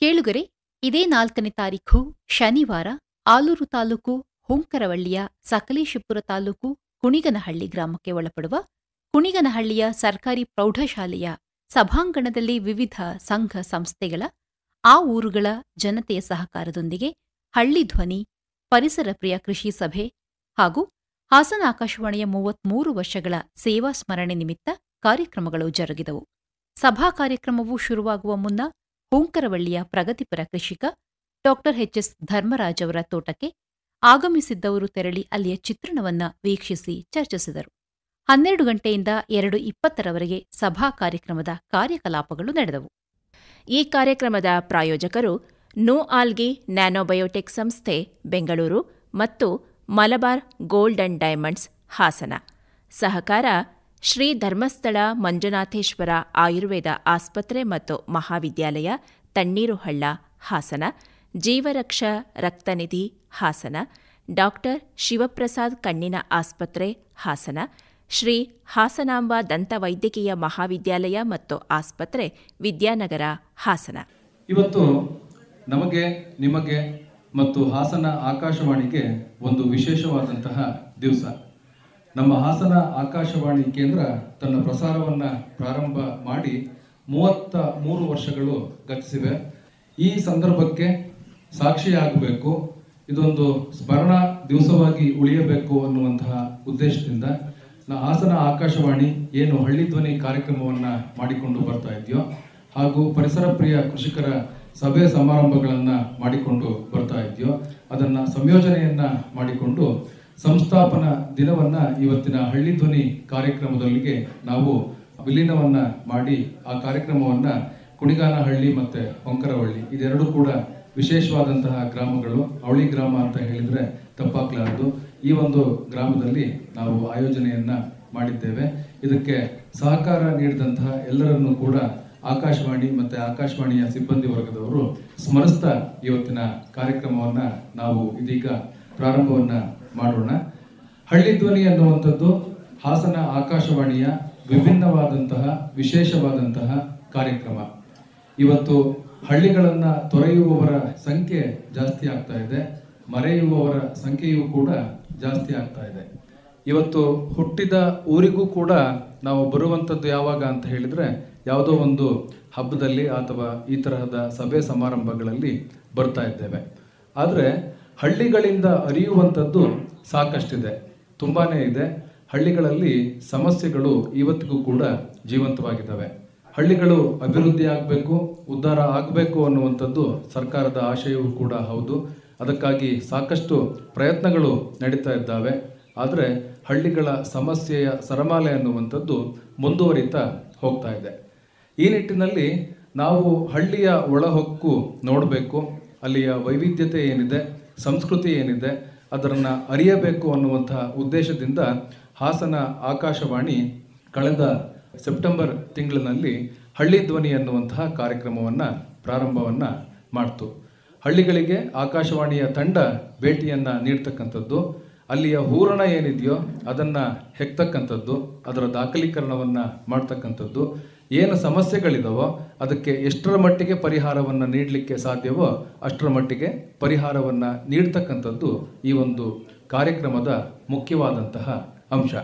ಕೇಳುಗರೆ, ಇದೇ 4ನೇ ತಾರೀಖು ಶನಿವಾರ ಆಲೂರು ತಾಲೂಕು ಹುಂಕರವಳ್ಳಿಯ ಸಕಲೇಶಪುರ ತಾಲೂಕು ಕುಣಿಗನಹಳ್ಳಿ ಗ್ರಾಮಕ್ಕೆ ಒಳಪಡುವ ಕುಣಿಗನಹಳ್ಳಿಯ ಸರ್ಕಾರಿ ಪ್ರೌಢಶಾಲೆಯ ಸಭಾಂಗಣದಲ್ಲಿ ವಿವಿಧ ಸಂಘ ಸಂಸ್ಥೆಗಳ ಆ ಊರುಗಳ ಜನತೆಯ ಸಹಕಾರದೊಂದಿಗೆ ಹಳ್ಳಿ ಧ್ವನಿ, ಪರಿಸರ ಪ್ರಿಯ ಕೃಷಿ ಸಭೆ ಹಾಗೂ ಹಾಸನ ಆಕಾಶವಾಣಿಯ 33 ವರ್ಷಗಳ ಸೇವಾ ಸ್ಮರಣೆ ನಿಮಿತ್ತ ಕಾರ್ಯಕ್ರಮಗಳು ಜರುಗಿದವು. ಸಭಾ ಕಾರ್ಯಕ್ರಮವು ಶುರುವಾಗುವ ಮುನ್ನ ಹುಂಕರವಳ್ಳಿಯ ಪ್ರಗತಿಪರ ಕೃಷಿಕ ಡಾ ಎಚ್.ಎಸ್. ಧರ್ಮರಾಜ್ ಅವರ ತೋಟಕ್ಕೆ ಆಗಮಿಸಿದ್ದವರು ತೆರಳಿ ಅಲ್ಲಿಯ ಚಿತ್ರಣವನ್ನ ವೀಕ್ಷಿಸಿ ಚರ್ಚಿಸಿದರು. 12 ಗಂಟೆಯಿಂದ 2:20ರವರೆಗೆ ಸಭಾ ಕಾರ್ಯಕ್ರಮದ ಕಾರ್ಯಕಲಾಪಗಳು ನಡೆದವು. ಈ ಕಾರ್ಯಕ್ರಮದ ಪ್ರಾಯೋಜಕರು ನೋ ಆಲ್ಗಿ ನ್ಯಾನೋಬಯೋಟೆಕ್ ಸಂಸ್ಥೆ ಬೆಂಗಳೂರು ಮತ್ತು Malabar gold and diamonds Hassan. ಸಹಕಾರ ಶ್ರೀ ಧರ್ಮಸ್ಥಳ ಮಂಜುನಾಥೇಶ್ವರ ಆಯುರ್ವೇದ ಆಸ್ಪತ್ರೆ ಮತ್ತು ಮಹಾವಿದ್ಯಾಲಯ ತಣ್ಣೀರುಹಳ್ಳ ಹಾಸನ, ಜೀವರಕ್ಷ ರಕ್ತನಿಧಿ ಹಾಸನ, ಡಾಕ್ಟರ್ ಶಿವಪ್ರಸಾದ್ ಕಣ್ಣಿನ ಆಸ್ಪತ್ರೆ ಹಾಸನ, ಶ್ರೀ ಹಾಸನಾಂಬ ದಂತವೈದ್ಯಕೀಯ ಮಹಾವಿದ್ಯಾಲಯ ಮತ್ತು ಆಸ್ಪತ್ರೆ ವಿದ್ಯಾನಗರ ಹಾಸನ. ಇವತ್ತು ನಮಗೆ, ನಿಮಗೆ ಮತ್ತು ಹಾಸನ ಆಕಾಶವಾಣಿಗೆ ಒಂದು ವಿಶೇಷವಾದಂತಹ ದಿವಸ. ನಮ್ಮ ಹಾಸನ ಆಕಾಶವಾಣಿ ಕೇಂದ್ರ ತನ್ನ ಪ್ರಸಾರವನ್ನು ಪ್ರಾರಂಭ ಮಾಡಿ 33 ವರ್ಷಗಳು ಗತಿಸಿವೆ. ಈ ಸಂದರ್ಭಕ್ಕೆ ಸಾಕ್ಷಿಯಾಗಬೇಕು, ಇದೊಂದು ಸ್ಮರಣಾ ದಿವಸವಾಗಿ ಉಳಿಯಬೇಕು ಅನ್ನುವಂತಹ ಉದ್ದೇಶದಿಂದ ಹಾಸನ ಆಕಾಶವಾಣಿ ಏನು ಹಳ್ಳಿ ಧ್ವನಿ ಕಾರ್ಯಕ್ರಮವನ್ನು ಮಾಡಿಕೊಂಡು ಬರ್ತಾ ಇದೆಯೋ ಹಾಗೂ ಪರಿಸರ ಪ್ರಿಯ ಕೃಷಿಕರ ಸಭೆ ಸಮಾರಂಭಗಳನ್ನು ಮಾಡಿಕೊಂಡು ಬರ್ತಾ ಇದೆಯೋ ಅದನ್ನು ಸಂಯೋಜನೆಯನ್ನು ಮಾಡಿಕೊಂಡು ಸಂಸ್ಥಾಪನಾ ದಿನವನ್ನು ಇವತ್ತಿನ ಹಳ್ಳಿ ಧ್ವನಿ ಕಾರ್ಯಕ್ರಮದೊಂದಿಗೆ ನಾವು ವಿಲೀನವನ್ನು ಮಾಡಿ ಆ ಕಾರ್ಯಕ್ರಮವನ್ನು ಕುಣಿಗಾನಹಳ್ಳಿ ಮತ್ತು ಹೊಂಕರವಳ್ಳಿ ಇದೆರಡೂ ಕೂಡ ವಿಶೇಷವಾದಂತಹ ಗ್ರಾಮಗಳು. ಅವಳಿ ಗ್ರಾಮ ಅಂತ ಹೇಳಿದರೆ ತಪ್ಪಾಗಲಾರದು. ಈ ಒಂದು ಗ್ರಾಮದಲ್ಲಿ ನಾವು ಆಯೋಜನೆಯನ್ನು ಮಾಡಿದ್ದೇವೆ. ಇದಕ್ಕೆ ಸಹಕಾರ ನೀಡಿದಂತಹ ಎಲ್ಲರನ್ನೂ ಕೂಡ ಆಕಾಶವಾಣಿ ಮತ್ತು ಆಕಾಶವಾಣಿಯ ಸಿಬ್ಬಂದಿ ವರ್ಗದವರು ಸ್ಮರಿಸ್ತಾ ಇವತ್ತಿನ ಕಾರ್ಯಕ್ರಮವನ್ನು ನಾವು ಇದೀಗ ಪ್ರಾರಂಭವನ್ನು ಮಾಡೋಣ. ಹಳ್ಳಿ ಧ್ವನಿ ಅನ್ನುವಂಥದ್ದು ಹಾಸನ ಆಕಾಶವಾಣಿಯ ವಿಭಿನ್ನವಾದಂತಹ ವಿಶೇಷವಾದಂತಹ ಕಾರ್ಯಕ್ರಮ. ಇವತ್ತು ಹಳ್ಳಿಗಳನ್ನು ತೊರೆಯುವವರ ಸಂಖ್ಯೆ ಜಾಸ್ತಿ ಆಗ್ತಾ ಇದೆ, ಮರೆಯುವವರ ಸಂಖ್ಯೆಯೂ ಕೂಡ ಜಾಸ್ತಿ ಆಗ್ತಾ ಇದೆ. ಇವತ್ತು ಹುಟ್ಟಿದ ಊರಿಗೂ ಕೂಡ ನಾವು ಬರುವಂಥದ್ದು ಯಾವಾಗ ಅಂತ ಹೇಳಿದರೆ ಯಾವುದೋ ಒಂದು ಹಬ್ಬದಲ್ಲಿ ಅಥವಾ ಈ ತರಹದ ಸಭೆ ಸಮಾರಂಭಗಳಲ್ಲಿ ಬರ್ತಾ ಇದ್ದೇವೆ. ಆದರೆ ಹಳ್ಳಿಗಳಿಂದ ಅರಿಯುವಂಥದ್ದು ಸಾಕಷ್ಟಿದೆ, ತುಂಬಾ ಇದೆ. ಹಳ್ಳಿಗಳಲ್ಲಿ ಸಮಸ್ಯೆಗಳು ಇವತ್ತಿಗೂ ಕೂಡ ಜೀವಂತವಾಗಿದ್ದಾವೆ. ಹಳ್ಳಿಗಳು ಅಭಿವೃದ್ಧಿ ಆಗಬೇಕು, ಉದ್ಧಾರ ಆಗಬೇಕು ಅನ್ನುವಂಥದ್ದು ಸರ್ಕಾರದ ಆಶಯವೂ ಕೂಡ ಹೌದು. ಅದಕ್ಕಾಗಿ ಸಾಕಷ್ಟು ಪ್ರಯತ್ನಗಳು ನಡೀತಾ ಇದ್ದಾವೆ. ಆದರೆ ಹಳ್ಳಿಗಳ ಸಮಸ್ಯೆಯ ಸರಮಾಲೆ ಅನ್ನುವಂಥದ್ದು ಮುಂದುವರಿತಾ ಹೋಗ್ತಾ ಇದೆ. ಈ ನಿಟ್ಟಿನಲ್ಲಿ ನಾವು ಹಳ್ಳಿಯ ಒಳಹೊಕ್ಕು ನೋಡಬೇಕು, ಅಲ್ಲಿಯ ವೈವಿಧ್ಯತೆ ಏನಿದೆ, ಸಂಸ್ಕೃತಿ ಏನಿದೆ ಅದನ್ನು ಅರಿಯಬೇಕು ಅನ್ನುವಂತಹ ಉದ್ದೇಶದಿಂದ ಹಾಸನ ಆಕಾಶವಾಣಿ ಕಳೆದ ಸೆಪ್ಟೆಂಬರ್ ತಿಂಗಳಿನಲ್ಲಿ ಹಳ್ಳಿ ಧ್ವನಿ ಅನ್ನುವಂತಹ ಕಾರ್ಯಕ್ರಮವನ್ನು ಪ್ರಾರಂಭವನ್ನು ಮಾಡ್ತು. ಹಳ್ಳಿಗಳಿಗೆ ಆಕಾಶವಾಣಿಯ ತಂಡ ಭೇಟಿಯನ್ನು ನೀಡ್ತಕ್ಕಂಥದ್ದು, ಅಲ್ಲಿಯ ಹೂರಣ ಏನಿದೆಯೋ ಅದನ್ನು ಹೆಕ್ತಕ್ಕಂಥದ್ದು, ಅದರ ದಾಖಲೀಕರಣವನ್ನು ಮಾಡ್ತಕ್ಕಂಥದ್ದು, ಏನು ಸಮಸ್ಯೆಗಳಿದಾವೋ ಅದಕ್ಕೆ ಎಷ್ಟರ ಮಟ್ಟಿಗೆ ಪರಿಹಾರವನ್ನು ನೀಡಲಿಕ್ಕೆ ಸಾಧ್ಯವೋ ಅಷ್ಟರ ಮಟ್ಟಿಗೆ ಪರಿಹಾರವನ್ನು ನೀಡ್ತಕ್ಕಂಥದ್ದು ಈ ಒಂದು ಕಾರ್ಯಕ್ರಮದ ಮುಖ್ಯವಾದಂತಹ ಅಂಶ.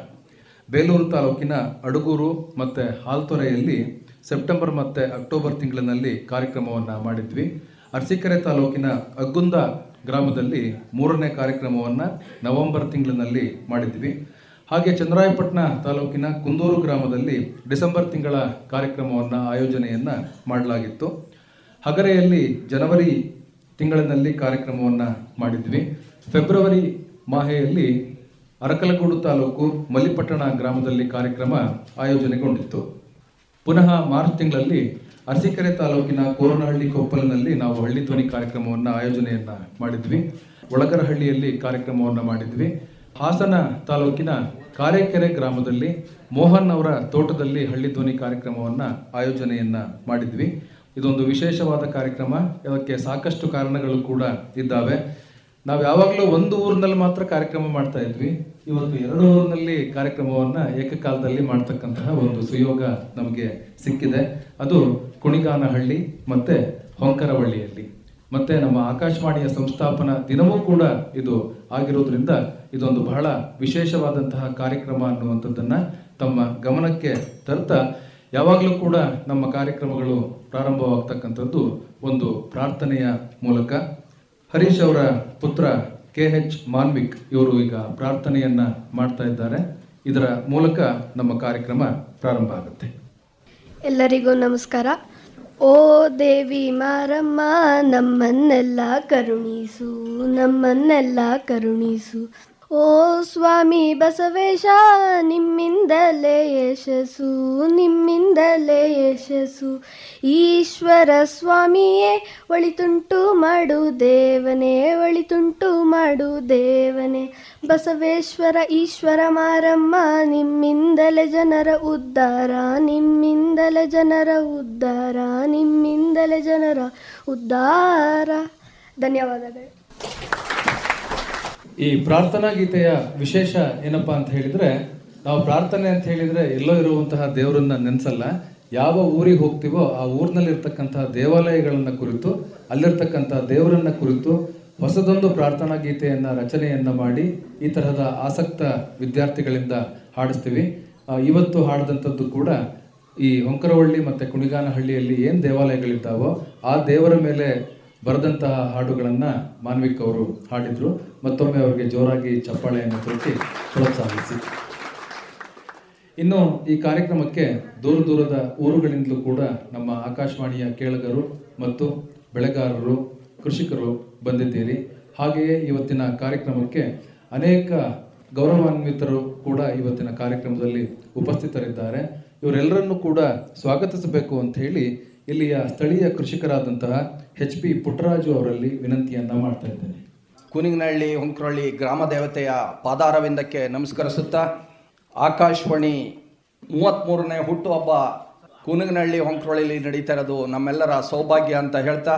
ಬೇಲೂರು ತಾಲೂಕಿನ ಅಡಗೂರು ಮತ್ತು ಹಾಲ್ತೊರೆಯಲ್ಲಿ ಸೆಪ್ಟೆಂಬರ್ ಮತ್ತು ಅಕ್ಟೋಬರ್ ತಿಂಗಳಿನಲ್ಲಿ ಕಾರ್ಯಕ್ರಮವನ್ನು ಮಾಡಿದ್ವಿ. ಅರಸೀಕೆರೆ ತಾಲೂಕಿನ ಅಗ್ಗುಂದ ಗ್ರಾಮದಲ್ಲಿ 3ನೇ ಕಾರ್ಯಕ್ರಮವನ್ನು ನವೆಂಬರ್ ತಿಂಗಳಿನಲ್ಲಿ ಮಾಡಿದ್ವಿ. ಹಾಗೆ ಚನ್ನರಾಯಪಟ್ಟಣ ತಾಲೂಕಿನ ಕುಂದೂರು ಗ್ರಾಮದಲ್ಲಿ ಡಿಸೆಂಬರ್ ತಿಂಗಳ ಕಾರ್ಯಕ್ರಮವನ್ನು ಆಯೋಜನೆಯನ್ನು ಮಾಡಲಾಗಿತ್ತು. ಹಗರೆಯಲ್ಲಿ ಜನವರಿ ತಿಂಗಳಿನಲ್ಲಿ ಕಾರ್ಯಕ್ರಮವನ್ನು ಮಾಡಿದ್ವಿ. ಫೆಬ್ರವರಿ ಮಾಹೆಯಲ್ಲಿ ಅರಕಲಗೂಡು ತಾಲೂಕು ಮಲ್ಲಿಪಟ್ಟಣ ಗ್ರಾಮದಲ್ಲಿ ಕಾರ್ಯಕ್ರಮ ಆಯೋಜನೆಗೊಂಡಿತ್ತು. ಪುನಃ ಮಾರ್ಚ್ ತಿಂಗಳಲ್ಲಿ ಅರಸೀಕೆರೆ ತಾಲೂಕಿನ ಕೋರನಹಳ್ಳಿ ಕೊಪ್ಪಲಿನಲ್ಲಿ ನಾವು ಹಳ್ಳಿ ಧ್ವನಿ ಕಾರ್ಯಕ್ರಮವನ್ನು ಆಯೋಜನೆಯನ್ನು ಮಾಡಿದ್ವಿ. ಒಳಗರಹಳ್ಳಿಯಲ್ಲಿ ಕಾರ್ಯಕ್ರಮವನ್ನು ಮಾಡಿದ್ವಿ. ಹಾಸನ ತಾಲೂಕಿನ ಕಾರೆಕೆರೆ ಗ್ರಾಮದಲ್ಲಿ ಮೋಹನ್ ಅವರ ತೋಟದಲ್ಲಿ ಹಳ್ಳಿ ಧ್ವನಿ ಕಾರ್ಯಕ್ರಮವನ್ನು ಆಯೋಜನೆಯನ್ನು ಮಾಡಿದ್ವಿ. ಇದೊಂದು ವಿಶೇಷವಾದ ಕಾರ್ಯಕ್ರಮ. ಇದಕ್ಕೆ ಸಾಕಷ್ಟು ಕಾರಣಗಳು ಕೂಡ ಇದ್ದಾವೆ. ನಾವು ಯಾವಾಗಲೂ ಒಂದು ಊರಿನಲ್ಲಿ ಮಾತ್ರ ಕಾರ್ಯಕ್ರಮ ಮಾಡ್ತಾ ಇದ್ವಿ. ಇವತ್ತು 2 ಊರಿನಲ್ಲಿ ಕಾರ್ಯಕ್ರಮವನ್ನು ಏಕಕಾಲದಲ್ಲಿ ಮಾಡ್ತಕ್ಕಂತಹ ಒಂದು ಸುಯೋಗ ನಮಗೆ ಸಿಕ್ಕಿದೆ. ಅದು ಕುಣಿಗಾನಹಳ್ಳಿ ಮತ್ತು ಹೊಂಕರವಳ್ಳಿಯಲ್ಲಿ. ಮತ್ತು ನಮ್ಮ ಆಕಾಶವಾಣಿಯ ಸಂಸ್ಥಾಪನಾ ದಿನವೂ ಕೂಡ ಇದು ಆಗಿರೋದ್ರಿಂದ ಇದೊಂದು ಬಹಳ ವಿಶೇಷವಾದಂತಹ ಕಾರ್ಯಕ್ರಮ ಅನ್ನುವಂಥದ್ದನ್ನು ತಮ್ಮ ಗಮನಕ್ಕೆ ತರ್ತಾ, ಯಾವಾಗಲೂ ಕೂಡ ನಮ್ಮ ಕಾರ್ಯಕ್ರಮಗಳು ಪ್ರಾರಂಭವಾಗ್ತಕ್ಕಂಥದ್ದು ಒಂದು ಪ್ರಾರ್ಥನೆಯ ಮೂಲಕ. ಹರೀಶ್ ಅವರ ಪುತ್ರ KH ಮಾನ್ವಿಕ್ ಇವರು ಈಗ ಪ್ರಾರ್ಥನೆಯನ್ನು ಮಾಡ್ತಾ ಇದ್ದಾರೆ. ಇದರ ಮೂಲಕ ನಮ್ಮ ಕಾರ್ಯಕ್ರಮ ಪ್ರಾರಂಭ ಆಗುತ್ತೆ. ಎಲ್ಲರಿಗೂ ನಮಸ್ಕಾರ. ಓ ದೇವಿ ಮಾರಮ್ಮ, ನಮ್ಮನ್ನೆಲ್ಲ ಕರುಣಿಸು, ನಮ್ಮನ್ನೆಲ್ಲ ಕರುಣಿಸು. ಓ ಸ್ವಾಮಿ ಬಸವೇಶ, ನಿಮ್ಮಿಂದಲೇ ಯಶಸ್ಸು, ನಿಮ್ಮಿಂದಲೇ ಯಶಸ್ಸು. ಈಶ್ವರ ಸ್ವಾಮಿಯೇ ಒಳಿತುಂಟು ಮಾಡು ದೇವನೇ, ಒಳಿತುಂಟು ಮಾಡು ದೇವನೇ. ಬಸವೇಶ್ವರ ಈಶ್ವರ ಮಾರಮ್ಮ, ನಿಮ್ಮಿಂದಲೇ ಜನರ ಉದ್ಧಾರ, ನಿಮ್ಮಿಂದಲೇ ಜನರ ಉದ್ಧಾರ, ನಿಮ್ಮಿಂದಲೇ ಜನರ ಉದ್ಧಾರ. ಧನ್ಯವಾದಗಳು. ಈ ಪ್ರಾರ್ಥನಾ ಗೀತೆಯ ವಿಶೇಷ ಏನಪ್ಪಾ ಅಂತ ಹೇಳಿದ್ರೆ, ನಾವು ಪ್ರಾರ್ಥನೆ ಅಂತ ಹೇಳಿದ್ರೆ ಎಲ್ಲೋ ಇರುವಂತಹ ದೇವರನ್ನ ನೆನೆಸಲ್ಲ. ಯಾವ ಊರಿಗೆ ಹೋಗ್ತೀವೋ ಆ ಊರಿನಲ್ಲಿರ್ತಕ್ಕಂತಹ ದೇವಾಲಯಗಳನ್ನ ಕುರಿತು, ಅಲ್ಲಿರ್ತಕ್ಕಂತಹ ದೇವರನ್ನ ಕುರಿತು ಹೊಸದೊಂದು ಪ್ರಾರ್ಥನಾ ಗೀತೆಯನ್ನ ರಚನೆಯನ್ನ ಮಾಡಿ ಈ ತರಹದ ಆಸಕ್ತ ವಿದ್ಯಾರ್ಥಿಗಳಿಂದ ಹಾಡಿಸ್ತೀವಿ. ಇವತ್ತು ಹಾಡಿದಂಥದ್ದು ಕೂಡ ಈ ಹೊಂಕರವಳ್ಳಿ ಮತ್ತು ಕುಣಿಗಾನಹಳ್ಳಿಯಲ್ಲಿ ಏನು ದೇವಾಲಯಗಳಿದ್ದಾವೋ ಆ ದೇವರ ಮೇಲೆ ಬರೆದಂತಹ ಹಾಡುಗಳನ್ನು ಮಾನ್ವಿಕ್ ಅವರು ಹಾಡಿದರು. ಮತ್ತೊಮ್ಮೆ ಅವರಿಗೆ ಜೋರಾಗಿ ಚಪ್ಪಾಳೆಯನ್ನು ತಟ್ಟಿ ಪ್ರೋತ್ಸಾಹಿಸಿ. ಇನ್ನು ಈ ಕಾರ್ಯಕ್ರಮಕ್ಕೆ ದೂರ ದೂರದ ಊರುಗಳಿಂದಲೂ ಕೂಡ ನಮ್ಮ ಆಕಾಶವಾಣಿಯ ಕೇಳುಗರು ಮತ್ತು ಬೆಳೆಗಾರರು, ಕೃಷಿಕರು ಬಂದಿದ್ದೀರಿ. ಹಾಗೆಯೇ ಇವತ್ತಿನ ಕಾರ್ಯಕ್ರಮಕ್ಕೆ ಅನೇಕ ಗೌರವಾನ್ವಿತರು ಕೂಡ ಇವತ್ತಿನ ಕಾರ್ಯಕ್ರಮದಲ್ಲಿ ಉಪಸ್ಥಿತರಿದ್ದಾರೆ. ಇವರೆಲ್ಲರನ್ನೂ ಕೂಡ ಸ್ವಾಗತಿಸಬೇಕು ಅಂತ ಹೇಳಿ ಇಲ್ಲಿಯ ಸ್ಥಳೀಯ ಕೃಷಿಕರಾದಂತಹ HP ಪುಟ್ಟರಾಜು ಅವರಲ್ಲಿ ವಿನಂತಿಯನ್ನ ಮಾಡ್ತಾ ಇದ್ದೇನೆ. ಕುಣಿಗನಹಳ್ಳಿ ಹೊಂಕರವಳ್ಳಿ ಗ್ರಾಮ ದೇವತೆಯ ಪಾದಾರವಿಂದಕ್ಕೆ ನಮಸ್ಕರಿಸುತ್ತಾ, ಆಕಾಶವಾಣಿ 33ನೇ ಹುಟ್ಟುಹಬ್ಬ ಕುಣಿಗನಹಳ್ಳಿ ಹೊಂಕರವಳ್ಳಿಯಲ್ಲಿ ನಡೀತಾ ಇರೋದು ನಮ್ಮೆಲ್ಲರ ಸೌಭಾಗ್ಯ ಅಂತ ಹೇಳ್ತಾ,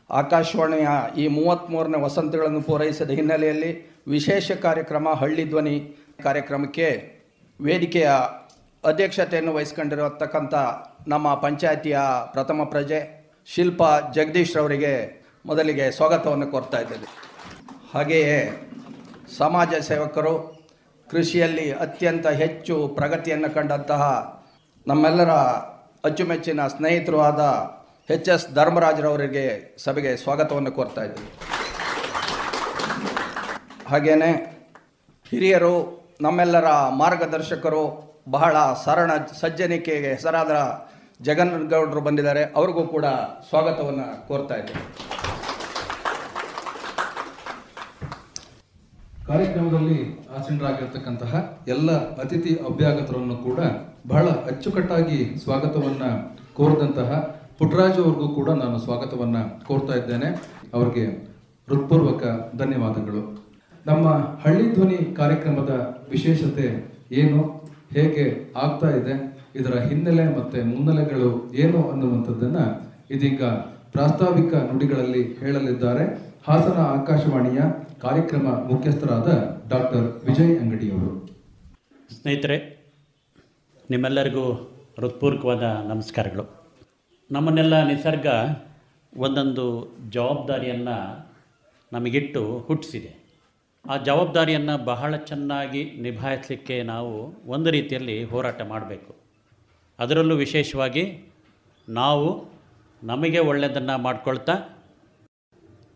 ಆಕಾಶವಾಣಿಯ ಈ 33ನೇ ವಸಂತಗಳನ್ನು ಪೂರೈಸಿದ ಹಿನ್ನೆಲೆಯಲ್ಲಿ ವಿಶೇಷ ಕಾರ್ಯಕ್ರಮ ಹಳ್ಳಿ ಧ್ವನಿ ಕಾರ್ಯಕ್ರಮಕ್ಕೆ ವೇದಿಕೆಯ ಅಧ್ಯಕ್ಷತೆಯನ್ನು ವಹಿಸ್ಕೊಂಡಿರತಕ್ಕಂಥ ನಮ್ಮ ಪಂಚಾಯತಿಯ ಪ್ರಥಮ ಪ್ರಜೆ ಶಿಲ್ಪಾ ಜಗದೀಶ್ ರವರಿಗೆ ಮೊದಲಿಗೆ ಸ್ವಾಗತವನ್ನು ಕೋರ್ತಾ ಇದ್ದೇನೆ. ಹಾಗೆಯೇ ಸಮಾಜ ಸೇವಕರು, ಕೃಷಿಯಲ್ಲಿ ಅತ್ಯಂತ ಹೆಚ್ಚು ಪ್ರಗತಿಯನ್ನು ಕಂಡಂತಹ ನಮ್ಮೆಲ್ಲರ ಅಚ್ಚುಮೆಚ್ಚಿನ ಸ್ನೇಹಿತರು ಆದ HS ಧರ್ಮರಾಜರವರಿಗೆ ಸಭೆಗೆ ಸ್ವಾಗತವನ್ನು ಕೋರ್ತಾ ಇದ್ದೇನೆ. ಹಾಗೆಯೇ ಹಿರಿಯರು, ನಮ್ಮೆಲ್ಲರ ಮಾರ್ಗದರ್ಶಕರು, ಬಹಳ ಸಜ್ಜನಿಕೆಗೆ ಹೆಸರಾದ ಜಗನ್ಗೌಡರು ಬಂದಿದ್ದಾರೆ. ಅವ್ರಿಗೂ ಕೂಡ ಸ್ವಾಗತವನ್ನು ಕೋರ್ತಾ ಇದ್ದೇನೆ. ಕಾರ್ಯಕ್ರಮದಲ್ಲಿ ಆಸೀನರಾಗಿರ್ತಕ್ಕಂತಹ ಎಲ್ಲ ಅತಿಥಿ ಅಭ್ಯಾಗತರನ್ನು ಕೂಡ ಬಹಳ ಅಚ್ಚುಕಟ್ಟಾಗಿ ಸ್ವಾಗತವನ್ನು ಕೋರಿದಂತಹ ಪುಟ್ಟರಾಜು ಅವ್ರಿಗೂ ಕೂಡ ನಾನು ಸ್ವಾಗತವನ್ನು ಕೋರ್ತಾ ಇದ್ದೇನೆ. ಅವರಿಗೆ ಹೃತ್ಪೂರ್ವಕ ಧನ್ಯವಾದಗಳು. ನಮ್ಮ ಹಳ್ಳಿ ಧ್ವನಿ ಕಾರ್ಯಕ್ರಮದ ವಿಶೇಷತೆ ಏನು, ಹೇಗೆ ಆಗ್ತಾ ಇದೆ, ಇದರ ಹಿನ್ನೆಲೆ ಮತ್ತು ಮುನ್ನೆಲೆಗಳು ಏನು ಅನ್ನುವಂಥದ್ದನ್ನು ಇದೀಗ ಪ್ರಾಸ್ತಾವಿಕ ನುಡಿಗಳಲ್ಲಿ ಹೇಳಲಿದ್ದಾರೆ ಹಾಸನ ಆಕಾಶವಾಣಿಯ ಕಾರ್ಯಕ್ರಮ ಮುಖ್ಯಸ್ಥರಾದ ಡಾಕ್ಟರ್ ವಿಜಯ್ ಅಂಗಡಿಯವರು. ಸ್ನೇಹಿತರೆ, ನಿಮ್ಮೆಲ್ಲರಿಗೂ ಹೃತ್ಪೂರ್ವಕವಾದ ನಮಸ್ಕಾರಗಳು. ನಮ್ಮನ್ನೆಲ್ಲ ನಿಸರ್ಗ ಒಂದೊಂದು ಜವಾಬ್ದಾರಿಯನ್ನು ನಮಗಿಟ್ಟು ಹುಟ್ಟಿಸಿದೆ. ಆ ಜವಾಬ್ದಾರಿಯನ್ನು ಬಹಳ ಚೆನ್ನಾಗಿ ನಿಭಾಯಿಸಲಿಕ್ಕೆ ನಾವು ಒಂದು ರೀತಿಯಲ್ಲಿ ಹೋರಾಟ ಮಾಡಬೇಕು. ಅದರಲ್ಲೂ ವಿಶೇಷವಾಗಿ ನಾವು ನಮಗೆ ಒಳ್ಳೆಯದನ್ನು ಮಾಡ್ಕೊಳ್ತಾ,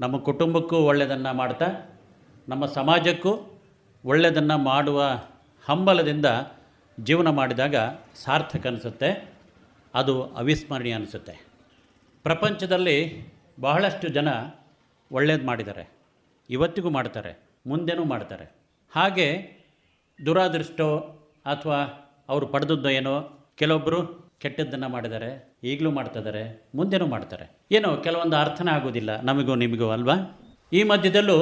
ನಮ್ಮ ಕುಟುಂಬಕ್ಕೂ ಒಳ್ಳೆಯದನ್ನು ಮಾಡ್ತಾ, ನಮ್ಮ ಸಮಾಜಕ್ಕೂ ಒಳ್ಳೆಯದನ್ನು ಮಾಡುವ ಹಂಬಲದಿಂದ ಜೀವನ ಮಾಡಿದಾಗ ಸಾರ್ಥಕ ಅನಿಸುತ್ತೆ, ಅದು ಅವಿಸ್ಮರಣೀಯ ಅನಿಸುತ್ತೆ. ಪ್ರಪಂಚದಲ್ಲಿ ಬಹಳಷ್ಟು ಜನ ಒಳ್ಳೇದು ಮಾಡಿದ್ದಾರೆ, ಇವತ್ತಿಗೂ ಮಾಡ್ತಾರೆ, ಮುಂದೆನೂ ಮಾಡ್ತಾರೆ. ಹಾಗೆ ದುರಾದೃಷ್ಟೋ ಅಥವಾ ಅವರು ಪಡೆದದ್ದು ಏನೋ, ಕೆಲವೊಬ್ಬರು ಕೆಟ್ಟದ್ದನ್ನು ಮಾಡಿದ್ದಾರೆ, ಈಗಲೂ ಮಾಡ್ತಿದ್ದಾರೆ, ಮುಂದೆನೂ ಮಾಡ್ತಾರೆ. ಏನೋ ಕೆಲವೊಂದು ಅರ್ಥನೇ ಆಗೋದಿಲ್ಲ ನಮಗೂ ನಿಮಗೂ ಅಲ್ವಾ? ಈ ಮಧ್ಯದಲ್ಲೂ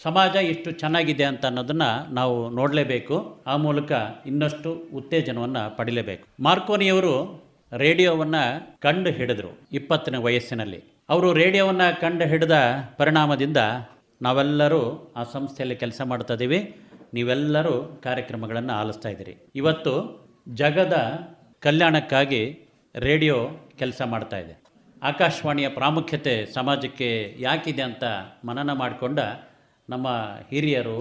ಸಮಾಜ ಇಷ್ಟು ಚೆನ್ನಾಗಿದೆ ಅಂತ ಅನ್ನೋದನ್ನು ನಾವು ನೋಡಲೇಬೇಕು. ಆ ಮೂಲಕ ಇನ್ನಷ್ಟು ಉತ್ತೇಜನವನ್ನು ಪಡಿಲೇಬೇಕು. ಮಾರ್ಕೋನಿಯವರು ರೇಡಿಯೋವನ್ನು ಕಂಡು ಹಿಡಿದ್ರು 20ನೇ ವಯಸ್ಸಿನಲ್ಲಿ. ಅವರು ರೇಡಿಯೋವನ್ನು ಕಂಡು ಹಿಡಿದ ಪರಿಣಾಮದಿಂದ ನಾವೆಲ್ಲರೂ ಆ ಸಂಸ್ಥೆಯಲ್ಲಿ ಕೆಲಸ ಮಾಡ್ತಾ ಇದ್ದೀವಿ. ನೀವೆಲ್ಲರೂ ಕಾರ್ಯಕ್ರಮಗಳನ್ನು ಆಲಿಸ್ತಾ ಇದ್ದೀರಿ. ಇವತ್ತು ಜಗದ ಕಲ್ಯಾಣಕ್ಕಾಗಿ ರೇಡಿಯೋ ಕೆಲಸ ಮಾಡ್ತಾ ಇದೆ. ಆಕಾಶವಾಣಿಯ ಪ್ರಾಮುಖ್ಯತೆ ಸಮಾಜಕ್ಕೆ ಯಾಕಿದೆ ಅಂತ ಮನನ ಮಾಡಿಕೊಂಡ ನಮ್ಮ ಹಿರಿಯರು,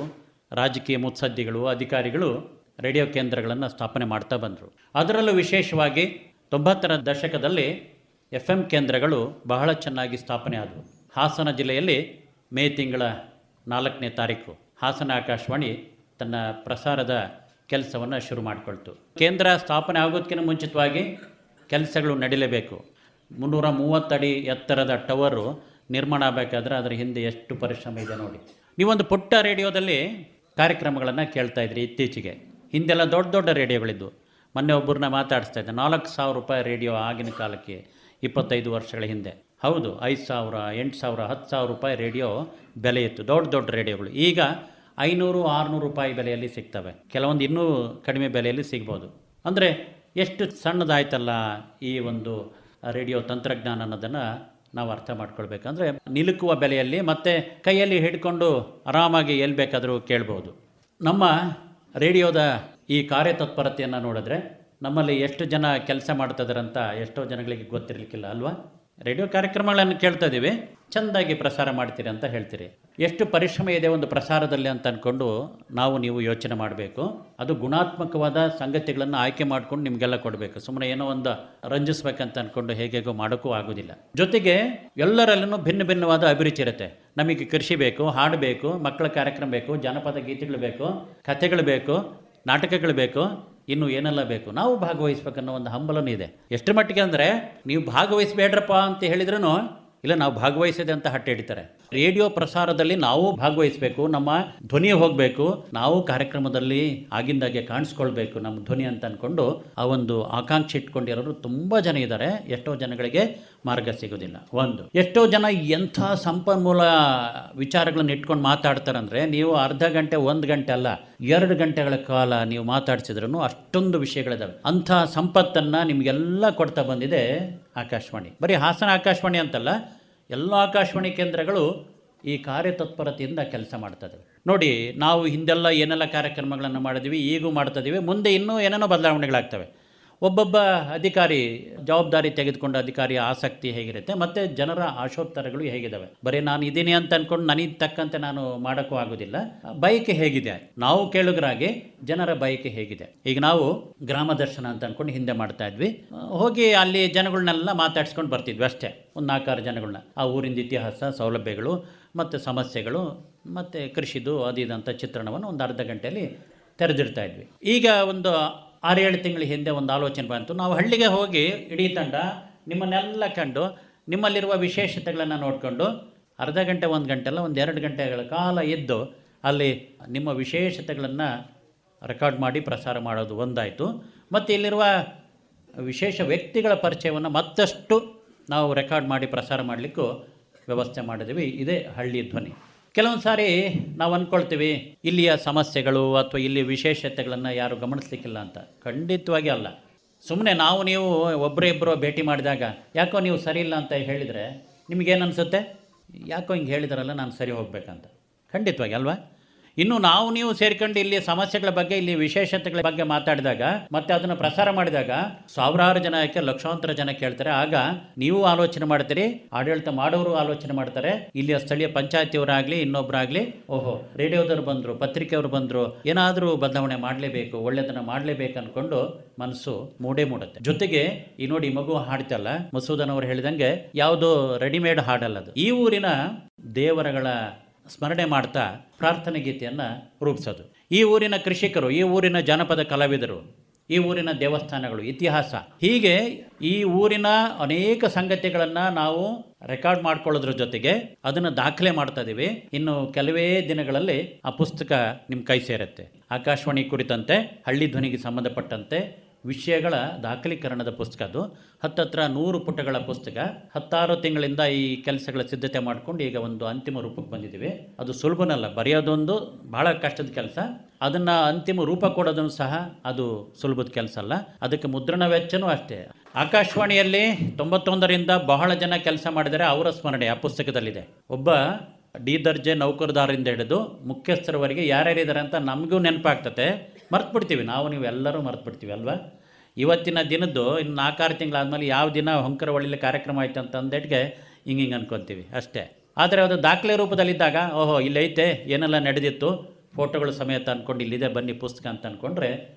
ರಾಜಕೀಯ ಮುತ್ಸದ್ದಿಗಳು, ಅಧಿಕಾರಿಗಳು ರೇಡಿಯೋ ಕೇಂದ್ರಗಳನ್ನು ಸ್ಥಾಪನೆ ಮಾಡ್ತಾ ಬಂದರು. ಅದರಲ್ಲೂ ವಿಶೇಷವಾಗಿ 90ರ ದಶಕದಲ್ಲಿ FM ಕೇಂದ್ರಗಳು ಬಹಳ ಚೆನ್ನಾಗಿ ಸ್ಥಾಪನೆ ಆದವು. ಹಾಸನ ಜಿಲ್ಲೆಯಲ್ಲಿ ಮೇ ತಿಂಗಳ 4ನೇ ತಾರೀಕು ಹಾಸನ ಆಕಾಶವಾಣಿ ತನ್ನ ಪ್ರಸಾರದ ಕೆಲಸವನ್ನು ಶುರು ಮಾಡಿಕೊಳ್ತು. ಕೇಂದ್ರ ಸ್ಥಾಪನೆ ಆಗೋದಕ್ಕಿಂತ ಮುಂಚಿತವಾಗಿ ಕೆಲಸಗಳು ನಡೀಲೇಬೇಕು. 330 ಅಡಿ ಎತ್ತರದ ಟವರು ನಿರ್ಮಾಣ ಆಗಬೇಕಾದ್ರೆ ಅದರ ಹಿಂದೆ ಎಷ್ಟು ಪರಿಶ್ರಮ ಇದೆ ನೋಡಿ. ನೀವೊಂದು ಪುಟ್ಟ ರೇಡಿಯೋದಲ್ಲಿ ಕಾರ್ಯಕ್ರಮಗಳನ್ನು ಕೇಳ್ತಾ ಇದ್ರಿ. ಇತ್ತೀಚೆಗೆ ಹಿಂದೆಲ್ಲ ದೊಡ್ಡ ದೊಡ್ಡ ರೇಡಿಯೋಗಳಿದ್ದು. ಮೊನ್ನೆ ಒಬ್ಬರನ್ನ ಮಾತಾಡಿಸ್ತಾ ಇದ್ದೆ, 4,000 ರೂಪಾಯಿ ರೇಡಿಯೋ ಆಗಿನ ಕಾಲಕ್ಕೆ 25 ವರ್ಷಗಳ ಹಿಂದೆ. ಹೌದು, 5,000, 8,000, 10,000 ರೂಪಾಯಿ ರೇಡಿಯೋ ಬೆಲೆ ಇತ್ತು, ದೊಡ್ಡ ದೊಡ್ಡ ರೇಡಿಯೋಗಳು. ಈಗ 500, 600 ರೂಪಾಯಿ ಬೆಲೆಯಲ್ಲಿ ಸಿಗ್ತವೆ. ಕೆಲವೊಂದು ಇನ್ನೂ ಕಡಿಮೆ ಬೆಲೆಯಲ್ಲಿ ಸಿಗ್ಬೋದು. ಅಂದರೆ ಎಷ್ಟು ಸಣ್ಣದಾಯ್ತಲ್ಲ ಈ ಒಂದು ರೇಡಿಯೋ ತಂತ್ರಜ್ಞಾನ ಅನ್ನೋದನ್ನು ನಾವು ಅರ್ಥ ಮಾಡ್ಕೊಳ್ಬೇಕಂದ್ರೆ ನಿಲುಕುವ ಬೆಲೆಯಲ್ಲಿ ಮತ್ತು ಕೈಯಲ್ಲಿ ಹಿಡ್ಕೊಂಡು ಆರಾಮಾಗಿ ಎಲ್ಲಿ ಬೇಕಾದರೂ ಕೇಳ್ಬೋದು. ನಮ್ಮ ರೇಡಿಯೋದ ಈ ಕಾರ್ಯತತ್ಪರತೆಯನ್ನು ನೋಡಿದ್ರೆ ನಮ್ಮಲ್ಲಿ ಎಷ್ಟು ಜನ ಕೆಲಸ ಮಾಡ್ತಿದ್ದಾರಂತ ಎಷ್ಟೋ ಜನಗಳಿಗೆ ಗೊತ್ತಿರಲಿಕ್ಕಿಲ್ಲ ಅಲ್ವಾ? ರೇಡಿಯೋ ಕಾರ್ಯಕ್ರಮಗಳನ್ನು ಕೇಳ್ತಾ ಇದ್ದೀವಿ, ಚೆಂದಾಗಿ ಪ್ರಸಾರ ಮಾಡ್ತೀರಿ ಅಂತ ಹೇಳ್ತೀರಿ. ಎಷ್ಟು ಪರಿಶ್ರಮ ಇದೆ ಒಂದು ಪ್ರಸಾರದಲ್ಲಿ ಅಂತ ಅಂದ್ಕೊಂಡು ನೀವು ಯೋಚನೆ ಮಾಡಬೇಕು. ಅದು ಗುಣಾತ್ಮಕವಾದ ಸಂಗತಿಗಳನ್ನು ಆಯ್ಕೆ ಮಾಡ್ಕೊಂಡು ನಿಮಗೆಲ್ಲ ಕೊಡಬೇಕು. ಸುಮ್ಮನೆ ಏನೋ ಒಂದು ರಂಜಿಸ್ಬೇಕಂತ ಅಂದ್ಕೊಂಡು ಹೇಗೇಗೋ ಮಾಡೋಕ್ಕೂ ಆಗೋದಿಲ್ಲ. ಜೊತೆಗೆ ಎಲ್ಲರಲ್ಲೂ ಭಿನ್ನ ಭಿನ್ನವಾದ ಅಭಿರುಚಿ ಇರುತ್ತೆ. ನಮಗೆ ಕೃಷಿ ಬೇಕು, ಹಾಡು ಬೇಕು, ಮಕ್ಕಳ ಕಾರ್ಯಕ್ರಮ ಬೇಕು, ಜನಪದ ಗೀತೆಗಳು ಬೇಕು, ಕಥೆಗಳು ಬೇಕು, ನಾಟಕಗಳು ಬೇಕು, ಇನ್ನು ಏನೆಲ್ಲ ಬೇಕು. ನಾವು ಭಾಗವಹಿಸ್ಬೇಕನ್ನೋ ಒಂದು ಹಂಬಲನೂ ಇದೆ. ಎಷ್ಟರ ಮಟ್ಟಿಗೆ ಅಂದರೆ ನೀವು ಭಾಗವಹಿಸಬೇಡ್ರಪ್ಪ ಅಂತ ಹೇಳಿದ್ರೂ ಇಲ್ಲ, ನಾವು ಭಾಗವಹಿಸಿದೆ ಅಂತ ಹಟ್ಟೆ ಹಿಡಿತಾರೆ. ರೇಡಿಯೋ ಪ್ರಸಾರದಲ್ಲಿ ನಾವು ಭಾಗವಹಿಸಬೇಕು, ನಮ್ಮ ಧ್ವನಿ ಹೋಗಬೇಕು, ನಾವು ಕಾರ್ಯಕ್ರಮದಲ್ಲಿ ಆಗಿಂದಾಗೆ ಕಾಣಿಸ್ಕೊಳ್ಬೇಕು ನಮ್ಮ ಧ್ವನಿ ಅಂತ ಅಂದ್ಕೊಂಡು ಆ ಒಂದು ಆಕಾಂಕ್ಷೆ ಇಟ್ಕೊಂಡಿರೋರು ತುಂಬ ಜನ ಇದ್ದಾರೆ. ಎಷ್ಟೋ ಜನಗಳಿಗೆ ಮಾರ್ಗ ಸಿಗೋದಿಲ್ಲ. ಒಂದು ಎಷ್ಟೋ ಜನ ಎಂಥ ಸಂಪನ್ಮೂಲ ವಿಚಾರಗಳನ್ನು ಇಟ್ಕೊಂಡು ಮಾತಾಡ್ತಾರಂದರೆ ನೀವು ಅರ್ಧ ಗಂಟೆ, 1 ಗಂಟೆ ಅಲ್ಲ 2 ಗಂಟೆಗಳ ಕಾಲ ನೀವು ಮಾತಾಡ್ಸಿದ್ರೂ ಅಷ್ಟೊಂದು ವಿಷಯಗಳಿದ್ದಾವೆ. ಅಂಥ ಸಂಪತ್ತನ್ನು ನಿಮಗೆಲ್ಲ ಕೊಡ್ತಾ ಬಂದಿದೆ ಆಕಾಶವಾಣಿ. ಬರೀ ಹಾಸನ ಆಕಾಶವಾಣಿ ಅಂತಲ್ಲ, ಎಲ್ಲ ಆಕಾಶವಾಣಿ ಕೇಂದ್ರಗಳು ಈ ಕಾರ್ಯತತ್ಪರತೆಯಿಂದ ಕೆಲಸ ಮಾಡ್ತದೆ. ನೋಡಿ, ನಾವು ಹಿಂದೆಲ್ಲ ಏನೆಲ್ಲ ಕಾರ್ಯಕ್ರಮಗಳನ್ನು ಮಾಡಿದ್ವಿ, ಈಗೂ ಮಾಡ್ತಿದ್ದೀವಿ, ಮುಂದೆ ಇನ್ನೂ ಏನೇನೋ ಬದಲಾವಣೆಗಳಾಗ್ತವೆ. ಒಬ್ಬೊಬ್ಬ ಅಧಿಕಾರಿ ಜವಾಬ್ದಾರಿ ತೆಗೆದುಕೊಂಡ ಅಧಿಕಾರಿಯ ಆಸಕ್ತಿ ಹೇಗಿರುತ್ತೆ ಮತ್ತು ಜನರ ಆಶೋತ್ತರಗಳು ಹೇಗಿದ್ದಾವೆ. ಬರೀ ನಾನು ಇದ್ದೀನಿ ಅಂತ ಅಂದ್ಕೊಂಡು ನನಗೆ ತಕ್ಕಂತೆ ನಾನು ಮಾಡೋಕ್ಕೂ ಆಗೋದಿಲ್ಲ. ಬಯಕೆ ಹೇಗಿದೆ, ನಾವು ಕೇಳುಗರಾಗಿ ಜನರ ಬಯಕೆ ಹೇಗಿದೆ. ಈಗ ನಾವು ಗ್ರಾಮ ದರ್ಶನ ಅಂತ ಅಂದ್ಕೊಂಡು ಹಿಂದೆ ಮಾಡ್ತಾ ಇದ್ವಿ. ಹೋಗಿ ಅಲ್ಲಿ ಜನಗಳನ್ನೆಲ್ಲ ಮಾತಾಡ್ಸ್ಕೊಂಡು ಬರ್ತಿದ್ವಿ ಅಷ್ಟೇ, ಒಂದು 4-6 ಜನಗಳನ್ನ. ಆ ಊರಿನ ಇತಿಹಾಸ, ಸೌಲಭ್ಯಗಳು ಮತ್ತು ಸಮಸ್ಯೆಗಳು ಮತ್ತು ಕೃಷಿದು ಅದಿದಂಥ ಚಿತ್ರಣವನ್ನು ಒಂದು ಅರ್ಧ ಗಂಟೆಯಲ್ಲಿ ತೆರೆದಿಡ್ತಾ ಇದ್ವಿ. ಈಗ ಒಂದು 6-7 ತಿಂಗಳ ಹಿಂದೆ ಒಂದು ಆಲೋಚನೆ ಬಂತು. ನಾವು ಹಳ್ಳಿಗೆ ಹೋಗಿ ಇಡೀ ತಂಡ ನಿಮ್ಮನ್ನೆಲ್ಲ ಕಂಡು ನಿಮ್ಮಲ್ಲಿರುವ ವಿಶೇಷತೆಗಳನ್ನು ನೋಡಿಕೊಂಡು ಅರ್ಧ ಗಂಟೆ, 1 ಗಂಟೆ ಅಲ್ಲ, ಒಂದು 2 ಗಂಟೆಗಳ ಕಾಲ ಇದ್ದು ಅಲ್ಲಿ ನಿಮ್ಮ ವಿಶೇಷತೆಗಳನ್ನು ರೆಕಾರ್ಡ್ ಮಾಡಿ ಪ್ರಸಾರ ಮಾಡೋದು ಒಂದಾಯಿತು. ಮತ್ತು ಇಲ್ಲಿರುವ ವಿಶೇಷ ವ್ಯಕ್ತಿಗಳ ಪರಿಚಯವನ್ನು ಮತ್ತಷ್ಟು ನಾವು ರೆಕಾರ್ಡ್ ಮಾಡಿ ಪ್ರಸಾರ ಮಾಡಲಿಕ್ಕೂ ವ್ಯವಸ್ಥೆ ಮಾಡಿದ್ವಿ. ಇದೇ ಹಳ್ಳಿ ಧ್ವನಿ. ಕೆಲವೊಂದು ಸಾರಿ ನಾವು ಅಂದ್ಕೊಳ್ತೀವಿ ಇಲ್ಲಿಯ ಸಮಸ್ಯೆಗಳು ಅಥವಾ ಇಲ್ಲಿ ವಿಶೇಷತೆಗಳನ್ನು ಯಾರು ಗಮನಿಸ್ಲಿಕ್ಕಿಲ್ಲ ಅಂತ. ಖಂಡಿತವಾಗಿ ಅಲ್ಲ. ಸುಮ್ಮನೆ ನೀವು ಒಬ್ಬರೇ ಭೇಟಿ ಮಾಡಿದಾಗ ಯಾಕೋ ನೀವು ಸರಿ ಇಲ್ಲ ಅಂತ ಹೇಳಿದರೆ ನಿಮಗೇನು ಅನಿಸುತ್ತೆ? ಯಾಕೋ ಹಿಂಗೆ ಹೇಳಿದಾರಲ್ಲ, ನಾನು ಸರಿ ಹೋಗ್ಬೇಕಂತ. ಖಂಡಿತವಾಗಿ ಅಲ್ವಾ? ಇನ್ನು ನೀವು ಸೇರ್ಕೊಂಡು ಇಲ್ಲಿ ಸಮಸ್ಯೆಗಳ ಬಗ್ಗೆ, ಇಲ್ಲಿ ವಿಶೇಷತೆಗಳ ಬಗ್ಗೆ ಮಾತಾಡಿದಾಗ ಮತ್ತೆ ಅದನ್ನು ಪ್ರಸಾರ ಮಾಡಿದಾಗ ಸಾವಿರಾರು ಜನ, ಯಾಕೆ ಲಕ್ಷಾಂತರ ಜನ ಕೇಳ್ತಾರೆ. ಆಗ ನೀವು ಆಲೋಚನೆ ಮಾಡ್ತೀರಿ, ಆಡಳಿತ ಮಾಡೋರು ಆಲೋಚನೆ ಮಾಡ್ತಾರೆ, ಇಲ್ಲಿಯ ಸ್ಥಳೀಯ ಪಂಚಾಯತಿಯವರಾಗಲಿ ಇನ್ನೊಬ್ಬರಾಗಲಿ, ಓಹೋ ರೇಡಿಯೋದವ್ರು ಬಂದರು, ಪತ್ರಿಕೆಯವರು ಬಂದರು, ಏನಾದರೂ ಬದಲಾವಣೆ ಮಾಡಲೇಬೇಕು, ಒಳ್ಳೆಯದನ್ನು ಮಾಡಲೇಬೇಕು ಅಂದ್ಕೊಂಡು ಮನಸ್ಸು ಮೂಡುತ್ತೆ. ಜೊತೆಗೆ ಈ ನೋಡಿ, ಮಗು ಹಾಡ್ತಲ್ಲ, ಮಸೂದನ್ ಅವರು ಹೇಳಿದಂಗೆ ಯಾವುದೋ ರೆಡಿಮೇಡ್ ಹಾಡಲ್ಲದು. ಈ ಊರಿನ ದೇವರಗಳ ಸ್ಮರಣೆ ಮಾಡ್ತಾ ಪ್ರಾರ್ಥನೆ ಗೀತೆಯನ್ನು ರೂಪಿಸೋದು. ಈ ಊರಿನ ಕೃಷಿಕರು, ಈ ಊರಿನ ಜನಪದ ಕಲಾವಿದರು, ಈ ಊರಿನ ದೇವಸ್ಥಾನಗಳು, ಇತಿಹಾಸ, ಹೀಗೆ ಈ ಊರಿನ ಅನೇಕ ಸಂಗತಿಗಳನ್ನು ನಾವು ರೆಕಾರ್ಡ್ ಮಾಡ್ಕೊಳ್ಳೋದ್ರ ಜೊತೆಗೆ ಅದನ್ನು ದಾಖಲೆ ಮಾಡ್ತಾ ಇದ್ದೀವಿ. ಇನ್ನು ಕೆಲವೇ ದಿನಗಳಲ್ಲಿ ಆ ಪುಸ್ತಕ ನಿಮ್ಮ ಕೈ ಸೇರುತ್ತೆ. ಆಕಾಶವಾಣಿ ಕುರಿತಂತೆ, ಹಳ್ಳಿ ಧ್ವನಿಗೆ ಸಂಬಂಧಪಟ್ಟಂತೆ ವಿಷಯಗಳ ದಾಖಲೀಕರಣದ ಪುಸ್ತಕ. ಅದು 100 ಪುಟಗಳ ಪುಸ್ತಕ. 16 ತಿಂಗಳಿಂದ ಈ ಕೆಲಸಗಳ ಸಿದ್ಧತೆ ಮಾಡಿಕೊಂಡು ಈಗ ಒಂದು ಅಂತಿಮ ರೂಪಕ್ಕೆ ಬಂದಿದ್ದೀವಿ. ಅದು ಸುಲಭನಲ್ಲ, ಬರೆಯೋದೊಂದು ಬಹಳ ಕಷ್ಟದ ಕೆಲಸ. ಅದನ್ನು ಅಂತಿಮ ರೂಪ ಕೊಡೋದನ್ನು ಸಹ ಅದು ಸುಲಭದ ಕೆಲಸ ಅಲ್ಲ. ಅದಕ್ಕೆ ಮುದ್ರಣ ವೆಚ್ಚನೂ ಅಷ್ಟೇ. ಆಕಾಶವಾಣಿಯಲ್ಲಿ 91ರಿಂದ ಬಹಳ ಜನ ಕೆಲಸ ಮಾಡಿದರೆ ಅವರ ಸ್ಮರಣೆ ಆ ಪುಸ್ತಕದಲ್ಲಿದೆ. ಒಬ್ಬ ಡಿ ದರ್ಜೆ ನೌಕರದಾರರಿಂದ ಹಿಡಿದು ಮುಖ್ಯಸ್ಥರವರೆಗೆ ಯಾರ್ಯಾರಿದ್ದಾರೆ ಅಂತ ನಮಗೂ ನೆನಪಾಗ್ತದೆ. ಮರ್ತ್ಬಿಡ್ತೀವಿ, ನೀವೆಲ್ಲರೂ ಮರ್ತ್ಬಿಡ್ತೀವಿ ಅಲ್ವಾ? ಇವತ್ತಿನ ದಿನದ್ದು ಇನ್ನು 4-6 ತಿಂಗಳಾದ್ಮೇಲೆ ಯಾವ ದಿನ ಹೊಂಕರವಳ್ಳಿಲಿ ಕಾರ್ಯಕ್ರಮ ಆಯ್ತು ಅಂತ ಅಂದೇಟ್ಗೆ ಹಿಂಗೆ ಅನ್ಕೊತೀವಿ ಅಷ್ಟೇ. ಆದರೆ ಅದು ದಾಖಲೆ ರೂಪದಲ್ಲಿದ್ದಾಗ ಓಹೋ ಇಲ್ಲೈತೆ ಏನೆಲ್ಲ ನಡೆದಿತ್ತು ಫೋಟೋಗಳು ಸಮೇತ ಅಂದ್ಕೊಂಡು ಇಲ್ಲಿದೆ ಬನ್ನಿ ಪುಸ್ತಕ ಅಂತ ಅಂದ್ಕೊಂಡ್ರೆ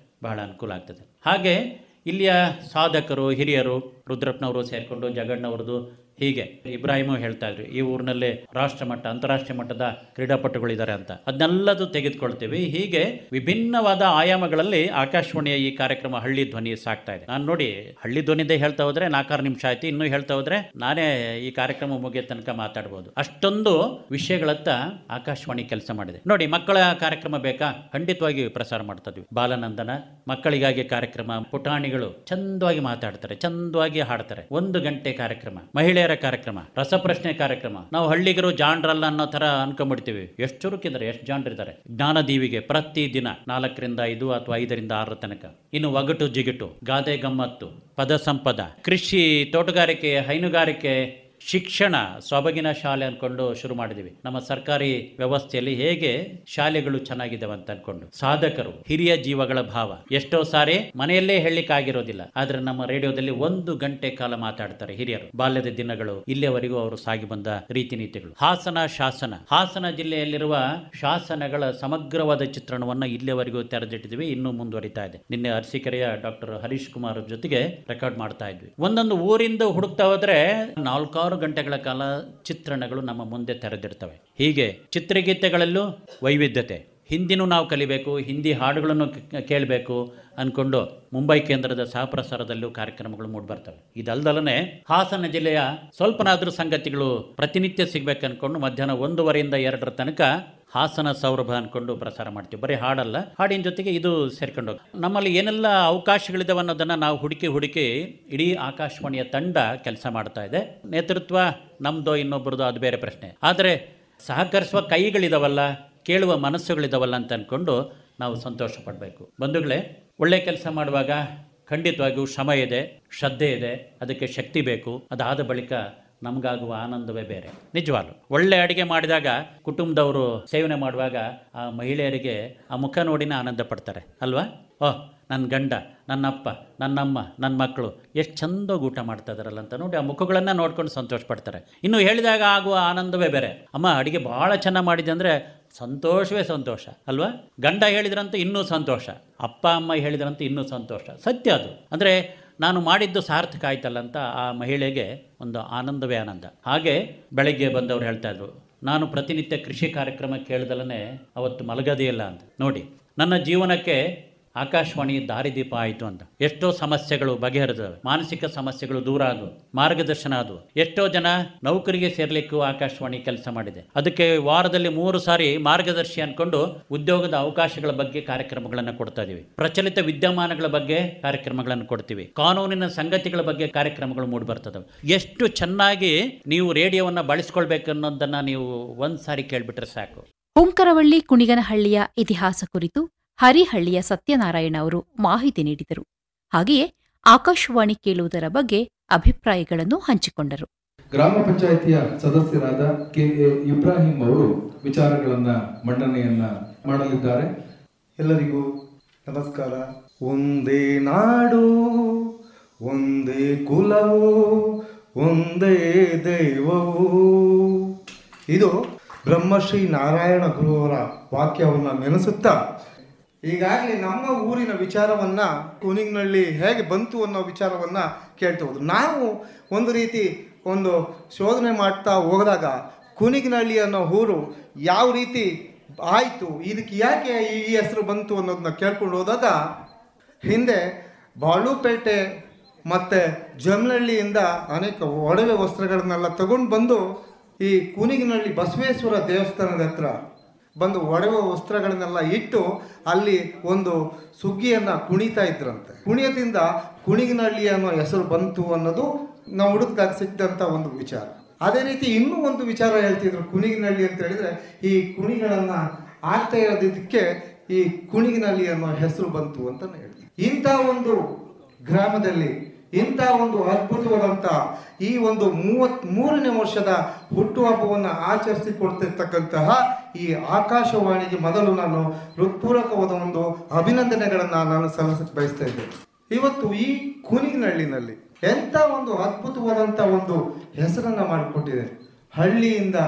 ಬಹಳ ಅನುಕೂಲ ಆಗ್ತದೆ. ಹಾಗೆ ಇಲ್ಲಿಯ ಸಾಧಕರು ಹಿರಿಯರು ರುದ್ರಪ್ಪನವರು ಸೇರಿಕೊಂಡು ಜಗಣ್ಣವ್ರದ್ದು ಹೀಗೆ ಇಬ್ರಾಹಿಮು ಹೇಳ್ತಾ ಇದ್ರು ಈ ಊರಿನಲ್ಲೇ ರಾಷ್ಟ್ರಮಟ್ಟ ಅಂತಾರಾಷ್ಟ್ರೀಯ ಮಟ್ಟದ ಕ್ರೀಡಾಪಟುಗಳಿದ್ದಾರೆ ಅಂತ, ಅದನ್ನೆಲ್ಲದು ತೆಗೆದುಕೊಳ್ತೀವಿ. ಹೀಗೆ ವಿಭಿನ್ನವಾದ ಆಯಾಮಗಳಲ್ಲಿ ಆಕಾಶವಾಣಿಯ ಈ ಕಾರ್ಯಕ್ರಮ ಹಳ್ಳಿ ಧ್ವನಿ ಸಾಕ್ತಾ ಇದೆ. ನಾನು ನೋಡಿ ಹಳ್ಳಿ ಧ್ವನಿದೇ ಹೇಳ್ತಾ ಹೋದ್ರೆ 4-6 ನಿಮಿಷ ಆಯ್ತು, ಇನ್ನೂ ಹೇಳ್ತಾ ಹೋದ್ರೆ ನಾನೇ ಈ ಕಾರ್ಯಕ್ರಮ ಮುಗಿಯ ತನಕ ಮಾತಾಡ್ಬೋದು. ಅಷ್ಟೊಂದು ವಿಷಯಗಳತ್ತ ಆಕಾಶವಾಣಿ ಕೆಲಸ ಮಾಡಿದೆ. ನೋಡಿ ಮಕ್ಕಳ ಕಾರ್ಯಕ್ರಮ ಬೇಕಾ, ಖಂಡಿತವಾಗಿ ಪ್ರಸಾರ ಮಾಡ್ತಾ ಇದ್ವಿ. ಬಾಲನಂದನ ಮಕ್ಕಳಿಗಾಗಿ ಕಾರ್ಯಕ್ರಮ, ಪುಟಾಣಿಗಳು ಚಂದವಾಗಿ ಮಾತಾಡ್ತಾರೆ, ಚಂದವಾಗಿ ಹಾಡ್ತಾರೆ. 1 ಗಂಟೆ ಕಾರ್ಯಕ್ರಮ, ಮಹಿಳೆಯರ ಕಾರ್ಯಕ್ರಮ, ರಸಪ್ರಶ್ನೆ ಕಾರ್ಯಕ್ರಮ. ನಾವು ಹಳ್ಳಿಗರು ಜಾಣರಲ್ಲ ಅನ್ನೋ ತರ ಅನ್ಕೊಂಡ್ಬಿಡ್ತೀವಿ. ಎಷ್ಟು ಚುರುಕಿದ್ದಾರೆ, ಎಷ್ಟು ಜಾಣರಿದ್ದಾರೆ. ಜ್ಞಾನದೀವಿಗೆ ಪ್ರತಿ ದಿನ 4ರಿಂದ 5 ಅಥವಾ 5ರಿಂದ 6 ತನಕ. ಇನ್ನು ಒಗಟು ಜಿಗಿಟು, ಗಾದೆ ಗಮ್ಮತ್ತು, ಪದ ಸಂಪದ, ಕೃಷಿ, ತೋಟಗಾರಿಕೆ, ಹೈನುಗಾರಿಕೆ, ಶಿಕ್ಷಣ, ಸೊಬಗಿನ ಶಾಲೆ ಅಂದ್ಕೊಂಡು ಶುರು ಮಾಡಿದ್ದೀವಿ. ನಮ್ಮ ಸರ್ಕಾರಿ ವ್ಯವಸ್ಥೆಯಲ್ಲಿ ಹೇಗೆ ಶಾಲೆಗಳು ಚೆನ್ನಾಗಿದ್ದಾವೆ ಅಂತ ಅನ್ಕೊಂಡು ಸಾಧಕರು, ಹಿರಿಯ ಜೀವಗಳ ಭಾವ ಎಷ್ಟೋ ಸಾರಿ ಮನೆಯಲ್ಲೇ ಹೇಳಲಿಕ್ಕಾಗಿರೋದಿಲ್ಲ, ಆದ್ರೆ ನಮ್ಮ ರೇಡಿಯೋದಲ್ಲಿ 1 ಗಂಟೆ ಕಾಲ ಮಾತಾಡ್ತಾರೆ ಹಿರಿಯರು. ಬಾಲ್ಯದ ದಿನಗಳು, ಇಲ್ಲಿಯವರೆಗೂ ಅವರು ಸಾಗಿ ಬಂದ ರೀತಿ ನೀತಿಗಳು. ಹಾಸನ ಶಾಸನ, ಹಾಸನ ಜಿಲ್ಲೆಯಲ್ಲಿರುವ ಶಾಸನಗಳ ಸಮಗ್ರವಾದ ಚಿತ್ರಣವನ್ನ ಇಲ್ಲಿಯವರೆಗೂ ತೆರೆದಿಟ್ಟಿದ್ವಿ, ಇನ್ನೂ ಮುಂದುವರಿತಾ ಇದೆ. ನಿನ್ನೆ ಅರಸೀಕೆರೆಯ ಡಾಕ್ಟರ್ ಹರೀಶ್ ಕುಮಾರ್ ಜೊತೆಗೆ ರೆಕಾರ್ಡ್ ಮಾಡ್ತಾ ಇದ್ವಿ. ಒಂದೊಂದು ಊರಿಂದ ಹುಡುಕ್ತಾ ಹೋದ್ರೆ 4 ಗಂಟೆಗಳ ಕಾಲ ಚಿತ್ರಣಗಳು ನಮ್ಮ ಮುಂದೆ ತೆರೆದಿರ್ತವೆ. ಹೀಗೆ ಚಿತ್ರಗೀತೆಗಳಲ್ಲೂ ವೈವಿಧ್ಯತೆ. ಹಿಂದಿನೂ ನಾವು ಕಲಿಬೇಕು, ಹಿಂದಿ ಹಾಡುಗಳನ್ನು ಕೇಳಬೇಕು ಅಂದ್ಕೊಂಡು ಮುಂಬೈ ಕೇಂದ್ರದ ಸಹಪ್ರಸಾರದಲ್ಲೂ ಕಾರ್ಯಕ್ರಮಗಳು ಮೂಡಿಬರ್ತವೆ. ಇದಲ್ದಲನೆ ಹಾಸನ ಜಿಲ್ಲೆಯ ಸ್ವಲ್ಪನಾದ್ರೂ ಸಂಗತಿಗಳು ಪ್ರತಿನಿತ್ಯ ಸಿಗ್ಬೇಕು ಅಂದ್ಕೊಂಡು ಮಧ್ಯಾಹ್ನ 1:15ರಿಂದ 2 ತನಕ ಹಾಸನ ಸೌರಭ ಅಂದ್ಕೊಂಡು ಪ್ರಸಾರ ಮಾಡ್ತೀವಿ. ಬರೀ ಹಾಡಲ್ಲ, ಹಾಡಿನ ಜೊತೆಗೆ ಇದು ಸೇರ್ಕೊಂಡು ನಮ್ಮಲ್ಲಿ ಏನೆಲ್ಲ ಅವಕಾಶಗಳಿದಾವೆ ಅನ್ನೋದನ್ನು ನಾವು ಹುಡುಕಿ ಇಡೀ ಆಕಾಶವಾಣಿಯ ತಂಡ ಕೆಲಸ ಮಾಡ್ತಾ ಇದೆ. ನೇತೃತ್ವ ನಮ್ಮದೋ ಇನ್ನೊಬ್ಬರದೋ ಅದು ಬೇರೆ ಪ್ರಶ್ನೆ. ಆದರೆ ಸಹಕರಿಸುವ ಕೈಗಳಿದಾವಲ್ಲ, ಕೇಳುವ ಮನಸ್ಸುಗಳಿದಾವಲ್ಲ ಅಂತ ಅಂದ್ಕೊಂಡು ನಾವು ಸಂತೋಷ ಪಡಬೇಕು. ಬಂಧುಗಳೇ, ಒಳ್ಳೆ ಕೆಲಸ ಮಾಡುವಾಗ ಖಂಡಿತವಾಗಿಯೂ ಶ್ರಮ ಇದೆ, ಶ್ರದ್ಧೆ ಇದೆ, ಅದಕ್ಕೆ ಶಕ್ತಿ ಬೇಕು. ಅದಾದ ಬಳಿಕ ನಮಗಾಗುವ ಆನಂದವೇ ಬೇರೆ. ನಿಜವಾಗ್ಲು ಒಳ್ಳೆ ಅಡುಗೆ ಮಾಡಿದಾಗ ಕುಟುಂಬದವರು ಸೇವನೆ ಮಾಡುವಾಗ ಆ ಮಹಿಳೆಯರಿಗೆ ಆ ಮುಖ ನೋಡಿನ ಆನಂದ ಪಡ್ತಾರೆ ಅಲ್ವಾ? ಓಹ್, ನನ್ನ ಗಂಡ, ನನ್ನಪ್ಪ, ನನ್ನಮ್ಮ, ನನ್ನ ಮಕ್ಕಳು ಎಷ್ಟು ಚಂದವಾಗಿ ಊಟ ಮಾಡ್ತಾ ಇದಾರಲ್ಲ ಅಂತ ನೋಡಿ ಆ ಮುಖಗಳನ್ನು ನೋಡ್ಕೊಂಡು ಸಂತೋಷ ಪಡ್ತಾರೆ. ಇನ್ನು ಹೇಳಿದಾಗ ಆಗುವ ಆನಂದವೇ ಬೇರೆ. ಅಮ್ಮ ಅಡುಗೆ ಭಾಳ ಚೆನ್ನಾಗಿ ಮಾಡಿದೆ ಅಂದರೆ ಸಂತೋಷವೇ ಸಂತೋಷ ಅಲ್ವಾ? ಗಂಡ ಹೇಳಿದ್ರಂತೂ ಇನ್ನೂ ಸಂತೋಷ, ಅಪ್ಪ ಅಮ್ಮ ಹೇಳಿದ್ರಂತೂ ಇನ್ನೂ ಸಂತೋಷ. ಸತ್ಯ ಅದು. ಅಂದರೆ ನಾನು ಮಾಡಿದ್ದು ಸಾರ್ಥಕ ಆಯ್ತಲ್ಲ ಅಂತ ಆ ಮಹಿಳೆಗೆ ಒಂದು ಆನಂದವೇ ಆನಂದ. ಹಾಗೆ ಬೆಳಗ್ಗೆ ಬಂದವರು ಹೇಳ್ತಾ ಇದ್ರು, ನಾನು ಪ್ರತಿನಿತ್ಯ ಕೃಷಿ ಕಾರ್ಯಕ್ರಮ ಕೇಳ್ದಲೇ ಅವತ್ತು ಮಲಗದೇ ಇಲ್ಲ ಅಂತ. ನೋಡಿ, ನನ್ನ ಜೀವನಕ್ಕೆ ಆಕಾಶವಾಣಿ ದಾರಿದೀಪ ಆಯಿತು ಅಂತ. ಎಷ್ಟೋ ಸಮಸ್ಯೆಗಳು ಬಗೆಹರಿದವು, ಮಾನಸಿಕ ಸಮಸ್ಯೆಗಳು ದೂರ ಆದವು, ಮಾರ್ಗದರ್ಶನ ಆದವು. ಎಷ್ಟೋ ಜನ ನೌಕರಿಗೆ ಸೇರ್ಲಿಕ್ಕೂ ಆಕಾಶವಾಣಿ ಕೆಲಸ ಮಾಡಿದೆ. ಅದಕ್ಕೆ ವಾರದಲ್ಲಿ 3 ಸಾರಿ ಮಾರ್ಗದರ್ಶಿ ಅಂದ್ಕೊಂಡು ಉದ್ಯೋಗದ ಅವಕಾಶಗಳ ಬಗ್ಗೆ ಕಾರ್ಯಕ್ರಮಗಳನ್ನು ಕೊಡ್ತಾ ಇದೀವಿ. ಪ್ರಚಲಿತ ವಿದ್ಯಮಾನಗಳ ಬಗ್ಗೆ ಕಾರ್ಯಕ್ರಮಗಳನ್ನು ಕೊಡ್ತೀವಿ. ಕಾನೂನಿನ ಸಂಗತಿಗಳ ಬಗ್ಗೆ ಕಾರ್ಯಕ್ರಮಗಳು ಮೂಡಿ ಬರ್ತದವೆ. ಎಷ್ಟು ಚೆನ್ನಾಗಿ ನೀವು ರೇಡಿಯೋವನ್ನು ಬಳಸ್ಕೊಳ್ಬೇಕು ಅನ್ನೋದನ್ನ ನೀವು 1 ಸಾರಿ ಕೇಳ್ಬಿಟ್ರೆ ಸಾಕು. ಹುಂಕರವಳ್ಳಿ ಕುಣಿಗನಹಳ್ಳಿಯ ಇತಿಹಾಸ ಕುರಿತು ಹರಿಹಳ್ಳಿಯ ಸತ್ಯನಾರಾಯಣ ಅವರು ಮಾಹಿತಿ ನೀಡಿದರು. ಹಾಗೆಯೇ ಆಕಾಶವಾಣಿ ಕೇಳುವುದರ ಬಗ್ಗೆ ಅಭಿಪ್ರಾಯಗಳನ್ನು ಹಂಚಿಕೊಂಡರು. ಗ್ರಾಮ ಪಂಚಾಯಿತಿಯ ಸದಸ್ಯರಾದ ಕೆ.ಎ. ಇಬ್ರಾಹಿಂ ಅವರು ವಿಚಾರಗಳನ್ನ ಮಂಡನೆಯನ್ನ ಮಾಡಲಿದ್ದಾರೆ. ಎಲ್ಲರಿಗೂ ನಮಸ್ಕಾರ. ಒಂದೇ ನಾಡು, ಒಂದೇ ಕುಲವು, ಒಂದೇ ದೈವವು. ಇದು ಬ್ರಹ್ಮಶ್ರೀ ನಾರಾಯಣ ಗುರುವರ ವಾಕ್ಯವನ್ನು ನೆನೆಸುತ್ತಾ ಈಗಾಗಲೇ ನಮ್ಮ ಊರಿನ ವಿಚಾರವನ್ನು ಕುಣಿಗನಹಳ್ಳಿ ಹೇಗೆ ಬಂತು ಅನ್ನೋ ವಿಚಾರವನ್ನು ಕೇಳ್ತಾ ಹೋದ್ರು. ನಾವು ಒಂದು ರೀತಿ ಒಂದು ಶೋಧನೆ ಮಾಡ್ತಾ ಹೋದಾಗ ಕುಣಿಗನಹಳ್ಳಿ ಅನ್ನೋ ಊರು ಯಾವ ರೀತಿ ಆಯಿತು, ಇದಕ್ಕೆ ಯಾಕೆ ಈ ಹೆಸರು ಬಂತು ಅನ್ನೋದನ್ನ ಕೇಳ್ಕೊಂಡು ಹೋದಾಗ ಹಿಂದೆ ಬಾಳುಪೇಟೆ ಮತ್ತು ಜಮನಹಳ್ಳಿಯಿಂದ ಅನೇಕ ಒಡವೆ ವಸ್ತ್ರಗಳನ್ನೆಲ್ಲ ತಗೊಂಡು ಬಂದು ಈ ಕುಣಿಗನಹಳ್ಳಿ ಬಸವೇಶ್ವರ ದೇವಸ್ಥಾನದ ಹತ್ರ ಬಂದು ಒಡವೆ ವಸ್ತ್ರಗಳನ್ನೆಲ್ಲ ಇಟ್ಟು ಅಲ್ಲಿ ಒಂದು ಸುಗ್ಗಿಯನ್ನು ಕುಣಿತಾ ಇದ್ರಂತೆ. ಕುಣಿಯೋದ್ರಿಂದ ಕುಣಿಗನಹಳ್ಳಿ ಅನ್ನೋ ಹೆಸರು ಬಂತು ಅನ್ನೋದು ನಾವು ಹುಡುಕಾಗ ಸಿಕ್ಕಿದಂಥ ಒಂದು ವಿಚಾರ. ಅದೇ ರೀತಿ ಇನ್ನೂ ಒಂದು ವಿಚಾರ ಹೇಳ್ತಿದ್ರು. ಕುಣಿಗನಹಳ್ಳಿ ಅಂತ ಹೇಳಿದರೆ ಈ ಕುಣಿಗಳನ್ನು ಆಗ್ತಾ ಇರೋದಕ್ಕೆ ಈ ಕುಣಿಗನಹಳ್ಳಿ ಅನ್ನೋ ಹೆಸರು ಬಂತು ಅಂತ ಹೇಳ್ತೀವಿ. ಇಂಥ ಒಂದು ಗ್ರಾಮದಲ್ಲಿ ಇಂಥ ಒಂದು ಅದ್ಭುತವಾದಂಥ ಈ ಒಂದು 33ನೇ ವರ್ಷದ ಹುಟ್ಟುಹಬ್ಬವನ್ನು ಆಚರಿಸಿಕೊಡ್ತಿರ್ತಕ್ಕಂತಹ ಈ ಆಕಾಶವಾಣಿಗೆ ಮೊದಲು ನಾನು ಹೃತ್ಪೂರ್ವಕವಾದ ಒಂದು ಅಭಿನಂದನೆಗಳನ್ನು ನಾನು ಸಲ್ಲಿಸಕ್ಕೆ ಬಯಸ್ತಾ ಇದ್ದೇನೆ. ಇವತ್ತು ಈ ಕೂನಿಗನಹಳ್ಳಿನಲ್ಲಿ ಎಂಥ ಒಂದು ಅದ್ಭುತವಾದಂಥ ಒಂದು ಹೆಸರನ್ನು ಮಾಡಿಕೊಟ್ಟಿದೆ. ಹಳ್ಳಿಯಿಂದ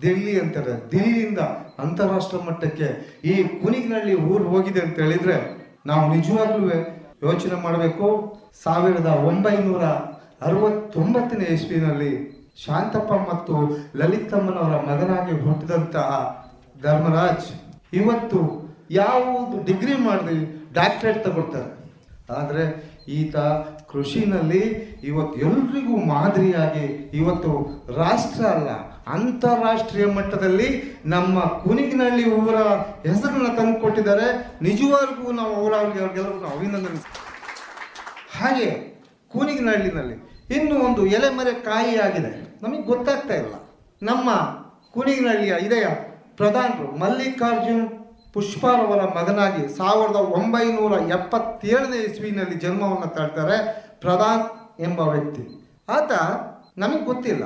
ದಿಲ್ಲಿ ಅಂತಾರೆ, ದಿಲ್ಲಿಯಿಂದ ಅಂತಾರಾಷ್ಟ್ರ ಮಟ್ಟಕ್ಕೆ ಈ ಕೂನಿಗನಹಳ್ಳಿ ಊರು ಹೋಗಿದೆ ಅಂತ ಹೇಳಿದ್ರೆ ನಾವು ನಿಜವಾಗ್ಲೂ ಯೋಚನೆ ಮಾಡಬೇಕು. 1969ನೇ ಇಸ್ವಿನಲ್ಲಿ ಶಾಂತಪ್ಪ ಮತ್ತು ಲಲಿತಮ್ಮನವರ ಮಗನಾಗಿ ಹುಟ್ಟಿದಂತಹ ಧರ್ಮರಾಜ್ ಇವತ್ತು ಯಾವುದು ಡಿಗ್ರಿ ಮಾಡಿದ್ವಿ ಡಾಕ್ಟರೇಟ್ ತಗೊಳ್ತಾರೆ. ಆದರೆ ಈತ ಕೃಷಿನಲ್ಲಿ ಇವತ್ತು ಎಲ್ರಿಗೂ ಮಾದರಿಯಾಗಿ ಇವತ್ತು ರಾಷ್ಟ್ರ ಅಲ್ಲ ಅಂತಾರಾಷ್ಟ್ರೀಯ ಮಟ್ಟದಲ್ಲಿ ನಮ್ಮ ಕೂನಿಗನಹಳ್ಳಿ ಊರ ಹೆಸರನ್ನು ತಂದು ಕೊಟ್ಟಿದ್ದಾರೆ. ನಿಜವಾಗ್ಲೂ ನಾವು ಅವ್ರಿಗೆಲ್ಲರಿಗೂ ನಾವು ಅಭಿನಂದನೆ. ಹಾಗೆ ಕೂನಿಗನಹಳ್ಳಿನಲ್ಲಿ ಇನ್ನೂ ಒಂದು ಎಲೆಮರೆ ಕಾಯಿ ಆಗಿದೆ, ನಮಗೆ ಗೊತ್ತಾಗ್ತಾ ಇಲ್ಲ. ನಮ್ಮ ಕೂನಿಗನಹಳ್ಳಿಯ ಇದೆಯ ಪ್ರಧಾನರು ಮಲ್ಲಿಕಾರ್ಜುನ್ ಪುಷ್ಪಾರವರ ಮಗನಾಗಿ 1977ನೇ ಇಸ್ವಿನಲ್ಲಿ ಜನ್ಮವನ್ನು ತಾಳ್ತಾರೆ ಪ್ರಧಾನ್ ಎಂಬ ವ್ಯಕ್ತಿ. ಆತ ನಮಗೆ ಗೊತ್ತಿಲ್ಲ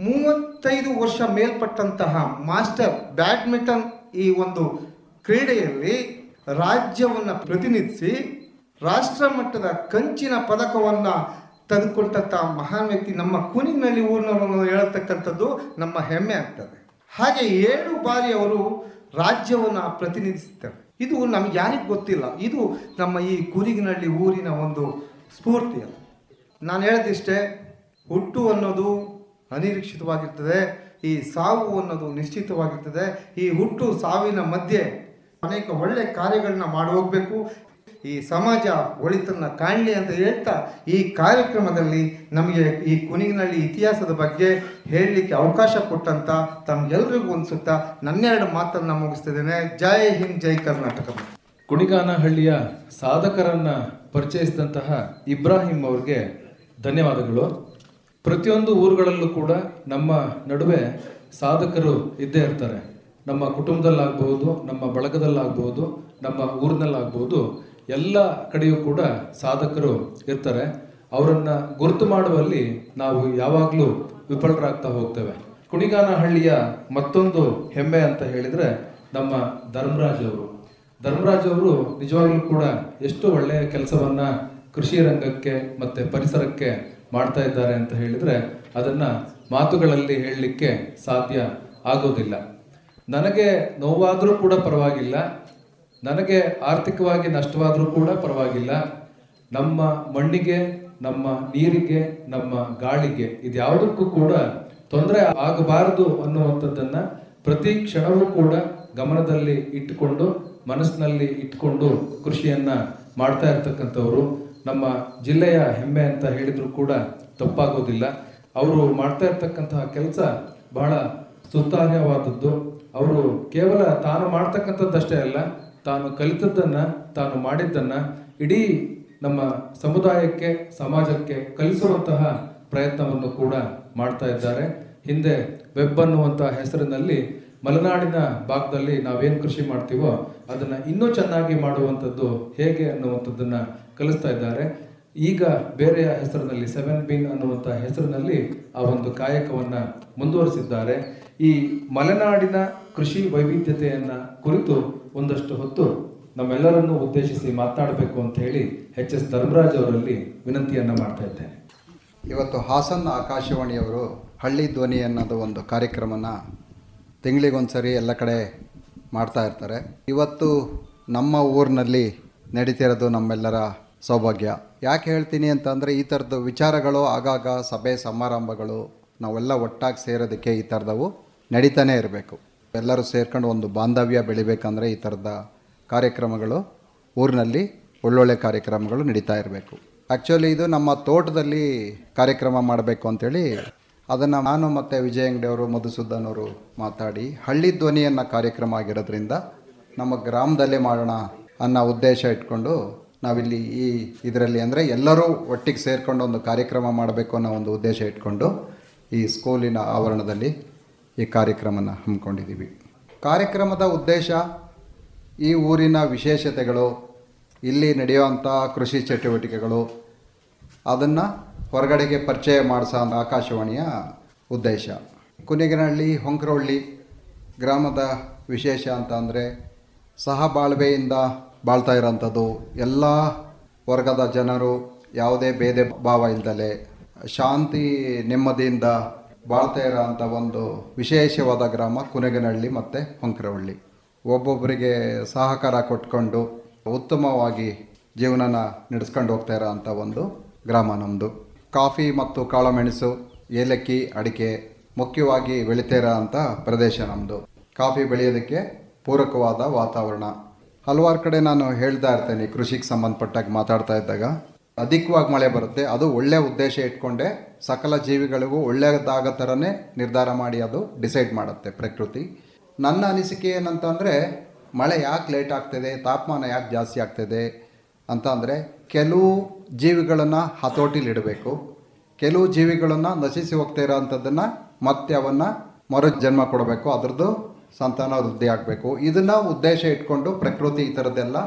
35 ವರ್ಷ ಮೇಲ್ಪಟ್ಟಂತಹ ಮಾಸ್ಟರ್ ಬ್ಯಾಡ್ಮಿಂಟನ್ ಈ ಒಂದು ಕ್ರೀಡೆಯಲ್ಲಿ ರಾಜ್ಯವನ್ನು ಪ್ರತಿನಿಧಿಸಿ ರಾಷ್ಟ್ರ ಮಟ್ಟದ ಕಂಚಿನ ಪದಕವನ್ನು ತೆಗೆದುಕೊಂಡಂತಹ ಮಹಾನ್ ವ್ಯಕ್ತಿ ನಮ್ಮ ಕೂನಿಗನಹಳ್ಳಿ ಊರಿನವರನ್ನು ಹೇಳತಕ್ಕಂಥದ್ದು ನಮ್ಮ ಹೆಮ್ಮೆ ಆಗ್ತದೆ. ಹಾಗೆ 7 ಬಾರಿ ಅವರು ರಾಜ್ಯವನ್ನು ಪ್ರತಿನಿಧಿಸುತ್ತಾರೆ. ಇದು ನಮ್ಗೆ ಯಾರಿಗೂ ಗೊತ್ತಿಲ್ಲ. ಇದು ನಮ್ಮ ಈ ಕೂನಿಗನಹಳ್ಳಿ ಊರಿನ ಒಂದು ಸ್ಫೂರ್ತಿ. ನಾನು ಹೇಳೋದಿಷ್ಟೇ, ಹುಟ್ಟು ಅನ್ನೋದು ಅನಿರೀಕ್ಷಿತವಾಗಿರ್ತದೆ, ಈ ಸಾವು ಅನ್ನೋದು ನಿಶ್ಚಿತವಾಗಿರ್ತದೆ. ಈ ಹುಟ್ಟು ಸಾವಿನ ಮಧ್ಯೆ ಅನೇಕ ಒಳ್ಳೆ ಕಾರ್ಯಗಳನ್ನ ಮಾಡಿ ಹೋಗಬೇಕು. ಈ ಸಮಾಜ ಒಳಿತನ್ನು ಕಾಣಲಿ ಅಂತ ಹೇಳ್ತಾ ಈ ಕಾರ್ಯಕ್ರಮದಲ್ಲಿ ನಮಗೆ ಈ ಕೂನಿಗನಹಳ್ಳಿ ಇತಿಹಾಸದ ಬಗ್ಗೆ ಹೇಳಲಿಕ್ಕೆ ಅವಕಾಶ ಕೊಟ್ಟಂತ ತಮ್ಗೆಲ್ರಿಗೂ ಅನಿಸುತ್ತಾ ನನ್ನೆರಡು ಮಾತನ್ನು ಮುಗಿಸ್ತಿದ್ದೇನೆ. ಜೈ ಹಿಂದ್, ಜೈ ಕರ್ನಾಟಕ. ಕುಣಿಗಾನಹಳ್ಳಿಯ ಸಾಧಕರನ್ನ ಪರಿಚಯಿಸಿದಂತಹ ಇಬ್ರಾಹಿಂ ಅವ್ರಿಗೆ ಧನ್ಯವಾದಗಳು. ಪ್ರತಿಯೊಂದು ಊರುಗಳಲ್ಲೂ ಕೂಡ ನಮ್ಮ ನಡುವೆ ಸಾಧಕರು ಇದ್ದೇ ಇರ್ತಾರೆ. ನಮ್ಮ ಕುಟುಂಬದಲ್ಲಾಗ್ಬೋದು, ನಮ್ಮ ಬಳಗದಲ್ಲಾಗ್ಬೋದು, ನಮ್ಮ ಊರಿನಲ್ಲಾಗ್ಬೋದು, ಎಲ್ಲ ಕಡೆಯೂ ಕೂಡ ಸಾಧಕರು ಇರ್ತಾರೆ. ಅವರನ್ನು ಗುರುತು ಮಾಡುವಲ್ಲಿ ನಾವು ಯಾವಾಗಲೂ ವಿಫಲರಾಗ್ತಾ ಹೋಗ್ತೇವೆ. ಕುಣಿಗಾನಹಳ್ಳಿಯ ಮತ್ತೊಂದು ಹೆಮ್ಮೆ ಅಂತ ಹೇಳಿದರೆ ನಮ್ಮ ಧರ್ಮರಾಜ್ ಅವರು ನಿಜವಾಗ್ಲೂ ಕೂಡ ಎಷ್ಟು ಒಳ್ಳೆಯ ಕೆಲಸವನ್ನು ಕೃಷಿ ರಂಗಕ್ಕೆ ಮತ್ತು ಪರಿಸರಕ್ಕೆ ಮಾಡ್ತಾ ಇದ್ದಾರೆ ಅಂತ ಹೇಳಿದರೆ ಅದನ್ನು ಮಾತುಗಳಲ್ಲಿ ಹೇಳಲಿಕ್ಕೆ ಸಾಧ್ಯ ಆಗೋದಿಲ್ಲ. ನನಗೆ ನೋವಾದರೂ ಕೂಡ ಪರವಾಗಿಲ್ಲ, ನನಗೆ ಆರ್ಥಿಕವಾಗಿ ನಷ್ಟವಾದರೂ ಕೂಡ ಪರವಾಗಿಲ್ಲ, ನಮ್ಮ ಮಣ್ಣಿಗೆ, ನಮ್ಮ ನೀರಿಗೆ, ನಮ್ಮ ಗಾಳಿಗೆ ಇದ್ಯಾವುದಕ್ಕೂ ಕೂಡ ತೊಂದರೆ ಆಗಬಾರದು ಅನ್ನುವಂಥದ್ದನ್ನು ಪ್ರತಿ ಕ್ಷಣವೂ ಕೂಡ ಗಮನದಲ್ಲಿ ಇಟ್ಟುಕೊಂಡು, ಮನಸ್ಸಿನಲ್ಲಿ ಇಟ್ಕೊಂಡು ಕೃಷಿಯನ್ನು ಮಾಡ್ತಾ ಇರ್ತಕ್ಕಂಥವ್ರು ನಮ್ಮ ಜಿಲ್ಲೆಯ ಹೆಮ್ಮೆ ಅಂತ ಹೇಳಿದರೂ ಕೂಡ ತಪ್ಪಾಗೋದಿಲ್ಲ. ಅವರು ಮಾಡ್ತಾ ಇರ್ತಕ್ಕಂತಹ ಕೆಲಸ ಬಹಳ ಸುತ್ತಾರ್ಯವಾದದ್ದು. ಅವರು ಕೇವಲ ತಾನು ಮಾಡ್ತಕ್ಕಂಥದ್ದಷ್ಟೇ ಅಲ್ಲ, ತಾನು ಕಲಿತದ್ದನ್ನು, ತಾನು ಮಾಡಿದ್ದನ್ನು ಇಡೀ ನಮ್ಮ ಸಮುದಾಯಕ್ಕೆ, ಸಮಾಜಕ್ಕೆ ಕಲಿಸುವಂತಹ ಪ್ರಯತ್ನವನ್ನು ಕೂಡ ಮಾಡ್ತಾ ಇದ್ದಾರೆ. ಹಿಂದೆ ವೆಬ್ ಅನ್ನುವಂಥ ಹೆಸರಿನಲ್ಲಿ ಮಲೆನಾಡಿನ ಭಾಗದಲ್ಲಿ ನಾವೇನು ಕೃಷಿ ಮಾಡ್ತೀವೋ ಅದನ್ನು ಇನ್ನೂ ಚೆನ್ನಾಗಿ ಮಾಡುವಂಥದ್ದು ಹೇಗೆ ಅನ್ನುವಂಥದ್ದನ್ನು ಕಲಿಸ್ತಾ ಇದ್ದಾರೆ. ಈಗ ಬೇರೆಯ ಹೆಸರಿನಲ್ಲಿ 7 ಬಿನ್ ಅನ್ನುವಂಥ ಹೆಸರಿನಲ್ಲಿ ಆ ಒಂದು ಕಾಯಕವನ್ನು ಮುಂದುವರಿಸಿದ್ದಾರೆ. ಈ ಮಲೆನಾಡಿನ ಕೃಷಿ ವೈವಿಧ್ಯತೆಯನ್ನು ಕುರಿತು ಒಂದಷ್ಟು ಹೊತ್ತು ನಮ್ಮೆಲ್ಲರನ್ನು ಉದ್ದೇಶಿಸಿ ಮಾತನಾಡಬೇಕು ಅಂತ ಹೇಳಿ HS ಧರ್ಮರಾಜ್ ಅವರಲ್ಲಿ ವಿನಂತಿಯನ್ನು ಮಾಡ್ತಾ ಇದ್ದೇನೆ. ಇವತ್ತು ಹಾಸನ ಆಕಾಶವಾಣಿಯವರು ಹಳ್ಳಿ ಧ್ವನಿ ಅನ್ನೋದು ಒಂದು ಕಾರ್ಯಕ್ರಮನ ತಿಂಗಳಿಗೊಂದ್ಸರಿ ಎಲ್ಲ ಕಡೆ ಮಾಡ್ತಾ ಇರ್ತಾರೆ. ಇವತ್ತು ನಮ್ಮ ಊರಿನಲ್ಲಿ ನಡೀತಿರೋದು ನಮ್ಮೆಲ್ಲರ ಸೌಭಾಗ್ಯ. ಯಾಕೆ ಹೇಳ್ತೀನಿ ಅಂತಂದರೆ ಈ ಥರದ್ದು ವಿಚಾರಗಳು ಆಗಾಗ ಸಭೆ ಸಮಾರಂಭಗಳು ನಾವೆಲ್ಲ ಒಟ್ಟಾಗಿ ಸೇರೋದಕ್ಕೆ ಈ ಥರದವು ನಡೀತಾನೆ ಇರಬೇಕು. ಎಲ್ಲರೂ ಸೇರ್ಕೊಂಡು ಒಂದು ಬಾಂಧವ್ಯ ಬೆಳಿಬೇಕಂದ್ರೆ ಈ ಥರದ ಕಾರ್ಯಕ್ರಮಗಳು ಊರಿನಲ್ಲಿ ಒಳ್ಳೊಳ್ಳೆ ಕಾರ್ಯಕ್ರಮಗಳು ನಡೀತಾ ಇರಬೇಕು. ಆ್ಯಕ್ಚುಲಿ ಇದು ನಮ್ಮ ತೋಟದಲ್ಲಿ ಕಾರ್ಯಕ್ರಮ ಮಾಡಬೇಕು ಅಂಥೇಳಿ ಅದನ್ನು ನಾನು ಮತ್ತು ವಿಜಯ ಅಂಗಡಿ ಅವರು, ಮಧುಸೂದನ್ ಅವರು ಮಾತಾಡಿ ಹಳ್ಳಿ ಧ್ವನಿ ಅನ್ನೋ ಕಾರ್ಯಕ್ರಮ ಆಗಿರೋದ್ರಿಂದ ನಮ್ಮ ಗ್ರಾಮದಲ್ಲೇ ಮಾಡೋಣ ಅನ್ನೋ ಉದ್ದೇಶ ಇಟ್ಕೊಂಡು ನಾವಿಲ್ಲಿ ಇದರಲ್ಲಿ ಅಂದರೆ ಎಲ್ಲರೂ ಒಟ್ಟಿಗೆ ಸೇರಿಕೊಂಡು ಒಂದು ಕಾರ್ಯಕ್ರಮ ಮಾಡಬೇಕು ಅನ್ನೋ ಒಂದು ಉದ್ದೇಶ ಇಟ್ಕೊಂಡು ಈ ಸ್ಕೂಲಿನ ಆವರಣದಲ್ಲಿ ಈ ಕಾರ್ಯಕ್ರಮನ ಹಮ್ಮಿಕೊಂಡಿದ್ದೀವಿ. ಕಾರ್ಯಕ್ರಮದ ಉದ್ದೇಶ ಈ ಊರಿನ ವಿಶೇಷತೆಗಳು, ಇಲ್ಲಿ ನಡೆಯುವಂಥ ಕೃಷಿ ಚಟುವಟಿಕೆಗಳು, ಅದನ್ನು ಹೊರಗಡೆಗೆ ಪರಿಚಯ ಮಾಡಿಸೋ ಆಕಾಶವಾಣಿಯ ಉದ್ದೇಶ. ಕೂನಿಗನಹಳ್ಳಿ ಹೊಂಕರವಳ್ಳಿ ಗ್ರಾಮದ ವಿಶೇಷ ಅಂತ ಅಂದರೆ ಸಹಬಾಳ್ವೆಯಿಂದ ಬಾಳ್ತಾ ಇರೋಂಥದ್ದು, ಎಲ್ಲ ವರ್ಗದ ಜನರು ಯಾವುದೇ ಭೇದ ಭಾವ ಇಲ್ದಲೆ ಶಾಂತಿ ನೆಮ್ಮದಿಯಿಂದ ಬಾಳ್ತಾ ಇರೋ ಅಂಥ ಒಂದು ವಿಶೇಷವಾದ ಗ್ರಾಮ ಕುಣಿಗನಹಳ್ಳಿ ಮತ್ತು ಹೊಂಕರವಳ್ಳಿ. ಒಬ್ಬೊಬ್ಬರಿಗೆ ಸಹಕಾರ ಕೊಟ್ಕೊಂಡು ಉತ್ತಮವಾಗಿ ಜೀವನನ ನಡೆಸ್ಕೊಂಡು ಹೋಗ್ತಾ ಇರೋ ಅಂಥ ಒಂದು ಗ್ರಾಮ ನಮ್ಮದು. ಕಾಫಿ ಮತ್ತು ಕಾಳುಮೆಣಸು, ಏಲಕ್ಕಿ, ಅಡಿಕೆ ಮುಖ್ಯವಾಗಿ ಬೆಳೀತಾ ಇರೋ ಅಂಥ ಪ್ರದೇಶ ನಮ್ಮದು. ಕಾಫಿ ಬೆಳೆಯೋದಕ್ಕೆ ಪೂರಕವಾದ ವಾತಾವರಣ. ಹಲವಾರು ಕಡೆ ನಾನು ಹೇಳ್ತಾ ಇರ್ತೇನೆ, ಕೃಷಿಗೆ ಸಂಬಂಧಪಟ್ಟಾಗ ಮಾತಾಡ್ತಾ ಇದ್ದಾಗ ಅಧಿಕವಾಗಿ ಮಳೆ ಬರುತ್ತೆ, ಅದು ಒಳ್ಳೆಯ ಉದ್ದೇಶ ಇಟ್ಕೊಂಡೆ ಸಕಲ ಜೀವಿಗಳಿಗೂ ಒಳ್ಳೆಯದಾಗೋ ಥರನೇ ನಿರ್ಧಾರ ಮಾಡಿ ಅದು ಡಿಸೈಡ್ ಮಾಡುತ್ತೆ ಪ್ರಕೃತಿ. ನನ್ನ ಅನಿಸಿಕೆ ಏನಂತಂದರೆ, ಮಳೆ ಯಾಕೆ ಲೇಟ್ ಆಗ್ತದೆ, ತಾಪಮಾನ ಯಾಕೆ ಜಾಸ್ತಿ ಆಗ್ತದೆ ಅಂತಂದರೆ, ಕೆಲವು ಜೀವಿಗಳನ್ನು ಹತೋಟಿಲಿಡಬೇಕು, ಕೆಲವು ಜೀವಿಗಳನ್ನು ನಶಿಸಿ ಹೋಗ್ತಾ ಇರೋ ಅಂಥದ್ದನ್ನು ಮತ್ತೆ ಅವನ್ನು ಮರು ಜನ್ಮ ಕೊಡಬೇಕು, ಅದರದ್ದು ಸಂತಾನ ವೃದ್ಧಿ ಆಗಬೇಕು. ಇದನ್ನು ಉದ್ದೇಶ ಇಟ್ಕೊಂಡು ಪ್ರಕೃತಿ ಈ ಥರದ್ದೆಲ್ಲ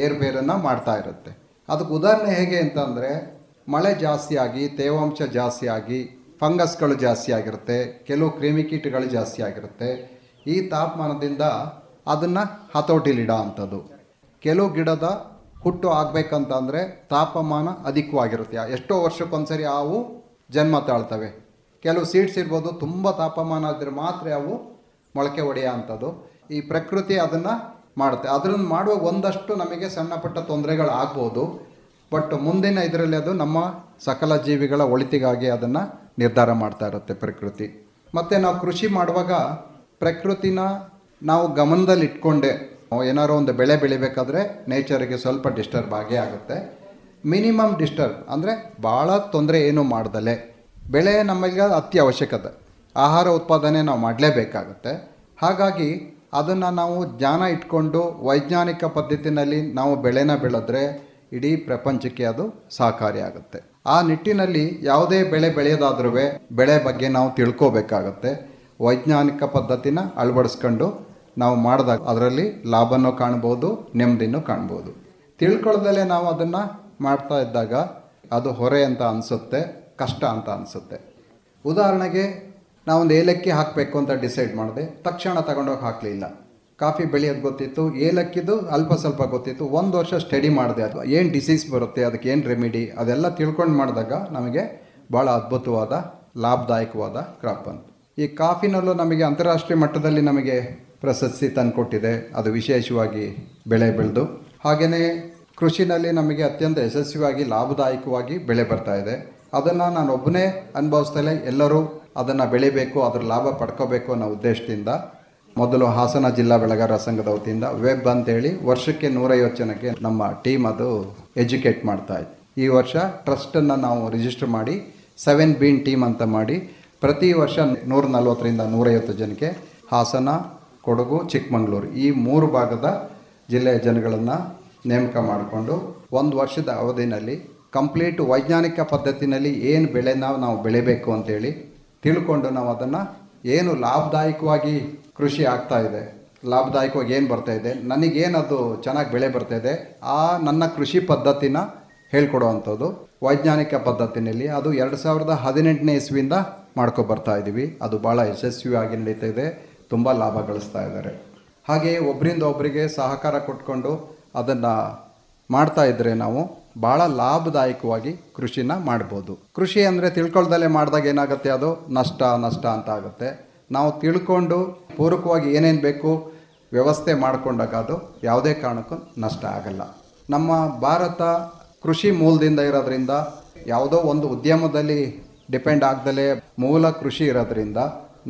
ಏರುಪೇರನ್ನು ಮಾಡ್ತಾ ಇರುತ್ತೆ. ಅದಕ್ಕೆ ಉದಾಹರಣೆ ಹೇಗೆ ಅಂತಂದರೆ, ಮಳೆ ಜಾಸ್ತಿ ಆಗಿ ತೇವಾಂಶ ಜಾಸ್ತಿ ಆಗಿ ಫಂಗಸ್ಗಳು ಜಾಸ್ತಿ ಆಗಿರುತ್ತೆ, ಕೆಲವು ಕ್ರಿಮಿಕೀಟಗಳು ಜಾಸ್ತಿ ಆಗಿರುತ್ತೆ. ಈ ತಾಪಮಾನದಿಂದ ಅದನ್ನು ಹತೋಟಿಲಿಡೋ ಅಂಥದ್ದು. ಕೆಲವು ಗಿಡದ ಹುಟ್ಟು ಆಗಬೇಕಂತಂದರೆ ತಾಪಮಾನ ಅಧಿಕವಾಗಿರುತ್ತೆ. ಎಷ್ಟೋ ವರ್ಷಕ್ಕೊಂದ್ಸರಿ ಅವು ಜನ್ಮ ತಾಳ್ತವೆ. ಕೆಲವು ಸೀಡ್ಸ್ ಇರ್ಬೋದು, ತುಂಬ ತಾಪಮಾನ ಇದ್ದರೆ ಮಾತ್ರ ಅವು ಮೊಳಕೆ ಹೊಡೆಯೋ ಅಂಥದ್ದು. ಈ ಪ್ರಕೃತಿ ಅದನ್ನು ಮಾಡುತ್ತೆ. ಅದನ್ನು ಮಾಡುವ ಒಂದಷ್ಟು ನಮಗೆ ಸಣ್ಣ ಪುಟ್ಟ ತೊಂದರೆಗಳು ಆಗ್ಬೋದು, ಬಟ್ ಮುಂದಿನ ಇದರಲ್ಲಿ ಅದು ನಮ್ಮ ಸಕಲ ಜೀವಿಗಳ ಒಳಿತಿಗಾಗಿ ಅದನ್ನು ನಿರ್ಧಾರ ಮಾಡ್ತಾ ಇರುತ್ತೆ ಪ್ರಕೃತಿ. ಮತ್ತು ನಾವು ಕೃಷಿ ಮಾಡುವಾಗ ಪ್ರಕೃತಿನ ನಾವು ಗಮನದಲ್ಲಿ ಇಟ್ಕೊಂಡೆ ಏನಾರೋ ಒಂದು ಬೆಳೆ ಬೆಳಿಬೇಕಾದ್ರೆ ನೇಚರಿಗೆ ಸ್ವಲ್ಪ ಡಿಸ್ಟರ್ಬ್ ಆಗೇ ಆಗುತ್ತೆ. ಮಿನಿಮಮ್ ಡಿಸ್ಟರ್ಬ್ ಅಂದರೆ ಭಾಳ ತೊಂದರೆ ಏನೂ ಮಾಡ್ದಲೆ ಬೆಳೆ ನಮಗೆ ಅತ್ಯವಶ್ಯಕತೆ, ಆಹಾರ ಉತ್ಪಾದನೆ ನಾವು ಮಾಡಲೇಬೇಕಾಗುತ್ತೆ. ಹಾಗಾಗಿ ಅದನ್ನು ನಾವು ಜ್ಞಾನ ಇಟ್ಕೊಂಡು ವೈಜ್ಞಾನಿಕ ಪದ್ಧತಿನಲ್ಲಿ ನಾವು ಬೆಳೆನ ಬೆಳೆದ್ರೆ ಇಡೀ ಪ್ರಪಂಚಕ್ಕೆ ಅದು ಸಹಕಾರಿಯಾಗುತ್ತೆ. ಆ ನಿಟ್ಟಿನಲ್ಲಿ ಯಾವುದೇ ಬೆಳೆ ಬೆಳೆಯೋದಾದ್ರೂ ಬೆಳೆ ಬಗ್ಗೆ ನಾವು ತಿಳ್ಕೋಬೇಕಾಗತ್ತೆ. ವೈಜ್ಞಾನಿಕ ಪದ್ಧತಿನ ಅಳವಡಿಸ್ಕೊಂಡು ನಾವು ಮಾಡಿದಾಗ ಅದರಲ್ಲಿ ಲಾಭನೂ ಕಾಣ್ಬೋದು, ನೆಮ್ಮದಿನೂ ಕಾಣ್ಬೋದು. ತಿಳ್ಕೊಳ್ಳದಲ್ಲೇ ನಾವು ಅದನ್ನು ಮಾಡ್ತಾ ಇದ್ದಾಗ ಅದು ಹೊರೆ ಅಂತ ಅನಿಸುತ್ತೆ, ಕಷ್ಟ ಅಂತ ಅನಿಸುತ್ತೆ. ಉದಾಹರಣೆಗೆ ನಾವೊಂದು ಏಲಕ್ಕಿ ಹಾಕಬೇಕು ಅಂತ ಡಿಸೈಡ್ ಮಾಡಿದೆ, ತಕ್ಷಣ ತಗೊಂಡೋಗಿ ಹಾಕಲಿಲ್ಲ. ಕಾಫಿ ಬೆಳೆಯೋದು ಗೊತ್ತಿತ್ತು, ಏಲಕ್ಕಿದು ಅಲ್ಪ ಸ್ವಲ್ಪ ಗೊತ್ತಿತ್ತು. 1 ವರ್ಷ ಸ್ಟಡಿ ಮಾಡಿದೆ, ಅದು ಏನು ಡಿಸೀಸ್ ಬರುತ್ತೆ, ಅದಕ್ಕೆ ಏನು ರೆಮಿಡಿ, ಅದೆಲ್ಲ ತಿಳ್ಕೊಂಡು ಮಾಡಿದಾಗ ನಮಗೆ ಭಾಳ ಅದ್ಭುತವಾದ ಲಾಭದಾಯಕವಾದ ಕ್ರಾಪ್ ಬಂತು. ಈ ಕಾಫಿನಲ್ಲೂ ನಮಗೆ ಅಂತಾರಾಷ್ಟ್ರೀಯ ಮಟ್ಟದಲ್ಲಿ ನಮಗೆ ಪ್ರಶಸ್ತಿ ತಂದುಕೊಟ್ಟಿದೆ, ಅದು ವಿಶೇಷವಾಗಿ ಬೆಳೆ ಬೆಳೆದು. ಹಾಗೆಯೇ ಕೃಷಿನಲ್ಲಿ ನಮಗೆ ಅತ್ಯಂತ ಯಶಸ್ವಿಯಾಗಿ ಲಾಭದಾಯಕವಾಗಿ ಬೆಳೆ ಬರ್ತಾ ಇದೆ. ಅದನ್ನು ನಾನು ಒಬ್ಬನೇ ಅನುಭವಿಸ್ತಲೇ ಎಲ್ಲರೂ ಅದನ್ನು ಬೆಳಿಬೇಕು, ಅದರ ಲಾಭ ಪಡ್ಕೋಬೇಕು ಅನ್ನೋ ಉದ್ದೇಶದಿಂದ ಮೊದಲು ಹಾಸನ ಜಿಲ್ಲಾ ಬೆಳೆಗಾರರ ಸಂಘದ ವತಿಯಿಂದ ವೆಬ್ ಅಂತೇಳಿ ವರ್ಷಕ್ಕೆ 150 ಜನಕ್ಕೆ ನಮ್ಮ ಟೀಮ್ ಅದು ಎಜುಕೇಟ್ ಮಾಡ್ತಾ ಇತ್ತು. ಈ ವರ್ಷ ಟ್ರಸ್ಟನ್ನು ನಾವು ರಿಜಿಸ್ಟರ್ ಮಾಡಿ 7 ಬೀನ್ ಟೀಮ್ ಅಂತ ಮಾಡಿ ಪ್ರತಿ ವರ್ಷ 140ರಿಂದ 150 ಜನಕ್ಕೆ ಹಾಸನ, ಕೊಡಗು, ಚಿಕ್ಕಮಗಳೂರು ಈ 3 ಭಾಗದ ಜಿಲ್ಲೆಯ ಜನಗಳನ್ನು ನೇಮಕ ಮಾಡಿಕೊಂಡು 1 ವರ್ಷದ ಅವಧಿನಲ್ಲಿ ಕಂಪ್ಲೀಟ್ ವೈಜ್ಞಾನಿಕ ಪದ್ಧತಿನಲ್ಲಿ ಏನು ಬೆಳೆನ ನಾವು ಬೆಳಿಬೇಕು ಅಂತೇಳಿ ತಿಳ್ಕೊಂಡು ನಾವು ಅದನ್ನು ಏನು ಲಾಭದಾಯಕವಾಗಿ ಕೃಷಿ ಆಗ್ತಾ ಇದೆ, ಲಾಭದಾಯಕವಾಗಿ ಏನು ಬರ್ತಾ ಇದೆ, ನನಗೇನದು ಚೆನ್ನಾಗಿ ಬೆಳೆ ಬರ್ತಾ ಇದೆ, ಆ ನನ್ನ ಕೃಷಿ ಪದ್ಧತಿನ ಹೇಳ್ಕೊಡುವಂಥದ್ದು ವೈಜ್ಞಾನಿಕ ಪದ್ಧತಿನಲ್ಲಿ. ಅದು 2018ನೇ ಇಸ್ವಿಯಿಂದ ಮಾಡ್ಕೊಬರ್ತಾ ಇದ್ದೀವಿ. ಅದು ಭಾಳ ಯಶಸ್ವಿಯಾಗಿ ನಡೀತಾ ಇದೆ, ತುಂಬ ಲಾಭ ಗಳಿಸ್ತಾ ಇದ್ದಾರೆ. ಹಾಗೆಯೇ ಒಬ್ಬರಿಂದ ಒಬ್ಬರಿಗೆ ಸಹಕಾರ ಕೊಟ್ಕೊಂಡು ಅದನ್ನು ಮಾಡ್ತಾ ಇದ್ದರೆ ನಾವು ಭಾಳ ಲಾಭದಾಯಕವಾಗಿ ಕೃಷಿನ ಮಾಡ್ಬೋದು. ಕೃಷಿ ಅಂದರೆ ತಿಳ್ಕೊಳ್ದಲ್ಲೇ ಮಾಡಿದಾಗ ಏನಾಗುತ್ತೆ, ಅದು ನಷ್ಟ ಅಂತ ಆಗುತ್ತೆ. ನಾವು ತಿಳ್ಕೊಂಡು ಪೂರಕವಾಗಿ ಏನೇನು ಬೇಕು ವ್ಯವಸ್ಥೆ ಮಾಡಿಕೊಂಡಾಗ ಅದು ಯಾವುದೇ ಕಾರಣಕ್ಕೂ ನಷ್ಟ ಆಗಲ್ಲ. ನಮ್ಮ ಭಾರತ ಕೃಷಿ ಮೂಲದಿಂದ ಇರೋದ್ರಿಂದ ಯಾವುದೋ ಒಂದು ಉದ್ಯಮದಲ್ಲಿ ಡಿಪೆಂಡ್ ಆಗದಲೇ ಮೂಲ ಕೃಷಿ ಇರೋದ್ರಿಂದ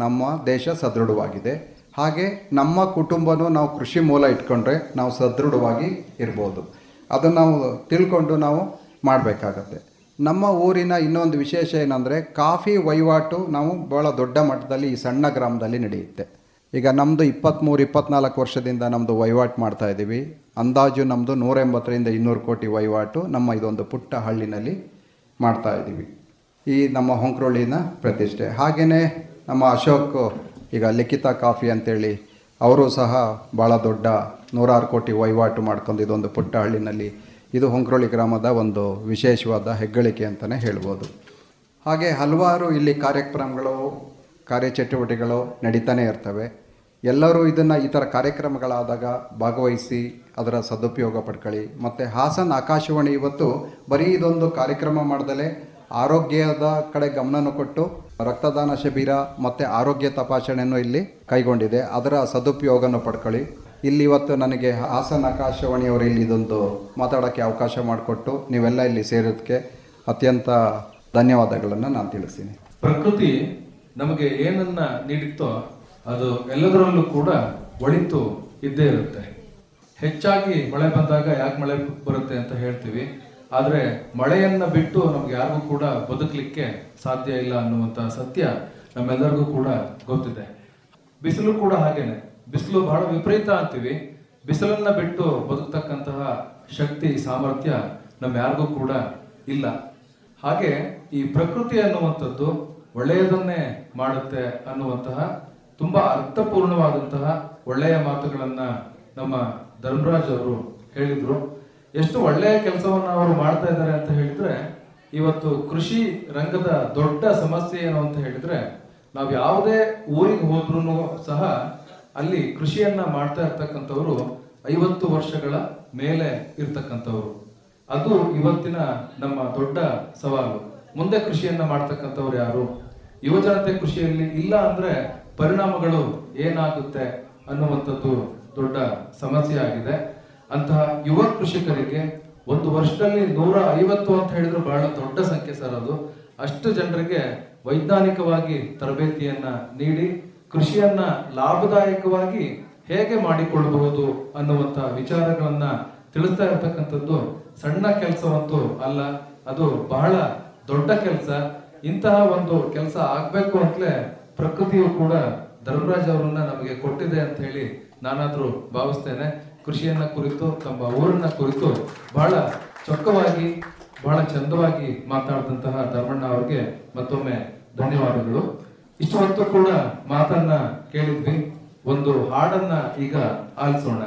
ನಮ್ಮ ದೇಶ ಸದೃಢವಾಗಿದೆ. ಹಾಗೆ ನಮ್ಮ ಕುಟುಂಬನೂ ನಾವು ಕೃಷಿ ಮೂಲ ಇಟ್ಕೊಂಡ್ರೆ ನಾವು ಸದೃಢವಾಗಿ ಇರ್ಬೋದು. ಅದನ್ನು ನಾವು ತಿಳ್ಕೊಂಡು ನಾವು ಮಾಡಬೇಕಾಗತ್ತೆ. ನಮ್ಮ ಊರಿನ ಇನ್ನೊಂದು ವಿಶೇಷ ಏನಂದರೆ ಕಾಫಿ ವಹಿವಾಟು ನಾವು ಭಾಳ ದೊಡ್ಡ ಮಟ್ಟದಲ್ಲಿ ಈ ಸಣ್ಣ ಗ್ರಾಮದಲ್ಲಿ ನಡೆಯುತ್ತೆ. ಈಗ ನಮ್ಮದು 23-24 ವರ್ಷದಿಂದ ನಮ್ಮದು ವಹಿವಾಟು ಮಾಡ್ತಾಯಿದ್ದೀವಿ. ಅಂದಾಜು ನಮ್ಮದು 180ರಿಂದ 200 ಕೋಟಿ ವಹಿವಾಟು ನಮ್ಮ ಇದೊಂದು ಪುಟ್ಟ ಹಳ್ಳಿನಲ್ಲಿ ಮಾಡ್ತಾಯಿದ್ದೀವಿ. ಈ ನಮ್ಮ ಹೊಂಕರಳ್ಳಿನ ಪ್ರತಿಷ್ಠೆ. ಹಾಗೆಯೇ ನಮ್ಮ ಅಶೋಕ್ ಈಗ ಲಿಖಿತ ಕಾಫಿ ಅಂತೇಳಿ ಅವರು ಸಹ ಭಾಳ ದೊಡ್ಡ 106 ಕೋಟಿ ವಹಿವಾಟು ಮಾಡ್ಕೊಂಡು ಇದೊಂದು ಪುಟ್ಟ ಹಳ್ಳಿನಲ್ಲಿ ಇದು ಹೊಂಕರಳ್ಳಿ ಗ್ರಾಮದ ಒಂದು ವಿಶೇಷವಾದ ಹೆಗ್ಗಳಿಕೆ ಅಂತಲೇ ಹೇಳ್ಬೋದು. ಹಾಗೆ ಹಲವಾರು ಇಲ್ಲಿ ಕಾರ್ಯಕ್ರಮಗಳು ಕಾರ್ಯಚಟುವಟಿಕೆಗಳು ನಡೀತಾನೆ ಇರ್ತವೆ. ಎಲ್ಲರೂ ಇದನ್ನು ಈ ಥರ ಕಾರ್ಯಕ್ರಮಗಳಾದಾಗ ಭಾಗವಹಿಸಿ ಅದರ ಸದುಪಯೋಗ ಪಡ್ಕೊಳ್ಳಿ. ಮತ್ತು ಹಾಸನ ಆಕಾಶವಾಣಿ ಇವತ್ತು ಬರೀ ಇದೊಂದು ಕಾರ್ಯಕ್ರಮ ಮಾಡ್ದಲೇ ಆರೋಗ್ಯದ ಕಡೆ ಗಮನವನ್ನು ಕೊಟ್ಟು ರಕ್ತದಾನ ಶಿಬಿರ ಮತ್ತು ಆರೋಗ್ಯ ತಪಾಸಣೆಯನ್ನು ಇಲ್ಲಿ ಕೈಗೊಂಡಿದೆ. ಅದರ ಸದುಪಯೋಗವನ್ನು ಪಡ್ಕೊಳ್ಳಿ. ಇಲ್ಲಿ ಇವತ್ತು ನನಗೆ ಹಾಸನ ಆಕಾಶವಾಣಿಯವರು ಇಲ್ಲಿ ಇದೊಂದು ಮಾತಾಡೋಕ್ಕೆ ಅವಕಾಶ ಮಾಡಿಕೊಟ್ಟು ನೀವೆಲ್ಲ ಇಲ್ಲಿ ಸೇರೋದಕ್ಕೆ ಅತ್ಯಂತ ಧನ್ಯವಾದಗಳನ್ನು ನಾನು ತಿಳಿಸ್ತೀನಿ. ಪ್ರಕೃತಿ ನಮಗೆ ಏನನ್ನ ನೀಡಿತ್ತೋ ಅದು ಎಲ್ಲದರಲ್ಲೂ ಕೂಡ ಒಳಿತು ಇದ್ದೇ ಇರುತ್ತೆ. ಹೆಚ್ಚಾಗಿ ಮಳೆ ಬಂದಾಗ ಯಾಕೆ ಮಳೆ ಬರುತ್ತೆ ಅಂತ ಹೇಳ್ತೀವಿ, ಆದರೆ ಮಳೆಯನ್ನ ಬಿಟ್ಟು ನಮ್ಗೆ ಯಾರಿಗೂ ಕೂಡ ಬದುಕಲಿಕ್ಕೆ ಸಾಧ್ಯ ಇಲ್ಲ ಅನ್ನುವಂಥ ಸತ್ಯ ನಮ್ಮೆಲ್ಲರಿಗೂ ಕೂಡ ಗೊತ್ತಿದೆ. ಬಿಸಿಲು ಕೂಡ ಹಾಗೇನೆ. ಬಿಸಿಲು ಬಹಳ ವಿಪರೀತ ಅಂತೀವಿ. ಬಿಸಿಲನ್ನ ಬಿಟ್ಟು ಬದುಕ್ತಕ್ಕಂತಹ ಶಕ್ತಿ ಸಾಮರ್ಥ್ಯ ನಮ್ಮ ಯಾರಿಗೂ ಕೂಡ ಇಲ್ಲ. ಹಾಗೆ ಈ ಪ್ರಕೃತಿ ಅನ್ನುವಂಥದ್ದು ಒಳ್ಳೆಯದನ್ನೇ ಮಾಡುತ್ತೆ ಅನ್ನುವಂತಹ ತುಂಬಾ ಅರ್ಥಪೂರ್ಣವಾದಂತಹ ಒಳ್ಳೆಯ ಮಾತುಗಳನ್ನ ನಮ್ಮ ಧರ್ಮರಾಜ್ ಅವರು ಹೇಳಿದ್ರು. ಎಷ್ಟು ಒಳ್ಳೆಯ ಕೆಲಸವನ್ನ ಅವರು ಮಾಡ್ತಾ ಇದ್ದಾರೆ ಅಂತ ಹೇಳಿದ್ರೆ, ಇವತ್ತು ಕೃಷಿ ರಂಗದ ದೊಡ್ಡ ಸಮಸ್ಯೆ ಏನು ಅಂತ ಹೇಳಿದ್ರೆ, ನಾವು ಯಾವುದೇ ಊರಿಗೆ ಹೋದ್ರೂ ಸಹ ಅಲ್ಲಿ ಕೃಷಿಯನ್ನ ಮಾಡ್ತಾ ಇರ್ತಕ್ಕಂಥವ್ರು 50 ವರ್ಷಗಳ ಮೇಲೆ ಇರ್ತಕ್ಕಂಥವ್ರು. ಅದು ಇವತ್ತಿನ ನಮ್ಮ ದೊಡ್ಡ ಸವಾಲು. ಮುಂದೆ ಕೃಷಿಯನ್ನ ಮಾಡ್ತಕ್ಕಂಥವ್ರು ಯಾರು? ಯುವಜನತೆ ಕೃಷಿಯಲ್ಲಿ ಇಲ್ಲ ಅಂದ್ರೆ ಪರಿಣಾಮಗಳು ಏನಾಗುತ್ತೆ ಅನ್ನುವಂಥದ್ದು ದೊಡ್ಡ ಸಮಸ್ಯೆ ಆಗಿದೆ. ಅಂತಹ ಯುವ ಕೃಷಿಕರಿಗೆ ಒಂದು ವರ್ಷದಲ್ಲಿ 150 ಅಂತ ಹೇಳಿದ್ರು ಬಹಳ ದೊಡ್ಡ ಸಂಖ್ಯೆ ಸರ್. ಅದು ಅಷ್ಟು ಜನರಿಗೆ ವೈಜ್ಞಾನಿಕವಾಗಿ ತರಬೇತಿಯನ್ನ ನೀಡಿ ಕೃಷಿಯನ್ನ ಲಾಭದಾಯಕವಾಗಿ ಹೇಗೆ ಮಾಡಿಕೊಳ್ಳಬಹುದು ಅನ್ನುವಂಥ ವಿಚಾರಗಳನ್ನ ತಿಳಿಸ್ತಾ ಇರತಕ್ಕಂಥದ್ದು ಸಣ್ಣ ಕೆಲಸವಂತೂ ಅಲ್ಲ, ಅದು ಬಹಳ ದೊಡ್ಡ ಕೆಲಸ. ಇಂತಹ ಒಂದು ಕೆಲಸ ಆಗ್ಬೇಕು ಅಂತಲೇ ಪ್ರಕೃತಿಯು ಕೂಡ ಧರ್ಮರಾಜ್ ಅವರನ್ನ ನಮಗೆ ಕೊಟ್ಟಿದೆ ಅಂತ ಹೇಳಿ ನಾನಾದ್ರೂ ಭಾವಿಸ್ತೇನೆ. ಕೃಷಿಯನ್ನ ಕುರಿತು, ತಮ್ಮ ಊರನ್ನ ಕುರಿತು ಬಹಳ ಚೊಕ್ಕವಾಗಿ ಬಹಳ ಚಂದವಾಗಿ ಮಾತಾಡಿದಂತಹ ಧರ್ಮಣ್ಣ ಅವರಿಗೆ ಮತ್ತೊಮ್ಮೆ ಧನ್ಯವಾದಗಳು. ಇಷ್ಟು ಹೊತ್ತು ಕೂಡ ಮಾತನ್ನ ಕೇಳಿದ್ವಿ. ಒಂದು ಹಾಡನ್ನ ಈಗ ಆಲಿಸೋಣ.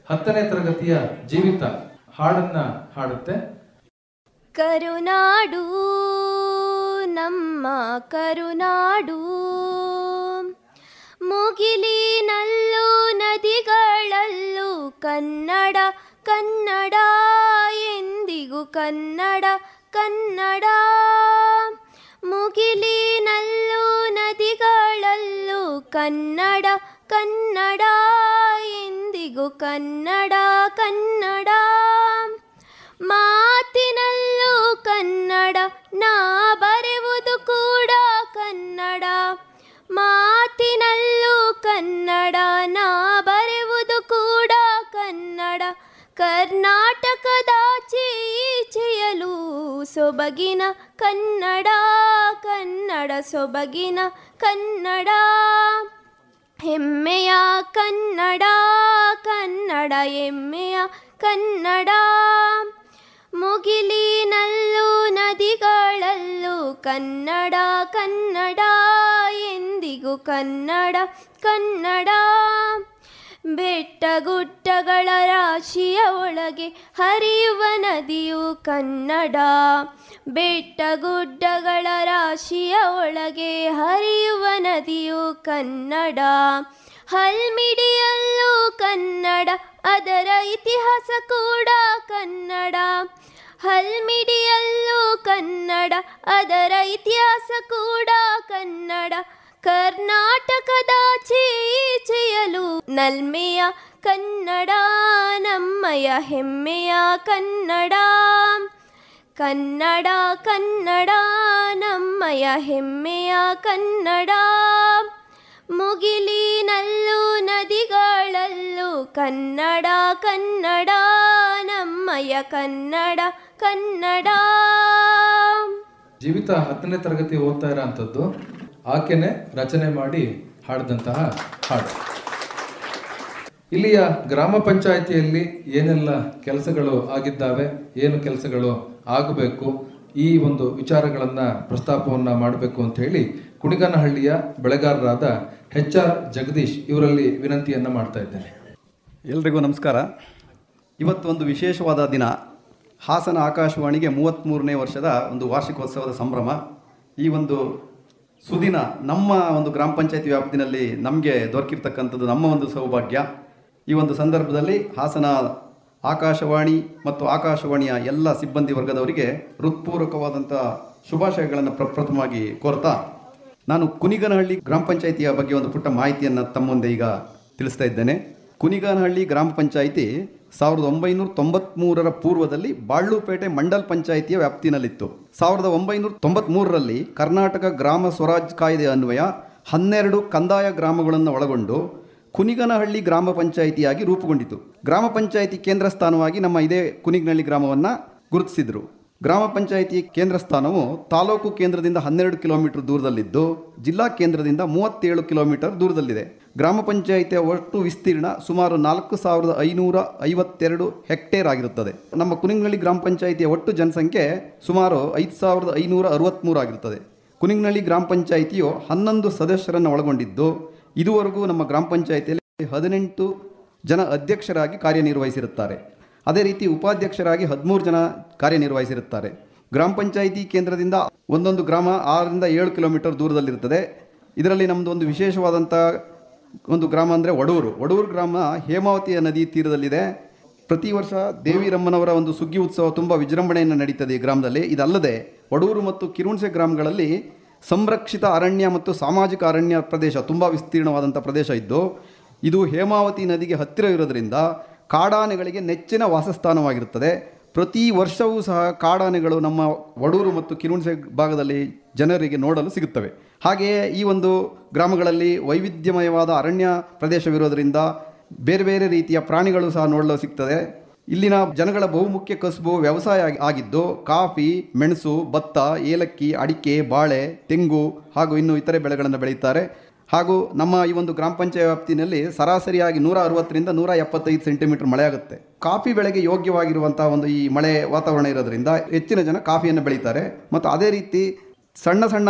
10ನೇ ತರಗತಿಯ ಜೀವಿತ ಹಾಡನ್ನ ಹಾಡುತ್ತೆ. ಕರುನಾಡು ನಮ್ಮ ಕರುನಾಡು, ಮುಗಿಲಿನಲ್ಲೂ ನದಿಗಳಲ್ಲೂ ಕನ್ನಡ ಕನ್ನಡ, ಎಂದಿಗೂ ಕನ್ನಡ ಕನ್ನಡ. ಮುಗಿಲಿನಲ್ಲೂ ನದಿಗಳಲ್ಲೂ ಕನ್ನಡ ಕನ್ನಡ, ಎಂದಿಗೂ ಕನ್ನಡ ಕನ್ನಡ. ಮಾತಿನಲ್ಲೂ ಕನ್ನಡ, ನಾ ಬರೆಯುವುದು ಕೂಡ ಕನ್ನಡ. ಮಾತಿನಲ್ಲೂ ಕನ್ನಡ, ನಾ ಬರೆಯುವುದು ಕೂಡ ಕನ್ನಡ. ಕರ್ನಾಟಕದಾಚೆ ಈಚೆಯಲು ಸೊಬಗಿನ ಕನ್ನಡ ಕನ್ನಡ, ಸೊಬಗಿನ ಕನ್ನಡ. ಹೆಮ್ಮೆಯ ಕನ್ನಡ ಕನ್ನಡ, ಹೆಮ್ಮೆಯ ಕನ್ನಡ. ಮುಗಿಲಿನಲ್ಲೂ ನದಿಗಳಲ್ಲೂ ಕನ್ನಡ ಕನ್ನಡ, ಎಂದಿಗೂ ಕನ್ನಡ ಕನ್ನಡ. ಬೆಟ್ಟಗುಡ್ಡಗಳ ರಾಶಿಯ ಒಳಗೆ ಹರಿಯುವ ನದಿಯು ಕನ್ನಡ. ಬೆಟ್ಟಗುಡ್ಡಗಳ ರಾಶಿಯ ಒಳಗೆ ಹರಿಯುವ ನದಿಯು ಕನ್ನಡ. ಹಲ್ಮಿಡಿಯಲ್ಲೂ ಕನ್ನಡ, ಅದರ ಇತಿಹಾಸ ಕೂಡ ಕನ್ನಡ. ಹಲ್ಮಿಡಿಯಲ್ಲೂ ಕನ್ನಡ, ಅದರ ಇತಿಹಾಸ ಕೂಡ ಕನ್ನಡ. ಕರ್ನಾಟಕದಾಚೆ ಈಚೆಯಲು ನಲ್ಮೆಯ ಕನ್ನಡ, ನಮ್ಮಯ ಹೆಮ್ಮೆಯ ಕನ್ನಡ. ಕನ್ನಡ ಕನ್ನಡ, ನಮ್ಮಯ ಹೆಮ್ಮೆಯ ಕನ್ನಡ. ಮುಗಿಲಿನಲ್ಲೂ ನದಿಗಳಲ್ಲೂ ಕನ್ನಡ ಕನ್ನಡ, ನಮ್ಮಯ ಕನ್ನಡ ಕನ್ನಡ. ಜೀವಿತ 10ನೇ ತರಗತಿ ಓದ್ತಾ ಇರೋ ಅಂಥದ್ದು ಆಕೆನೆ ರಚನೆ ಮಾಡಿ ಹಾಡಿದಂತಹ ಹಾಡು. ಇಲ್ಲಿಯ ಗ್ರಾಮ ಪಂಚಾಯಿತಿಯಲ್ಲಿ ಏನೆಲ್ಲ ಕೆಲಸಗಳು ಆಗಿದ್ದಾವೆ, ಏನು ಕೆಲಸಗಳು ಆಗಬೇಕು, ಈ ಒಂದು ವಿಚಾರಗಳನ್ನ ಪ್ರಸ್ತಾಪವನ್ನ ಮಾಡಬೇಕು ಅಂತ ಹೇಳಿ ಕುಣಿಗನಹಳ್ಳಿಯ ಬೆಳೆಗಾರರಾದ HR ಜಗದೀಶ್ ಇವರಲ್ಲಿ ವಿನಂತಿಯನ್ನ ಮಾಡ್ತಾ ಇದ್ದೇನೆ. ಎಲ್ರಿಗೂ ನಮಸ್ಕಾರ. ಇವತ್ತು ಒಂದು ವಿಶೇಷವಾದ ದಿನ. ಹಾಸನ ಆಕಾಶವಾಣಿಗೆ 33ನೇ ವರ್ಷದ ಒಂದು ವಾರ್ಷಿಕೋತ್ಸವದ ಸಂಭ್ರಮ. ಈ ಒಂದು ಸುದಿನ ನಮ್ಮ ಒಂದು ಗ್ರಾಮ ಪಂಚಾಯತಿ ವ್ಯಾಪ್ತಿನಲ್ಲಿ ನಮಗೆ ದೊರಕಿರ್ತಕ್ಕಂಥದ್ದು ನಮ್ಮ ಒಂದು ಸೌಭಾಗ್ಯ. ಈ ಒಂದು ಸಂದರ್ಭದಲ್ಲಿ ಹಾಸನ ಆಕಾಶವಾಣಿ ಮತ್ತು ಆಕಾಶವಾಣಿಯ ಎಲ್ಲ ಸಿಬ್ಬಂದಿ ವರ್ಗದವರಿಗೆ ಹೃತ್ಪೂರ್ವಕವಾದಂಥ ಶುಭಾಶಯಗಳನ್ನು ಪ್ರಪ್ರಥಮವಾಗಿ ಕೋರ್ತಾ, ನಾನು ಕುನಿಗನಹಳ್ಳಿ ಗ್ರಾಮ ಪಂಚಾಯಿತಿಯ ಬಗ್ಗೆ ಒಂದು ಪುಟ್ಟ ಮಾಹಿತಿಯನ್ನು ತಮ್ಮ ಮುಂದೆ ಈಗ ತಿಳಿಸ್ತಾ ಇದ್ದೇನೆ. ಕುನಿಗನಹಳ್ಳಿ ಗ್ರಾಮ ಪಂಚಾಯಿತಿ 1993ರ ಪೂರ್ವದಲ್ಲಿ ಬಾಳ್ಳುಪೇಟೆ ಮಂಡಲ್ ಪಂಚಾಯಿತಿಯ ವ್ಯಾಪ್ತಿನಲ್ಲಿತ್ತು. 1993ರಲ್ಲಿ ಕರ್ನಾಟಕ ಗ್ರಾಮ ಸ್ವರಾಜ್ ಕಾಯ್ದೆ ಅನ್ವಯ 12 ಕಂದಾಯ ಗ್ರಾಮಗಳನ್ನು ಒಳಗೊಂಡು ಕುನಿಗನಹಳ್ಳಿ ಗ್ರಾಮ ಪಂಚಾಯಿತಿಯಾಗಿ ರೂಪುಗೊಂಡಿತು. ಗ್ರಾಮ ಪಂಚಾಯಿತಿ ಕೇಂದ್ರ ಸ್ಥಾನವಾಗಿ ನಮ್ಮ ಇದೇ ಕುನಿಗನಹಳ್ಳಿ ಗ್ರಾಮವನ್ನು ಗುರುತಿಸಿದರು. ಗ್ರಾಮ ಪಂಚಾಯಿತಿ ಕೇಂದ್ರ ಸ್ಥಾನವು ತಾಲೂಕು ಕೇಂದ್ರದಿಂದ 12 ಕಿಲೋಮೀಟರ್ ದೂರದಲ್ಲಿದ್ದು ಜಿಲ್ಲಾ ಕೇಂದ್ರದಿಂದ 37 ಕಿಲೋಮೀಟರ್ ದೂರದಲ್ಲಿದೆ. ಗ್ರಾಮ ಪಂಚಾಯಿತಿಯ ಒಟ್ಟು ವಿಸ್ತೀರ್ಣ ಸುಮಾರು 4552 ಹೆಕ್ಟೇರ್ ಆಗಿರುತ್ತದೆ. ನಮ್ಮ ಕುನಿಗನಹಳ್ಳಿ ಗ್ರಾಮ ಪಂಚಾಯಿತಿಯ ಒಟ್ಟು ಜನಸಂಖ್ಯೆ ಸುಮಾರು 5563 ಆಗಿರುತ್ತದೆ. ಕುನಿಗನಹಳ್ಳಿ ಗ್ರಾಮ ಪಂಚಾಯಿತಿಯು 11 ಸದಸ್ಯರನ್ನು ಒಳಗೊಂಡಿದ್ದು, ಇದುವರೆಗೂ ನಮ್ಮ ಗ್ರಾಮ ಪಂಚಾಯಿತಿಯಲ್ಲಿ 18 ಜನ ಅಧ್ಯಕ್ಷರಾಗಿ ಕಾರ್ಯನಿರ್ವಹಿಸಿರುತ್ತಾರೆ. ಅದೇ ರೀತಿ ಉಪಾಧ್ಯಕ್ಷರಾಗಿ 13 ಜನ ಕಾರ್ಯನಿರ್ವಹಿಸಿರುತ್ತಾರೆ. ಗ್ರಾಮ ಪಂಚಾಯಿತಿ ಕೇಂದ್ರದಿಂದ ಒಂದೊಂದು ಗ್ರಾಮ 6ರಿಂದ 7 ಕಿಲೋಮೀಟರ್ ದೂರದಲ್ಲಿರುತ್ತದೆ. ಇದರಲ್ಲಿ ನಮ್ಮದು ಒಂದು ವಿಶೇಷವಾದಂಥ ಒಂದು ಗ್ರಾಮ ಅಂದರೆ ವಡೂರು ಗ್ರಾಮ ಹೇಮಾವತಿಯ ನದಿ ತೀರದಲ್ಲಿದೆ. ಪ್ರತಿ ವರ್ಷ ದೇವಿರಮ್ಮನವರ ಒಂದು ಸುಗ್ಗಿ ಉತ್ಸವ ತುಂಬ ವಿಜೃಂಭಣೆಯನ್ನು ನಡೀತದೆ ಈ ಗ್ರಾಮದಲ್ಲಿ. ಇದಲ್ಲದೆ ವಡೂರು ಮತ್ತು ಕಿರುಣಸೆ ಗ್ರಾಮಗಳಲ್ಲಿ ಸಂರಕ್ಷಿತ ಅರಣ್ಯ ಮತ್ತು ಸಾಮಾಜಿಕ ಅರಣ್ಯ ಪ್ರದೇಶ ತುಂಬ ವಿಸ್ತೀರ್ಣವಾದಂಥ ಪ್ರದೇಶ ಇದ್ದು, ಇದು ಹೇಮಾವತಿ ನದಿಗೆ ಹತ್ತಿರ ಇರೋದರಿಂದ ಕಾಡಾನೆಗಳಿಗೆ ನೆಚ್ಚಿನ ವಾಸಸ್ಥಾನವಾಗಿರುತ್ತದೆ. ಪ್ರತಿ ವರ್ಷವೂ ಸಹ ಕಾಡಾನೆಗಳು ನಮ್ಮ ವಡೂರು ಮತ್ತು ಕಿರುಣಸೆ ಭಾಗದಲ್ಲಿ ಜನರಿಗೆ ನೋಡಲು ಸಿಗುತ್ತವೆ. ಹಾಗೆಯೇ ಈ ಒಂದು ಗ್ರಾಮಗಳಲ್ಲಿ ವೈವಿಧ್ಯಮಯವಾದ ಅರಣ್ಯ ಪ್ರದೇಶವಿರೋದರಿಂದ ಬೇರೆ ಬೇರೆ ರೀತಿಯ ಪ್ರಾಣಿಗಳು ಸಹ ನೋಡಲು ಸಿಗ್ತದೆ. ಇಲ್ಲಿನ ಜನಗಳ ಬಹುಮುಖ್ಯ ಕಸುಬು ವ್ಯವಸಾಯ ಆಗಿದ್ದು, ಕಾಫಿ, ಮೆಣಸು, ಭತ್ತ, ಏಲಕ್ಕಿ, ಅಡಿಕೆ, ಬಾಳೆ, ತೆಂಗು ಹಾಗೂ ಇನ್ನು ಇತರೆ ಬೆಳೆಗಳನ್ನು ಬೆಳೆಯುತ್ತಾರೆ. ಹಾಗೂ ನಮ್ಮ ಈ ಒಂದು ಗ್ರಾಮ ಪಂಚಾಯತ್ ವ್ಯಾಪ್ತಿನಲ್ಲಿ ಸರಾಸರಿಯಾಗಿ 160ರಿಂದ 175 ಸೆಂಟಿಮೀಟರ್ ಮಳೆ ಆಗುತ್ತೆ. ಕಾಫಿ ಬೆಳೆಗೆ ಯೋಗ್ಯವಾಗಿರುವಂಥ ಒಂದು ಈ ಮಳೆ ವಾತಾವರಣ ಇರೋದರಿಂದ ಹೆಚ್ಚಿನ ಜನ ಕಾಫಿಯನ್ನು ಬೆಳೀತಾರೆ. ಮತ್ತು ಅದೇ ರೀತಿ ಸಣ್ಣ ಸಣ್ಣ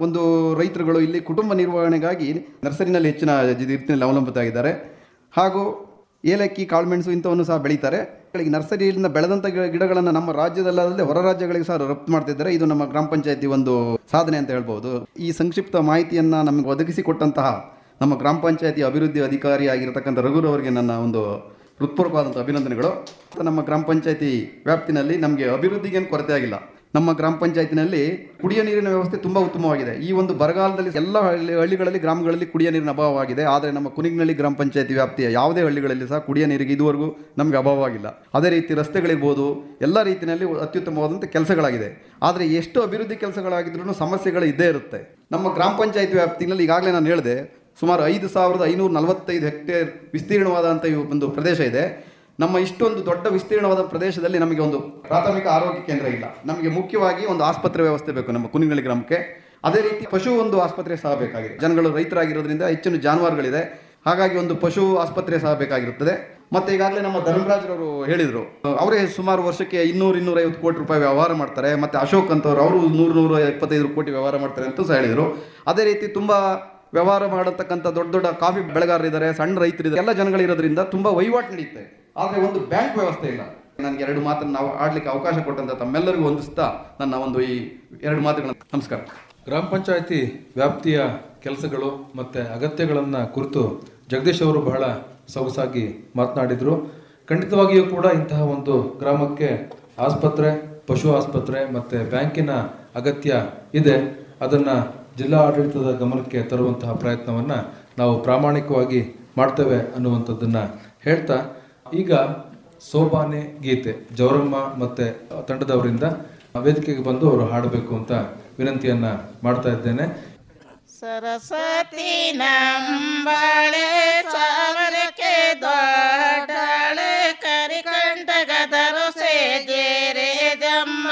ಒಂದು ರೈತರುಗಳು ಇಲ್ಲಿ ಕುಟುಂಬ ನಿರ್ವಹಣೆಗಾಗಿ ನರ್ಸರಿನಲ್ಲಿ ಹೆಚ್ಚಿನ ರೀತಿಯಲ್ಲಿ ಅವಲಂಬಿತರಾಗಿದ್ದಾರೆ. ಹಾಗೂ ಏಲಕ್ಕಿ, ಕಾಳುಮೆಣಸು ಇಂಥವನ್ನು ಸಹ ಬೆಳೀತಾರೆ. ನರ್ಸರಿಯಿಂದ ಬೆಳೆದಂಥ ಗಿಡಗಳನ್ನು ನಮ್ಮ ರಾಜ್ಯದಲ್ಲದೆ ಹೊರ ರಾಜ್ಯಗಳಿಗೆ ಸಹ ರಫ್ತು ಮಾಡ್ತಿದ್ದಾರೆ. ಇದು ನಮ್ಮ ಗ್ರಾಮ ಪಂಚಾಯತಿ ಒಂದು ಸಾಧನೆ ಅಂತ ಹೇಳ್ಬೋದು. ಈ ಸಂಕ್ಷಿಪ್ತ ಮಾಹಿತಿಯನ್ನು ನಮಗೆ ಒದಗಿಸಿಕೊಟ್ಟಂತಹ ನಮ್ಮ ಗ್ರಾಮ ಪಂಚಾಯತಿ ಅಭಿವೃದ್ಧಿ ಅಧಿಕಾರಿ ಆಗಿರತಕ್ಕಂಥ ರಘುರವರಿಗೆ ನನ್ನ ಒಂದು ಹೃತ್ಪೂರ್ವಕವಾದಂಥ ಅಭಿನಂದನೆಗಳು. ನಮ್ಮ ಗ್ರಾಮ ಪಂಚಾಯತಿ ವ್ಯಾಪ್ತಿನಲ್ಲಿ ನಮಗೆ ಅಭಿವೃದ್ಧಿಗೇನು ಕೊರತೆ ಆಗಿಲ್ಲ. ನಮ್ಮ ಗ್ರಾಮ ಪಂಚಾಯತಿನಲ್ಲಿ ಕುಡಿಯ ನೀರಿನ ವ್ಯವಸ್ಥೆ ತುಂಬ ಉತ್ತಮವಾಗಿದೆ. ಈ ಒಂದು ಬರಗಾಲದಲ್ಲಿ ಎಲ್ಲ ಹಳ್ಳಿಗಳಲ್ಲಿ ಗ್ರಾಮಗಳಲ್ಲಿ ಕುಡಿಯ ನೀರಿನ ಅಭಾವವಾಗಿದೆ. ಆದರೆ ನಮ್ಮ ಕುನಿಗನಹಳ್ಳಿ ಗ್ರಾಮ ಪಂಚಾಯತಿ ವ್ಯಾಪ್ತಿಯ ಯಾವುದೇ ಹಳ್ಳಿಗಳಲ್ಲಿ ಸಹ ಕುಡಿಯ ನೀರಿಗೆ ಇದುವರೆಗೂ ನಮಗೆ ಅಭಾವವಾಗಿಲ್ಲ. ಅದೇ ರೀತಿ ರಸ್ತೆಗಳಿರ್ಬೋದು, ಎಲ್ಲ ರೀತಿಯಲ್ಲಿ ಅತ್ಯುತ್ತಮವಾದಂಥ ಕೆಲಸಗಳಾಗಿದೆ. ಆದರೆ ಎಷ್ಟು ಅಭಿವೃದ್ಧಿ ಕೆಲಸಗಳಾಗಿದ್ರೂ ಸಮಸ್ಯೆಗಳು ಇದ್ದೇ ಇರುತ್ತೆ. ನಮ್ಮ ಗ್ರಾಮ ಪಂಚಾಯತಿ ವ್ಯಾಪ್ತಿನಲ್ಲಿ ಈಗಾಗಲೇ ನಾನು ಹೇಳಿದೆ, ಸುಮಾರು 5545 ಹೆಕ್ಟೇರ್ ವಿಸ್ತೀರ್ಣವಾದಂಥ ಒಂದು ಪ್ರದೇಶ ಇದೆ. ನಮ್ಮ ಇಷ್ಟೊಂದು ದೊಡ್ಡ ವಿಸ್ತೀರ್ಣವಾದ ಪ್ರದೇಶದಲ್ಲಿ ನಮಗೆ ಒಂದು ಪ್ರಾಥಮಿಕ ಆರೋಗ್ಯ ಕೇಂದ್ರ ಇಲ್ಲ. ನಮಗೆ ಮುಖ್ಯವಾಗಿ ಒಂದು ಆಸ್ಪತ್ರೆ ವ್ಯವಸ್ಥೆ ಬೇಕು ನಮ್ಮ ಕುನಿಗನಹಳ್ಳಿ ಗ್ರಾಮಕ್ಕೆ. ಅದೇ ರೀತಿ ಪಶು ಒಂದು ಆಸ್ಪತ್ರೆ ಸಹ ಬೇಕಾಗಿದೆ. ಜನಗಳು ರೈತರಾಗಿರೋದ್ರಿಂದ ಹೆಚ್ಚಿನ ಜಾನುವಾರುಗಳಿದೆ. ಹಾಗಾಗಿ ಒಂದು ಪಶು ಆಸ್ಪತ್ರೆ ಸಹ ಬೇಕಾಗಿರುತ್ತದೆ. ಮತ್ತು ಈಗಾಗಲೇ ನಮ್ಮ ಧರ್ಮರಾಜ್ರವರು ಹೇಳಿದರು, ಅವರೇ ಸುಮಾರು ವರ್ಷಕ್ಕೆ 200-250 ಕೋಟಿ ರೂಪಾಯಿ ವ್ಯವಹಾರ ಮಾಡ್ತಾರೆ. ಮತ್ತು ಅಶೋಕ್ ಅಂತವ್ರು ಅವರು 100-125 ಕೋಟಿ ವ್ಯವಹಾರ ಮಾಡ್ತಾರೆ ಅಂತ ಸಹ ಹೇಳಿದರು. ಅದೇ ರೀತಿ ತುಂಬ ವ್ಯವಹಾರ ಮಾಡತಕ್ಕಂಥ ದೊಡ್ಡ ದೊಡ್ಡ ಕಾಫಿ ಬೆಳೆಗಾರರಿದ್ದಾರೆ, ಸಣ್ಣ ರೈತರಿದ್ದಾರೆ, ಎಲ್ಲ ಜನಗಳಿರೋದ್ರಿಂದ ತುಂಬ ವಹಿವಾಟು ನಡೆಯುತ್ತೆ. ಆದರೆ ಒಂದು ಬ್ಯಾಂಕ್ ವ್ಯವಸ್ಥೆ ಇಲ್ಲ. ನನಗೆ 2 ಮಾತನ್ನು ನಾವು ಆಡಲಿಕ್ಕೆ ಅವಕಾಶ ಕೊಟ್ಟಂತ ತಮ್ಮೆಲ್ಲರಿಗೂ ಹೊಂದಿಸ್ತಾ ನನ್ನ ಒಂದು ಈ 2 ಮಾತುಗಳನ್ನು ನಮಸ್ಕಾರ. ಗ್ರಾಮ ಪಂಚಾಯಿತಿ ವ್ಯಾಪ್ತಿಯ ಕೆಲಸಗಳು ಮತ್ತು ಅಗತ್ಯಗಳನ್ನು ಕುರಿತು ಜಗದೀಶ್ ಅವರು ಬಹಳ ಸೊಗಸಾಗಿ ಮಾತನಾಡಿದರು. ಖಂಡಿತವಾಗಿಯೂ ಕೂಡ ಇಂತಹ ಒಂದು ಗ್ರಾಮಕ್ಕೆ ಆಸ್ಪತ್ರೆ, ಪಶು ಆಸ್ಪತ್ರೆ ಮತ್ತು ಬ್ಯಾಂಕಿನ ಅಗತ್ಯ ಇದೆ. ಅದನ್ನು ಜಿಲ್ಲಾ ಆಡಳಿತದ ಗಮನಕ್ಕೆ ತರುವಂತಹ ಪ್ರಯತ್ನವನ್ನು ನಾವು ಪ್ರಾಮಾಣಿಕವಾಗಿ ಮಾಡ್ತೇವೆ ಅನ್ನುವಂಥದ್ದನ್ನು ಹೇಳ್ತಾ, ಈಗ ಸೋಬಾನೆ ಗೀತೆ ಜವರಮ್ಮ ಮತ್ತು ತಂಡದವರಿಂದ ವೇದಿಕೆಗೆ ಬಂದು ಅವರು ಹಾಡಬೇಕು ಅಂತ ವಿನಂತಿಯನ್ನು ಮಾಡ್ತಾ ಇದ್ದೇನೆ. ಸರಸ್ವತಿ ನಂಬಾಳೆ ಸಾವರಕ್ಕೆ ದೊಡ್ಡಾಳೆ ಕರಿಕಂಠಗದರು ಸೇಜೇರೆ ಜಮ್ಮ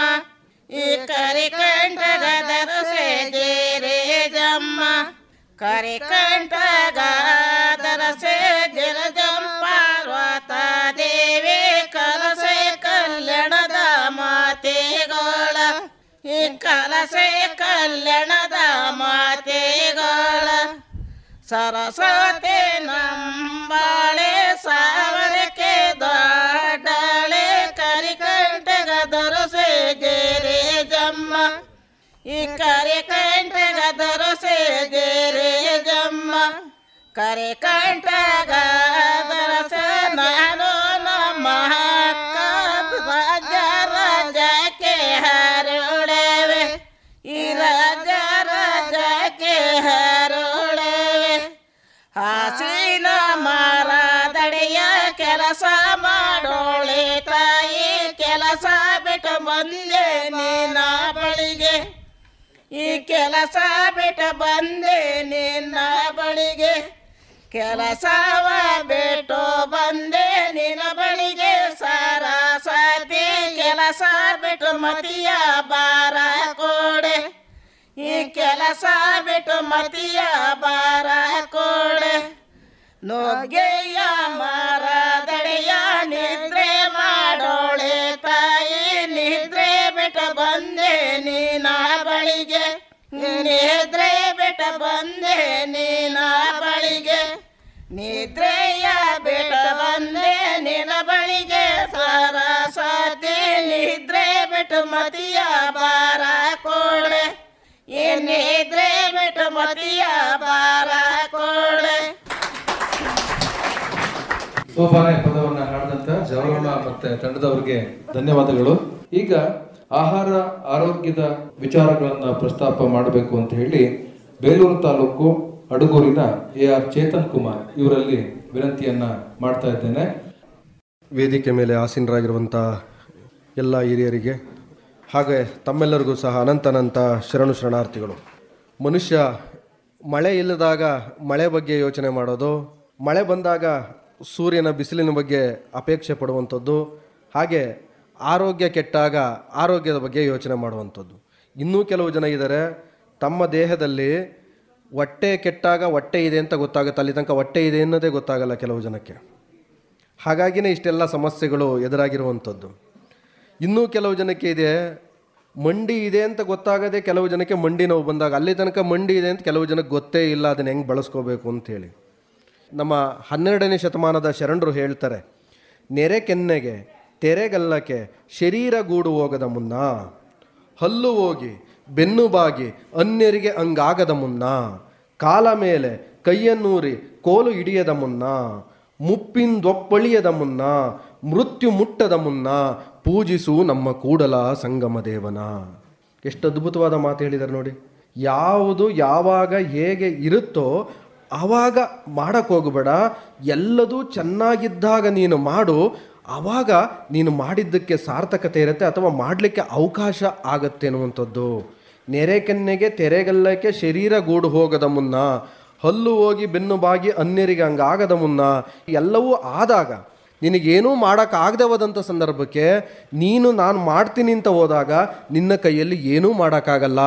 ಈ ಕರಿಕಂಠಗದರು ಸೇಜೇರೆ ಜಮ್ಮ ಕರಿಕಂಠಗದರ ಸೇಜರ ಜಂಪಾರ್ವತ ದೇವಿ ಕಲಸೆ ಕಲ್ಯಾಣದ ಮಾತೆಗೋಳ ಈ ಕಲಸೆ ಕಲ್ಯಾಣದ ಮಾತೆಗೋಳ ಸರಸ್ವತಿ ನಂಬಾಳೆ ಸಾವರಕ್ಕೆ ದೊಡ್ಡಾಳೆ ಕರಿಕಂಠಗದರು ಸೇಜೇರೆ ಜಮ್ಮ ಈ ಕರಿಕಂಠಗ ದರಸೆ ಗೆರೆ ಜಮ್ಮ ಕರೆ ಕಂಠಗ ದರಸ ನಾನು ನಮ್ಮ ಹಕ್ಕ ರಾಜ ರಾಜಕ್ಕೆ ಹರಳೆವೆ ಈ ರಾಜ ರಾಜಕ್ಕೆ ಹರಳೆವೆ ಹಾಸಿನ ಮರದಡೆಯ ಕೆಲಸ ಮಾಡೋಳೆ ತಾಯಿ ಕೆಲಸ ಬಿಟ್ಟು ಬಂದೆ ನಿನ್ನ ಬಳಿಗೆ ಈ ಕೆಲಸ ಬಿಟ್ಟು ಬಂದೆ ನಿನ್ನ ಬಳಿಗೆ ಕೆಲಸವ ಬಿಟ್ಟು ಬಂದೆ ನಿನ್ನ ಬಳಿಗೆ ಸರಸ್ವತಿ ಕೆಲಸ ಬಿಟ್ಟು ಮತಿಯ ಬಾರ ಕೊಡೆ ಈ ಕೆಲಸ ಬಿಟ್ಟು ಮತಿಯ ಬಾರ ಕೊಡೆ ನೋಗೆಯ ಮರದಡೆಯ ನಿದ್ರೆ ಮಾಡೋಳೆ ತಾಯಿ ನಿದ್ರೆ ಬಿಟ್ಟು ಬಂದೆ ನಿನ್ನ ಬಳಿಗೆ ನಿದ್ರೆ ಬಿಟ್ಟು ಬಂದೆ ನಿನ್ನ ಬಳಿಗೆ ನಿದ್ರೆಯ ಬಿಟ್ಟು ಬಂದೆ ನಿನ್ನ ಬಳಿಗೆ ಸರಸ್ವತಿ ನಿದ್ರೆ ಬಿಟ್ಟು ಮತಿಯ ಬಾರ ಕೊಡೆ ಈ ನಿದ್ರೆ ಬಿಟ್ಟು ಮತಿಯ ಬಾರ ಕೊಡೆ. ಸೋಪಾನೆ ಪದವನ್ನ ಹಾಡಿದಂತ ಜವರಣ ಮತ್ತೆ ತಂಡದವರಿಗೆ ಧನ್ಯವಾದಗಳು. ಈಗ ಆಹಾರ ಆರೋಗ್ಯದ ವಿಚಾರಗಳನ್ನ ಪ್ರಸ್ತಾಪ ಮಾಡಬೇಕು ಅಂತ ಹೇಳಿ ಬೇಲೂರು ತಾಲೂಕು ಅಡುಗೂರಿನ AR ಚೇತನ್ ಕುಮಾರ್ ಇವರಲ್ಲಿ ವಿನಂತಿಯನ್ನ ಮಾಡ್ತಾ ಇದ್ದೇನೆ. ವೇದಿಕೆ ಮೇಲೆ ಆಸೀನರಾಗಿರುವಂಥ ಎಲ್ಲ ಹಿರಿಯರಿಗೆ ಹಾಗೆ ತಮ್ಮೆಲ್ಲರಿಗೂ ಸಹ ಅನಂತ ಶರಣಾರ್ಥಿಗಳು. ಮನುಷ್ಯ ಮಳೆ ಇಲ್ಲದಾಗ ಮಳೆ ಬಗ್ಗೆ ಯೋಚನೆ ಮಾಡೋದು, ಮಳೆ ಬಂದಾಗ ಸೂರ್ಯನ ಬಿಸಿಲಿನ ಬಗ್ಗೆ ಅಪೇಕ್ಷೆ ಪಡುವಂಥದ್ದು, ಹಾಗೆ ಆರೋಗ್ಯ ಕೆಟ್ಟಾಗ ಆರೋಗ್ಯದ ಬಗ್ಗೆ ಯೋಚನೆ ಮಾಡುವಂಥದ್ದು. ಇನ್ನೂ ಕೆಲವು ಜನ ಇದ್ದಾರೆ, ತಮ್ಮ ದೇಹದಲ್ಲಿ ಹೊಟ್ಟೆ ಕೆಟ್ಟಾಗ ಹೊಟ್ಟೆ ಇದೆ ಅಂತ ಗೊತ್ತಾಗುತ್ತೆ, ಅಲ್ಲಿ ತನಕ ಹೊಟ್ಟೆ ಇದೆ ಅನ್ನೋದೇ ಗೊತ್ತಾಗಲ್ಲ ಕೆಲವು ಜನಕ್ಕೆ. ಹಾಗಾಗಿನೇ ಇಷ್ಟೆಲ್ಲ ಸಮಸ್ಯೆಗಳು ಎದುರಾಗಿರುವಂಥದ್ದು. ಇನ್ನೂ ಕೆಲವು ಜನಕ್ಕೆ ಇದೆ, ಮಂಡಿ ಇದೆ ಅಂತ ಗೊತ್ತಾಗದೆ ಕೆಲವು ಜನಕ್ಕೆ ಮಂಡಿ ನೋವು ಬಂದಾಗ ಅಲ್ಲಿ ತನಕ ಮಂಡಿ ಇದೆ ಅಂತ ಕೆಲವು ಜನಕ್ಕೆ ಗೊತ್ತೇ ಇಲ್ಲ ಅದನ್ನು ಹೆಂಗೆ ಬಳಸ್ಕೋಬೇಕು ಅಂಥೇಳಿ. ನಮ್ಮ 12ನೇ ಶತಮಾನದ ಶರಣರು ಹೇಳ್ತಾರೆ, ನೆರೆ ಕೆನ್ನೆಗೆ ತೆರೆಗಲ್ಲಕ್ಕೆ ಶರೀರ ಗೂಡು ಹೋಗದ ಮುನ್ನ, ಹಲ್ಲು ಹೋಗಿ ಬೆನ್ನು ಬಾಗಿ ಅನ್ಯರಿಗೆ ಹಂಗಾಗದ ಮುನ್ನ, ಕಾಲ ಮೇಲೆ ಕೈಯನ್ನೂರಿ ಕೋಲು ಹಿಡಿಯದ ಮುನ್ನ, ಮುಪ್ಪಿಂದೊಪ್ಪಳಿಯದ ಮುನ್ನ, ಮೃತ್ಯು ಮುಟ್ಟದ ಮುನ್ನ ಪೂಜಿಸು ನಮ್ಮ ಕೂಡಲ ಸಂಗಮ ದೇವನ. ಎಷ್ಟು ಅದ್ಭುತವಾದ ಮಾತು ಹೇಳಿದ್ದಾರೆ ನೋಡಿ. ಯಾವುದು ಯಾವಾಗ ಹೇಗೆ ಇರುತ್ತೋ ಆವಾಗ ಮಾಡೋಕ್ಕೆ ಹೋಗಬೇಡ, ಎಲ್ಲದೂ ಚೆನ್ನಾಗಿದ್ದಾಗ ನೀನು ಮಾಡು, ಆವಾಗ ನೀನು ಮಾಡಿದ್ದಕ್ಕೆ ಸಾರ್ಥಕತೆ ಇರುತ್ತೆ ಅಥವಾ ಮಾಡಲಿಕ್ಕೆ ಅವಕಾಶ ಆಗತ್ತೆ ಅನ್ನುವಂಥದ್ದು. ನೆರೆ ಕೆನ್ನೆಗೆ ತೆರೆಗಲ್ಲಕ್ಕೆ ಶರೀರ ಗೂಡು ಹೋಗದ ಮುನ್ನ, ಹಲ್ಲು ಹೋಗಿ ಬೆನ್ನು ಬಾಗಿ ಅನ್ಯರಿಗೆ ಹಂಗಾಗದ ಮುನ್ನ, ಎಲ್ಲವೂ ಆದಾಗ ನಿನಗೇನೂ ಮಾಡೋಕ್ಕಾಗದೆ ಹೋದಂಥ ಸಂದರ್ಭಕ್ಕೆ ನೀನು ನಾನು ಮಾಡ್ತೀನಿ ಅಂತ ಹೋದಾಗ ನಿನ್ನ ಕೈಯಲ್ಲಿ ಏನೂ ಮಾಡೋಕ್ಕಾಗಲ್ಲ.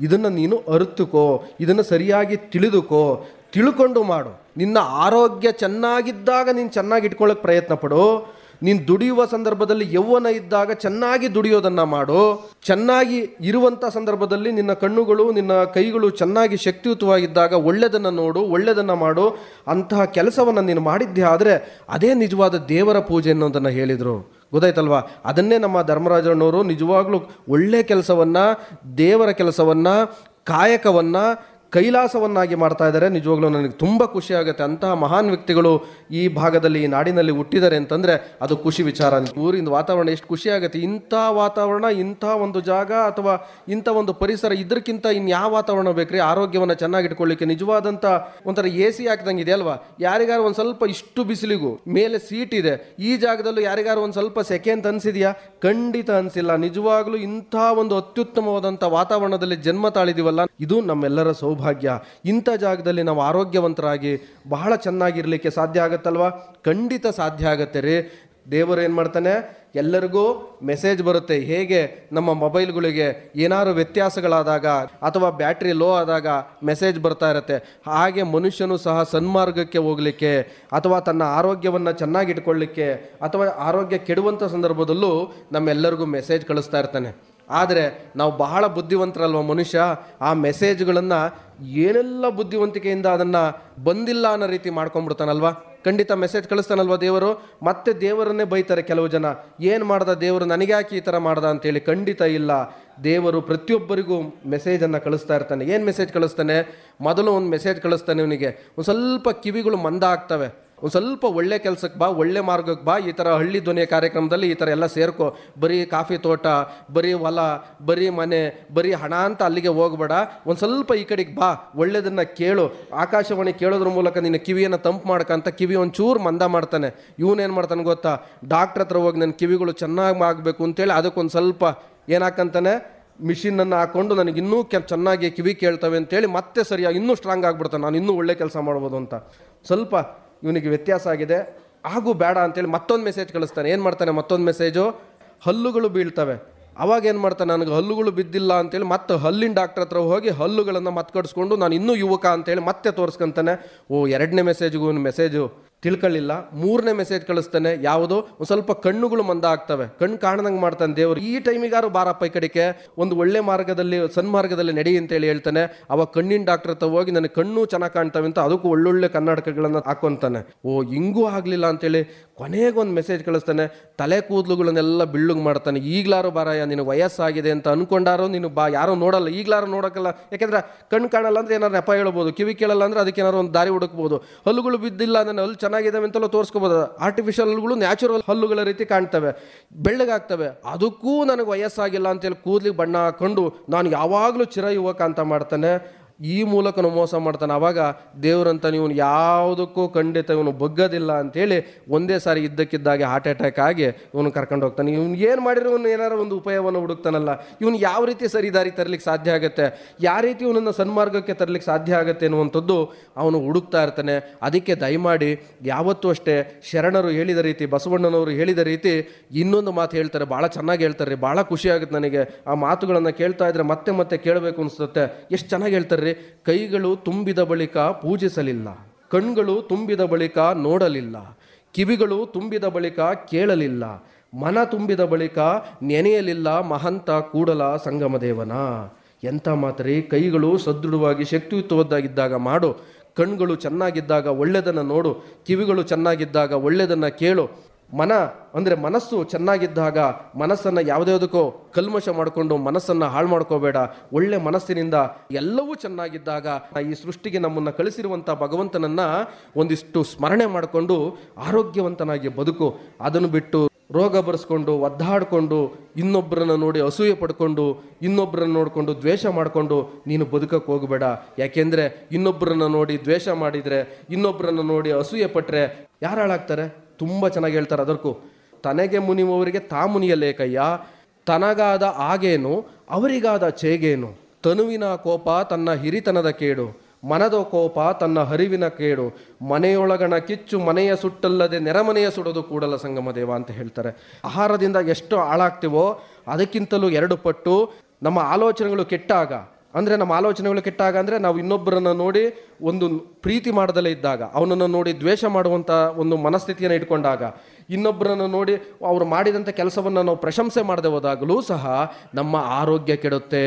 ಇದನ್ನು ನೀನು ಅರಿತುಕೋ, ಇದನ್ನು ಸರಿಯಾಗಿ ತಿಳಿದುಕೋ, ತಿಳ್ಕೊಂಡು ಮಾಡು. ನಿನ್ನ ಆರೋಗ್ಯ ಚೆನ್ನಾಗಿದ್ದಾಗ ನೀನು ಚೆನ್ನಾಗಿ ಇಟ್ಕೊಳ್ಳೋಕೆ ಪ್ರಯತ್ನ ಪಡು. ನೀನು ದುಡಿಯುವ ಸಂದರ್ಭದಲ್ಲಿ ಯೌವನ ಇದ್ದಾಗ ಚೆನ್ನಾಗಿ ದುಡಿಯೋದನ್ನು ಮಾಡು. ಚೆನ್ನಾಗಿ ಇರುವಂಥ ಸಂದರ್ಭದಲ್ಲಿ ನಿನ್ನ ಕಣ್ಣುಗಳು ನಿನ್ನ ಕೈಗಳು ಚೆನ್ನಾಗಿ ಶಕ್ತಿಯುತವಾಗಿದ್ದಾಗ ಒಳ್ಳೆಯದನ್ನು ನೋಡು, ಒಳ್ಳೆಯದನ್ನು ಮಾಡು. ಅಂತಹ ಕೆಲಸವನ್ನು ನೀನು ಮಾಡಿದ್ದೆ ಆದರೆ ಅದೇ ನಿಜವಾದ ದೇವರ ಪೂಜೆ ಅನ್ನೋದನ್ನು ಹೇಳಿದರು. ಗೊತ್ತಾಯ್ತಲ್ವಾ? ಅದನ್ನೇ ನಮ್ಮ ಧರ್ಮರಾಜಣ್ಣವರು ನಿಜವಾಗ್ಲೂ ಒಳ್ಳೆಯ ಕೆಲಸವನ್ನು, ದೇವರ ಕೆಲಸವನ್ನು, ಕಾಯಕವನ್ನು ಕೈಲಾಸವನ್ನಾಗಿ ಮಾಡ್ತಾ ಇದ್ದಾರೆ. ನಿಜವಾಗ್ಲೂ ನನಗೆ ತುಂಬ ಖುಷಿ ಆಗುತ್ತೆ. ಅಂತಹ ಮಹಾನ್ ವ್ಯಕ್ತಿಗಳು ಈ ಭಾಗದಲ್ಲಿ ಈ ನಾಡಿನಲ್ಲಿ ಹುಟ್ಟಿದ್ದಾರೆ ಅಂತಂದರೆ ಅದು ಖುಷಿ ವಿಚಾರ. ಊರಿನ ವಾತಾವರಣ ಎಷ್ಟು ಖುಷಿ ಆಗುತ್ತೆ. ಇಂಥ ವಾತಾವರಣ, ಇಂಥ ಒಂದು ಜಾಗ ಅಥವಾ ಇಂಥ ಒಂದು ಪರಿಸರ ಇದಕ್ಕಿಂತ ಇನ್ಯಾವ ವಾತಾವರಣ ಬೇಕ್ರಿ ಆರೋಗ್ಯವನ್ನು ಚೆನ್ನಾಗಿಟ್ಕೊಳ್ಳಿಕ್ಕೆ? ನಿಜವಾದಂಥ ಒಂಥರ AC ಹಾಕಿದಂಗೆ ಇದೆ ಅಲ್ವಾ? ಯಾರಿಗಾರು ಒಂದು ಸ್ವಲ್ಪ ಇಷ್ಟು ಬಿಸಿಲಿಗೂ ಮೇಲೆ ಸೀಟ್ ಇದೆ, ಈ ಜಾಗದಲ್ಲೂ ಯಾರಿಗಾರು ಒಂದು ಸ್ವಲ್ಪ ಸೆಕೆ ಅಂತ ಅನಿಸಿದೆಯಾ? ಖಂಡಿತ ಅನಿಸಿಲ್ಲ. ನಿಜವಾಗ್ಲೂ ಇಂಥ ಒಂದು ಅತ್ಯುತ್ತಮವಾದಂಥ ವಾತಾವರಣದಲ್ಲಿ ಜನ್ಮ ತಾಳಿದೀವಲ್ಲ, ಇದು ನಮ್ಮೆಲ್ಲರ ಸೌಭಾಗ್ಯ. ಇಂಥ ಜಾಗದಲ್ಲಿ ನಾವು ಆರೋಗ್ಯವಂತರಾಗಿ ಬಹಳ ಚೆನ್ನಾಗಿರ್ಲಿಕ್ಕೆ ಸಾಧ್ಯ ಆಗತ್ತಲ್ವಾ? ಖಂಡಿತ ಸಾಧ್ಯ ಆಗತ್ತೆ ರೀ. ದೇವರು ಏನು ಮಾಡ್ತಾನೆ, ಎಲ್ಲರಿಗೂ ಮೆಸೇಜ್ ಬರುತ್ತೆ. ಹೇಗೆ ನಮ್ಮ ಮೊಬೈಲ್ಗಳಿಗೆ ಏನಾದ್ರು ವ್ಯತ್ಯಾಸಗಳಾದಾಗ ಅಥವಾ ಬ್ಯಾಟ್ರಿ ಲೋ ಆದಾಗ ಮೆಸೇಜ್ ಬರ್ತಾ ಇರುತ್ತೆ, ಹಾಗೆ ಮನುಷ್ಯನು ಸಹ ಸನ್ಮಾರ್ಗಕ್ಕೆ ಹೋಗಲಿಕ್ಕೆ ಅಥವಾ ತನ್ನ ಆರೋಗ್ಯವನ್ನು ಚೆನ್ನಾಗಿಟ್ಕೊಳ್ಳಿಕ್ಕೆ ಅಥವಾ ಆರೋಗ್ಯ ಕೆಡುವಂಥ ಸಂದರ್ಭದಲ್ಲೂ ನಮ್ಮೆಲ್ಲರಿಗೂ ಮೆಸೇಜ್ ಕಳಿಸ್ತಾ ಇರ್ತಾನೆ. ಆದರೆ ನಾವು ಬಹಳ ಬುದ್ಧಿವಂತರಲ್ವ ಮನುಷ್ಯ, ಆ ಮೆಸೇಜ್ಗಳನ್ನು ಏನೆಲ್ಲ ಬುದ್ಧಿವಂತಿಕೆಯಿಂದ ಅದನ್ನು ಬಂದಿಲ್ಲ ಅನ್ನೋ ರೀತಿ ಮಾಡ್ಕೊಂಡ್ಬಿಡ್ತಾನಲ್ವ. ಖಂಡಿತ ಮೆಸೇಜ್ ಕಳಿಸ್ತಾನಲ್ವ ದೇವರು. ಮತ್ತೆ ದೇವರನ್ನೇ ಬೈತಾರೆ ಕೆಲವು ಜನ, ಏನು ಮಾಡ್ದ ದೇವರು, ನನಗೆ ಯಾಕೆ ಈ ಥರ ಮಾಡ್ದ ಅಂತೇಳಿ. ಖಂಡಿತ ಇಲ್ಲ, ದೇವರು ಪ್ರತಿಯೊಬ್ಬರಿಗೂ ಮೆಸೇಜನ್ನು ಕಳಿಸ್ತಾ ಇರ್ತಾನೆ. ಏನು ಮೆಸೇಜ್ ಕಳಿಸ್ತಾನೆ? ಮೊದಲು ಒಂದು ಮೆಸೇಜ್ ಕಳಿಸ್ತಾನೆ ಇವನಿಗೆ, ಒಂದು ಸ್ವಲ್ಪ ಕಿವಿಗಳು ಮಂದ ಆಗ್ತವೆ, ಒಂದು ಸ್ವಲ್ಪ ಒಳ್ಳೆ ಕೆಲಸಕ್ಕೆ ಬಾ, ಒಳ್ಳೆ ಮಾರ್ಗಕ್ಕೆ ಬಾ, ಈ ಥರ ಹಳ್ಳಿ ಧ್ವನಿಯ ಕಾರ್ಯಕ್ರಮದಲ್ಲಿ ಈ ಥರ ಎಲ್ಲ ಸೇರ್ಕೊ. ಬರೀ ಕಾಫಿ ತೋಟ, ಬರೀ ಹೊಲ, ಬರೀ ಮನೆ, ಬರೀ ಹಣ ಅಂತ ಅಲ್ಲಿಗೆ ಹೋಗ್ಬೇಡ, ಒಂದು ಸ್ವಲ್ಪ ಈ ಕಡೆಗೆ ಬಾ, ಒಳ್ಳೆಯದನ್ನು ಕೇಳು. ಆಕಾಶವಾಣಿ ಕೇಳೋದ್ರ ಮೂಲಕ ನಿನ್ನ ಕಿವಿಯನ್ನು ತಂಪು ಮಾಡ್ಕಂತ ಕಿವಿ ಒಂಚೂರು ಮಂದ ಮಾಡ್ತಾನೆ. ಇವನೇನು ಮಾಡ್ತಾನೆ ಗೊತ್ತಾ, ಡಾಕ್ಟ್ರ್ ಹತ್ರ ಹೋಗಿ ನನ್ನ ಕಿವಿಗಳು ಚೆನ್ನಾಗಿ ಆಗಬೇಕು ಅಂತೇಳಿ ಅದಕ್ಕೊಂದು ಸ್ವಲ್ಪ ಏನಾಕಂತಾನೆ, ಮಿಷಿನನ್ನು ಹಾಕ್ಕೊಂಡು ನನಗೆ ಇನ್ನೂ ಚೆನ್ನಾಗಿ ಕಿವಿ ಕೇಳ್ತವೆ ಅಂತೇಳಿ ಮತ್ತೆ ಸರಿಯಾಗಿ ಇನ್ನೂ ಸ್ಟ್ರಾಂಗ್ ಆಗಿಬಿಡ್ತಾನೆ, ನಾನು ಇನ್ನೂ ಒಳ್ಳೆ ಕೆಲಸ ಮಾಡ್ಬೋದು ಅಂತ. ಸ್ವಲ್ಪ ಇವನಿಗೆ ವ್ಯತ್ಯಾಸ ಆಗಿದೆ, ಹಾಗೂ ಬೇಡ ಅಂತೇಳಿ ಮತ್ತೊಂದು ಮೆಸೇಜ್ ಕಳಿಸ್ತಾನೆ. ಏನು ಮಾಡ್ತಾನೆ ಮತ್ತೊಂದು ಮೆಸೇಜು, ಹಲ್ಲುಗಳು ಬೀಳ್ತವೆ. ಅವಾಗ ಏನು ಮಾಡ್ತಾನೆ, ನನಗೆ ಹಲ್ಲುಗಳು ಬಿದ್ದಿಲ್ಲ ಅಂತೇಳಿ ಮತ್ತೆ ಹಲ್ಲಿನ ಡಾಕ್ಟ್ರ್ ಹತ್ರ ಹೋಗಿ ಹಲ್ಲುಗಳನ್ನು ಮತ್ತೆ ಕಡಿಸ್ಕೊಂಡು ನಾನು ಇನ್ನೂ ಯುವಕ ಅಂತೇಳಿ ಮತ್ತೆ ತೋರಿಸ್ಕೊಂತಾನೆ. ಎರಡನೇ ಮೆಸೇಜ್ಗೂ ಇವನು ಮೆಸೇಜು ತಿಳ್ಕೊಳ್ಳಿಲ್ಲ. ಮೂರನೇ ಮೆಸೇಜ್ ಕಳಿಸ್ತಾನೆ, ಯಾವುದು, ಒಂದು ಸ್ವಲ್ಪ ಕಣ್ಣುಗಳು ಮಂದ ಆಗ್ತವೆ, ಕಣ್ಣು ಕಾಣದಂಗೆ ಮಾಡ್ತಾನೆ ದೇವರು. ಈ ಟೈಮಿಗಾರು ಬಾರಪ್ಪ ಈ ಕಡೆಗೆ, ಒಂದು ಒಳ್ಳೆ ಮಾರ್ಗದಲ್ಲಿ ಸನ್ಮಾರ್ಗದಲ್ಲಿ ನಡಿ ಅಂತೇಳಿ ಹೇಳ್ತಾನೆ. ಅವಾಗ ಕಣ್ಣಿನ ಡಾಕ್ಟ್ರ್ ಹತ್ರ ಹೋಗಿ ನನಗೆ ಕಣ್ಣು ಚೆನ್ನಾಗಿ ಕಾಣ್ತವೆ ಅಂತ ಅದಕ್ಕೂ ಒಳ್ಳೊಳ್ಳೆ ಕನ್ನಡಕಗಳನ್ನು ಹಾಕೊಂತಾನೆ. ಹಿಂಗೂ ಆಗಲಿಲ್ಲ ಅಂತೇಳಿ ಕೊನೆಗೊಂದು ಮೆಸೇಜ್ ಕಳಿಸ್ತಾನೆ, ತಲೆ ಕೂದಲುಗಳನ್ನೆಲ್ಲ ಬಿಳ್ಳುಗೆ ಮಾಡ್ತಾನೆ. ಈಗಲಾರು ಬಾರಯ್ಯ, ನಿನಗೆ ವಯಸ್ಸಾಗಿದೆ ಅಂತ ಅಂದ್ಕೊಂಡಾರೋ ನೀನು ಬಾ, ಯಾರೋ ನೋಡಲ್ಲ, ಈಗಲಾರು ನೋಡೋಕ್ಕಲ್ಲ. ಯಾಕೆಂದ್ರೆ ಕಣ್ಣು ಕಾಣಲ್ಲ ಅಂದರೆ ಏನಾರು ನೆಪ ಹೇಳ್ಬೋದು, ಕಿವಿ ಕೇಳಲ್ಲ ಅಂದರೆ ಅದಕ್ಕೆ ಏನಾರು ಒಂದು ದಾರಿ ಹುಡುಕ್ಬೋದು. ಹಲ್ಲುಗಳು ಬಿದ್ದಿಲ್ಲ ಅಂದರೆ ಹಲ್ಲು ಚೆನ್ನಾಗಿದ್ದಾವೆ ಅಂತೆಲ್ಲ ತೋರಿಸ್ಕೋಬೋದು. ಆರ್ಟಿಫಿಷಿಯಲ್ ಹಲ್ಲುಗಳು ನ್ಯಾಚುರಲ್ ಹಲ್ಲುಗಳ ರೀತಿ ಕಾಣ್ತವೆ, ಬೆಳ್ಳಗಾಗ್ತವೆ. ಅದಕ್ಕೂ ನನಗೆ ವಯಸ್ಸಾಗಿಲ್ಲ ಅಂತೇಳಿ ಕೂದಲಿಗೆ ಬಣ್ಣ ಹಾಕೊಂಡು ನಾನು ಯಾವಾಗಲೂ ಚಿರ ಯುವಕ ಅಂತ ಮಾಡ್ತಾನೆ. ಈ ಮೂಲಕನೂ ಮೋಸ ಮಾಡ್ತಾನೆ. ಆವಾಗ ದೇವರಂತ ಇವನು ಯಾವುದಕ್ಕೂ ಖಂಡಿತ ಇವನು ಬಗ್ಗದಿಲ್ಲ ಅಂಥೇಳಿ ಒಂದೇ ಸಾರಿ ಇದ್ದಕ್ಕಿದ್ದಾಗೆ ಹಾರ್ಟ್ ಅಟ್ಯಾಕ್ ಆಗಿ ಇವನು ಕರ್ಕೊಂಡು ಹೋಗ್ತಾನೆ. ಇವನು ಏನು ಮಾಡಿರೋ ಇವನು ಏನಾರು ಒಂದು ಉಪಾಯವನ್ನು ಹುಡುಕ್ತಾನಲ್ಲ, ಇವನು ಯಾವ ರೀತಿ ಸರಿದಾರಿ ತರಲಿಕ್ಕೆ ಸಾಧ್ಯ ಆಗುತ್ತೆ, ಯಾವ ರೀತಿ ಇವನನ್ನು ಸನ್ಮಾರ್ಗಕ್ಕೆ ತರಲಿಕ್ಕೆ ಸಾಧ್ಯ ಆಗುತ್ತೆ ಅನ್ನುವಂಥದ್ದು ಅವನು ಹುಡುಕ್ತಾ ಇರ್ತಾನೆ. ಅದಕ್ಕೆ ದಯಮಾಡಿ ಯಾವತ್ತೂ ಅಷ್ಟೇ ಶರಣರು ಹೇಳಿದ ರೀತಿ, ಬಸವಣ್ಣನವರು ಹೇಳಿದ ರೀತಿ ಇನ್ನೊಂದು ಮಾತು ಹೇಳ್ತಾರೆ, ಭಾಳ ಚೆನ್ನಾಗಿ ಹೇಳ್ತಾರೆ, ಭಾಳ ಖುಷಿ ಆಗುತ್ತೆ ನನಗೆ ಆ ಮಾತುಗಳನ್ನು ಕೇಳ್ತಾ ಇದ್ರೆ. ಮತ್ತೆ ಮತ್ತೆ ಕೇಳಬೇಕು ಅನಿಸುತ್ತೆ, ಎಷ್ಟು ಚೆನ್ನಾಗಿ ಹೇಳ್ತಾರೆ. ಕೈಗಳು ತುಂಬಿದ ಬಳಿಕ ಪೂಜಿಸಲಿಲ್ಲ, ಕಣ್ಗಳು ತುಂಬಿದ ಬಳಿಕ ನೋಡಲಿಲ್ಲ, ಕಿವಿಗಳು ತುಂಬಿದ ಬಳಿಕ ಕೇಳಲಿಲ್ಲ, ಮನ ತುಂಬಿದ ಬಳಿಕ ನೆನೆಯಲಿಲ್ಲ ಮಹಂತ ಕೂಡಲ ಸಂಗಮದೇವನ. ಎಂಥ ಮಾತ್ರಿ, ಕೈಗಳು ಸದೃಢವಾಗಿ ಶಕ್ತಿಯುತವದ್ದಾಗಿದ್ದಾಗ ಮಾಡು, ಕಣ್ಗಳು ಚೆನ್ನಾಗಿದ್ದಾಗ ಒಳ್ಳೆಯದನ್ನು ನೋಡು, ಕಿವಿಗಳು ಚೆನ್ನಾಗಿದ್ದಾಗ ಒಳ್ಳೆಯದನ್ನು ಕೇಳು, ಮನ ಅಂದರೆ ಮನಸ್ಸು ಚೆನ್ನಾಗಿದ್ದಾಗ ಮನಸ್ಸನ್ನು ಯಾವುದ್ಯಾವುದಕ್ಕೋ ಕಲ್ಮಶ ಮಾಡಿಕೊಂಡು ಮನಸ್ಸನ್ನು ಹಾಳು ಮಾಡ್ಕೋಬೇಡ. ಒಳ್ಳೆ ಮನಸ್ಸಿನಿಂದ ಎಲ್ಲವೂ ಚೆನ್ನಾಗಿದ್ದಾಗ ಈ ಸೃಷ್ಟಿಗೆ ನಮ್ಮನ್ನು ಕಳಿಸಿರುವಂಥ ಭಗವಂತನನ್ನು ಒಂದಿಷ್ಟು ಸ್ಮರಣೆ ಮಾಡಿಕೊಂಡು ಆರೋಗ್ಯವಂತನಾಗಿ ಬದುಕು. ಅದನ್ನು ಬಿಟ್ಟು ರೋಗ ಬರೆಸ್ಕೊಂಡು ಒದ್ದಾಡಿಕೊಂಡು ಇನ್ನೊಬ್ಬರನ್ನು ನೋಡಿ ಅಸೂಯೆ ಪಡ್ಕೊಂಡು ಇನ್ನೊಬ್ಬರನ್ನು ನೋಡಿಕೊಂಡು ದ್ವೇಷ ಮಾಡಿಕೊಂಡು ನೀನು ಬದುಕಕ್ಕೆ ಹೋಗಬೇಡ. ಯಾಕೆಂದರೆ ಇನ್ನೊಬ್ಬರನ್ನು ನೋಡಿ ದ್ವೇಷ ಮಾಡಿದರೆ, ಇನ್ನೊಬ್ಬರನ್ನು ನೋಡಿ ಅಸೂಯೆ ಪಟ್ಟರೆ ಯಾರು ಹಾಳಾಗ್ತಾರೆ? ತುಂಬ ಚೆನ್ನಾಗಿ ಹೇಳ್ತಾರೆ ಅದಕ್ಕೂ, ತನಗೆ ಮುನಿಯುವವರಿಗೆ ತಾ ಮುನಿಯಲೇಕಯ್ಯ, ತನಗಾದ ಆಗೇನು ಅವರಿಗಾದ ಚೇಗೇನು, ತನುವಿನ ಕೋಪ ತನ್ನ ಹಿರಿತನದ ಕೇಡು, ಮನದ ಕೋಪ ತನ್ನ ಹರಿವಿನ ಕೇಡು, ಮನೆಯೊಳಗಣ ಕಿಚ್ಚು ಮನೆಯ ಸುಟ್ಟಲ್ಲದೆ ನೆರೆಮನೆಯ ಸುಡೋದು ಕೂಡಲ ಸಂಗಮ ದೇವ ಅಂತ ಹೇಳ್ತಾರೆ. ಆಹಾರದಿಂದ ಎಷ್ಟು ಹಾಳಾಗ್ತೀವೋ ಅದಕ್ಕಿಂತಲೂ 2 ಪಟ್ಟು ನಮ್ಮ ಆಲೋಚನೆಗಳು ಕೆಟ್ಟಾಗ, ಅಂದರೆ ನಮ್ಮ ಆಲೋಚನೆಗಳು ಕೆಟ್ಟಾಗ ಅಂದರೆ ನಾವು ಇನ್ನೊಬ್ಬರನ್ನು ನೋಡಿ ಒಂದು ಪ್ರೀತಿ ಮಾಡದಲ್ಲೇ ಇದ್ದಾಗ, ಅವನನ್ನು ನೋಡಿ ದ್ವೇಷ ಮಾಡುವಂಥ ಒಂದು ಮನಸ್ಥಿತಿಯನ್ನು ಇಟ್ಕೊಂಡಾಗ, ಇನ್ನೊಬ್ಬರನ್ನು ನೋಡಿ ಅವರು ಮಾಡಿದಂಥ ಕೆಲಸವನ್ನು ನಾವು ಪ್ರಶಂಸೆ ಮಾಡದೆ ಹೋದಾಗಲೂ ಸಹ ನಮ್ಮ ಆರೋಗ್ಯ ಕೆಡುತ್ತೆ.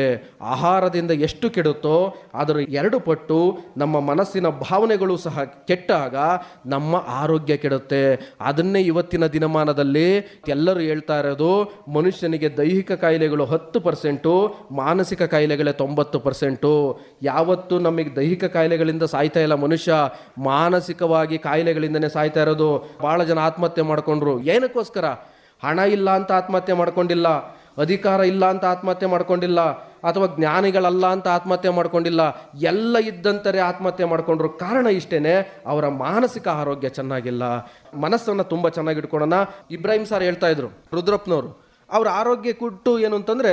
ಆಹಾರದಿಂದ ಎಷ್ಟು ಕೆಡುತ್ತೋ ಅದರ 2 ಪಟ್ಟು ನಮ್ಮ ಮನಸ್ಸಿನ ಭಾವನೆಗಳು ಸಹ ಕೆಟ್ಟಾಗ ನಮ್ಮ ಆರೋಗ್ಯ ಕೆಡುತ್ತೆ. ಅದನ್ನೇ ಇವತ್ತಿನ ದಿನಮಾನದಲ್ಲಿ ಎಲ್ಲರೂ ಹೇಳ್ತಾ ಇರೋದು, ಮನುಷ್ಯನಿಗೆ ದೈಹಿಕ ಕಾಯಿಲೆಗಳು 10%, ಮಾನಸಿಕ ಕಾಯಿಲೆಗಳೇ 90%. ಯಾವತ್ತೂ ನಮಗೆ ದೈಹಿಕ ಕಾಯಿಲೆಗಳಿಂದ ಸಾಯ್ತಾ ಇಲ್ಲ ಮನುಷ್ಯ, ಮಾನಸಿಕವಾಗಿ ಕಾಯಿಲೆಗಳಿಂದನೇ ಸಾಯ್ತಾ ಇರೋದು. ಭಾಳ ಜನ ಆತ್ಮಹತ್ಯೆ ಮಾಡ್ಕೊಂಡ್ರು. ಏನಕ್ಕೋಸ್ಕರ? ಹಣ ಇಲ್ಲ ಅಂತ ಆತ್ಮಹತ್ಯೆ ಮಾಡ್ಕೊಂಡಿಲ್ಲ, ಅಧಿಕಾರ ಇಲ್ಲ ಅಂತ ಆತ್ಮಹತ್ಯೆ ಮಾಡ್ಕೊಂಡಿಲ್ಲ, ಅಥವಾ ಜ್ಞಾನಿಗಳಲ್ಲ ಅಂತ ಆತ್ಮಹತ್ಯೆ ಮಾಡ್ಕೊಂಡಿಲ್ಲ, ಎಲ್ಲ ಇದ್ದಂತರೇ ಆತ್ಮಹತ್ಯೆ ಮಾಡ್ಕೊಂಡ್ರು. ಕಾರಣ ಇಷ್ಟೇನೆ, ಅವರ ಮಾನಸಿಕ ಆರೋಗ್ಯ ಚೆನ್ನಾಗಿಲ್ಲ. ಮನಸ್ಸನ್ನು ತುಂಬ ಚೆನ್ನಾಗಿ ಇಟ್ಕೊಳ್ಳೋಣ. ಇಬ್ರಾಹಿಂ ಸರ್ ಹೇಳ್ತಾ ಇದ್ರು, ರುದ್ರಪ್ಪನವರು, ಅವ್ರ ಆರೋಗ್ಯ ಕೊಟ್ಟು ಏನು ಅಂತಂದರೆ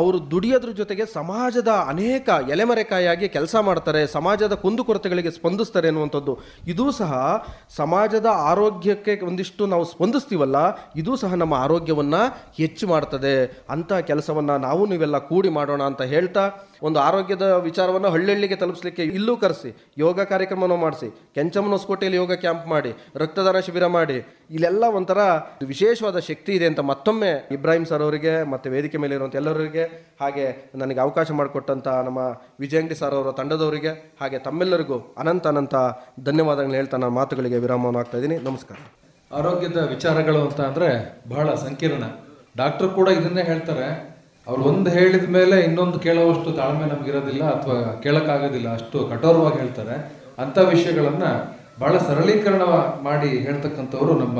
ಅವರು ದುಡಿಯೋದ್ರ ಜೊತೆಗೆ ಸಮಾಜದ ಅನೇಕ ಎಲೆಮರೆಕಾಯಾಗಿ ಕೆಲಸ ಮಾಡ್ತಾರೆ, ಸಮಾಜದ ಕುಂದುಕೊರತೆಗಳಿಗೆ ಸ್ಪಂದಿಸ್ತಾರೆ ಅನ್ನುವಂಥದ್ದು. ಇದೂ ಸಹ ಸಮಾಜದ ಆರೋಗ್ಯಕ್ಕೆ ಒಂದಿಷ್ಟು ನಾವು ಸ್ಪಂದಿಸ್ತೀವಲ್ಲ, ಇದೂ ಸಹ ನಮ್ಮ ಆರೋಗ್ಯವನ್ನು ಹೆಚ್ಚು ಮಾಡ್ತದೆ. ಅಂಥ ಕೆಲಸವನ್ನು ನಾವು ನೀವೆಲ್ಲ ಕೂಡಿ ಮಾಡೋಣ ಅಂತ ಹೇಳ್ತಾ, ಒಂದು ಆರೋಗ್ಯದ ವಿಚಾರವನ್ನು ಹಳ್ಳಿಗೆ ತಲುಪಿಸಲಿಕ್ಕೆ ಇಲ್ಲೂ ಕರೆಸಿ ಯೋಗ ಕಾರ್ಯಕ್ರಮವನ್ನು ಮಾಡಿಸಿ, ಕೆಂಚಮ್ಮನ ಹೊಸಕೋಟೆಯಲ್ಲಿ ಯೋಗ ಕ್ಯಾಂಪ್ ಮಾಡಿ, ರಕ್ತದಾನ ಶಿಬಿರ ಮಾಡಿ, ಇಲ್ಲೆಲ್ಲ ಒಂಥರ ವಿಶೇಷವಾದ ಶಕ್ತಿ ಇದೆ ಅಂತ ಮತ್ತೊಮ್ಮೆ ಇಬ್ರಾಹಿಂ ಸರ್ ಅವರಿಗೆ ಮತ್ತು ವೇದಿಕೆ ಮೇಲೆ ಇರುವಂಥ ಎಲ್ಲರಿಗೆ ಅವರಿಗೆ, ಹಾಗೆ ನನಗೆ ಅವಕಾಶ ಮಾಡಿಕೊಟ್ಟಂಥ ನಮ್ಮ ವಿಜಯಂಗಡಿ ಸರ್ ಅವರ ತಂಡದವರಿಗೆ, ಹಾಗೆ ತಮ್ಮೆಲ್ಲರಿಗೂ ಅನಂತ ಧನ್ಯವಾದಗಳನ್ನ ಹೇಳ್ತಾ ನಾನು ಮಾತುಗಳಿಗೆ ವಿರಾಮವನ್ನು ಆಗ್ತಾ ಇದ್ದೀನಿ. ನಮಸ್ಕಾರ. ಆರೋಗ್ಯದ ವಿಚಾರಗಳು ಅಂತ ಅಂದರೆ ಬಹಳ ಸಂಕೀರ್ಣ. ಡಾಕ್ಟರ್ ಕೂಡ ಇದನ್ನೇ ಹೇಳ್ತಾರೆ, ಅವ್ರು ಒಂದು ಹೇಳಿದ ಮೇಲೆ ಇನ್ನೊಂದು ಕೇಳುವಷ್ಟು ತಾಳ್ಮೆ ನಮಗಿರೋದಿಲ್ಲ ಅಥವಾ ಕೇಳೋಕ್ಕಾಗೋದಿಲ್ಲ, ಅಷ್ಟು ಕಠೋರವಾಗಿ ಹೇಳ್ತಾರೆ. ಅಂಥ ವಿಷಯಗಳನ್ನು ಬಹಳ ಸರಳೀಕರಣ ಮಾಡಿ ಹೇಳ್ತಕ್ಕಂಥವ್ರು ನಮ್ಮ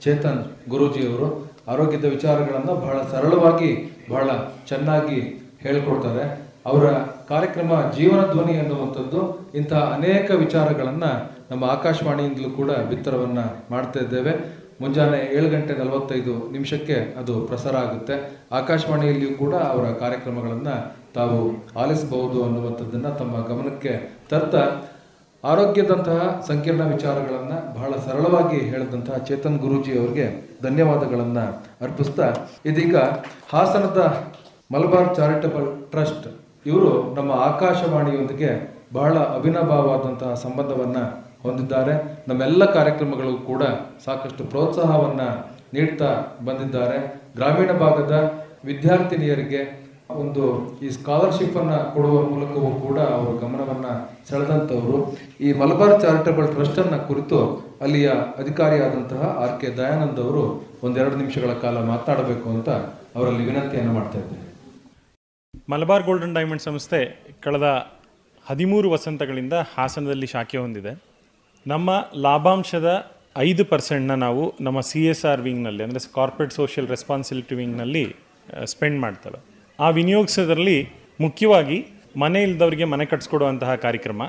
ಚೇತನ್ ಗುರೂಜಿಯವರು. ಆರೋಗ್ಯದ ವಿಚಾರಗಳನ್ನು ಬಹಳ ಸರಳವಾಗಿ ಬಹಳ ಚೆನ್ನಾಗಿ ಹೇಳ್ಕೊಡ್ತಾರೆ. ಅವರ ಕಾರ್ಯಕ್ರಮ ಜೀವನ ಧ್ವನಿ ಅನ್ನುವಂಥದ್ದು ಇಂತಹ ಅನೇಕ ವಿಚಾರಗಳನ್ನು ನಮ್ಮ ಆಕಾಶವಾಣಿಯಿಂದಲೂ ಕೂಡ ಬಿತ್ತರವನ್ನು ಮಾಡ್ತಾ ಇದ್ದೇವೆ. ಮುಂಜಾನೆ 7:45 ಅದು ಪ್ರಸಾರ ಆಗುತ್ತೆ. ಆಕಾಶವಾಣಿಯಲ್ಲಿಯೂ ಕೂಡ ಅವರ ಕಾರ್ಯಕ್ರಮಗಳನ್ನು ತಾವು ಆಲಿಸಬಹುದು ಅನ್ನುವಂಥದ್ದನ್ನು ತಮ್ಮ ಗಮನಕ್ಕೆ ತರ್ತಾ, ಆರೋಗ್ಯದಂತಹ ಸಂಕೀರ್ಣ ವಿಚಾರಗಳನ್ನು ಬಹಳ ಸರಳವಾಗಿ ಹೇಳಿದಂತಹ ಚೇತನ್ ಗುರೂಜಿ ಅವರಿಗೆ ಧನ್ಯವಾದಗಳನ್ನು ಅರ್ಪಿಸ್ತಾ, ಇದೀಗ ಹಾಸನದ ಮಲಬಾರ್ ಚಾರಿಟಬಲ್ ಟ್ರಸ್ಟ್ ಇವರು ನಮ್ಮ ಆಕಾಶವಾಣಿಯೊಂದಿಗೆ ಬಹಳ ಅವಿನಾಭಾವವಾದಂತಹ ಸಂಬಂಧವನ್ನು ಹೊಂದಿದ್ದಾರೆ. ನಮ್ಮೆಲ್ಲ ಕಾರ್ಯಕ್ರಮಗಳಿಗೂ ಕೂಡ ಸಾಕಷ್ಟು ಪ್ರೋತ್ಸಾಹವನ್ನು ನೀಡ್ತಾ ಬಂದಿದ್ದಾರೆ. ಗ್ರಾಮೀಣ ಭಾಗದ ವಿದ್ಯಾರ್ಥಿನಿಯರಿಗೆ ಒಂದು ಈ ಸ್ಕಾಲರ್ಶಿಪ್ಪನ್ನು ಕೊಡುವ ಮೂಲಕವೂ ಕೂಡ ಅವರು ಗಮನವನ್ನು ಸೆಳೆದಂಥವರು. ಈ ಮಲಬಾರ್ ಚಾರಿಟಬಲ್ ಟ್ರಸ್ಟನ್ನು ಕುರಿತು ಅಲ್ಲಿಯ ಅಧಿಕಾರಿಯಾದಂತಹ RK ದಯಾನಂದ್ ಅವರು 1-2 ನಿಮಿಷಗಳ ಕಾಲ ಮಾತನಾಡಬೇಕು ಅಂತ ಅವರಲ್ಲಿ ವಿನಂತಿಯನ್ನು ಮಾಡ್ತಾ ಇದ್ದೇನೆ. ಮಲಬಾರ್ ಗೋಲ್ಡನ್ ಡೈಮಂಡ್ ಸಂಸ್ಥೆ ಕಳೆದ 13 ವಸಂತಗಳಿಂದ ಹಾಸನದಲ್ಲಿ ಶಾಖೆ ಹೊಂದಿದೆ. ನಮ್ಮ ಲಾಭಾಂಶದ 5% ನಾವು ನಮ್ಮ CSR ವಿಂಗ್ನಲ್ಲಿ, ಅಂದರೆ ಕಾರ್ಪೊರೇಟ್ ಸೋಷಿಯಲ್ ರೆಸ್ಪಾನ್ಸಿಬಿಲಿಟಿ ವಿಂಗ್ನಲ್ಲಿ ಸ್ಪೆಂಡ್ ಮಾಡ್ತೇವೆ. ಆ ವಿನಿಯೋಗಿಸೋದ್ರಲ್ಲಿ ಮುಖ್ಯವಾಗಿ ಮನೆ ಇಲ್ಲದವರಿಗೆ ಮನೆ ಕಟ್ಸ್ಕೊಡುವಂತಹ ಕಾರ್ಯಕ್ರಮ,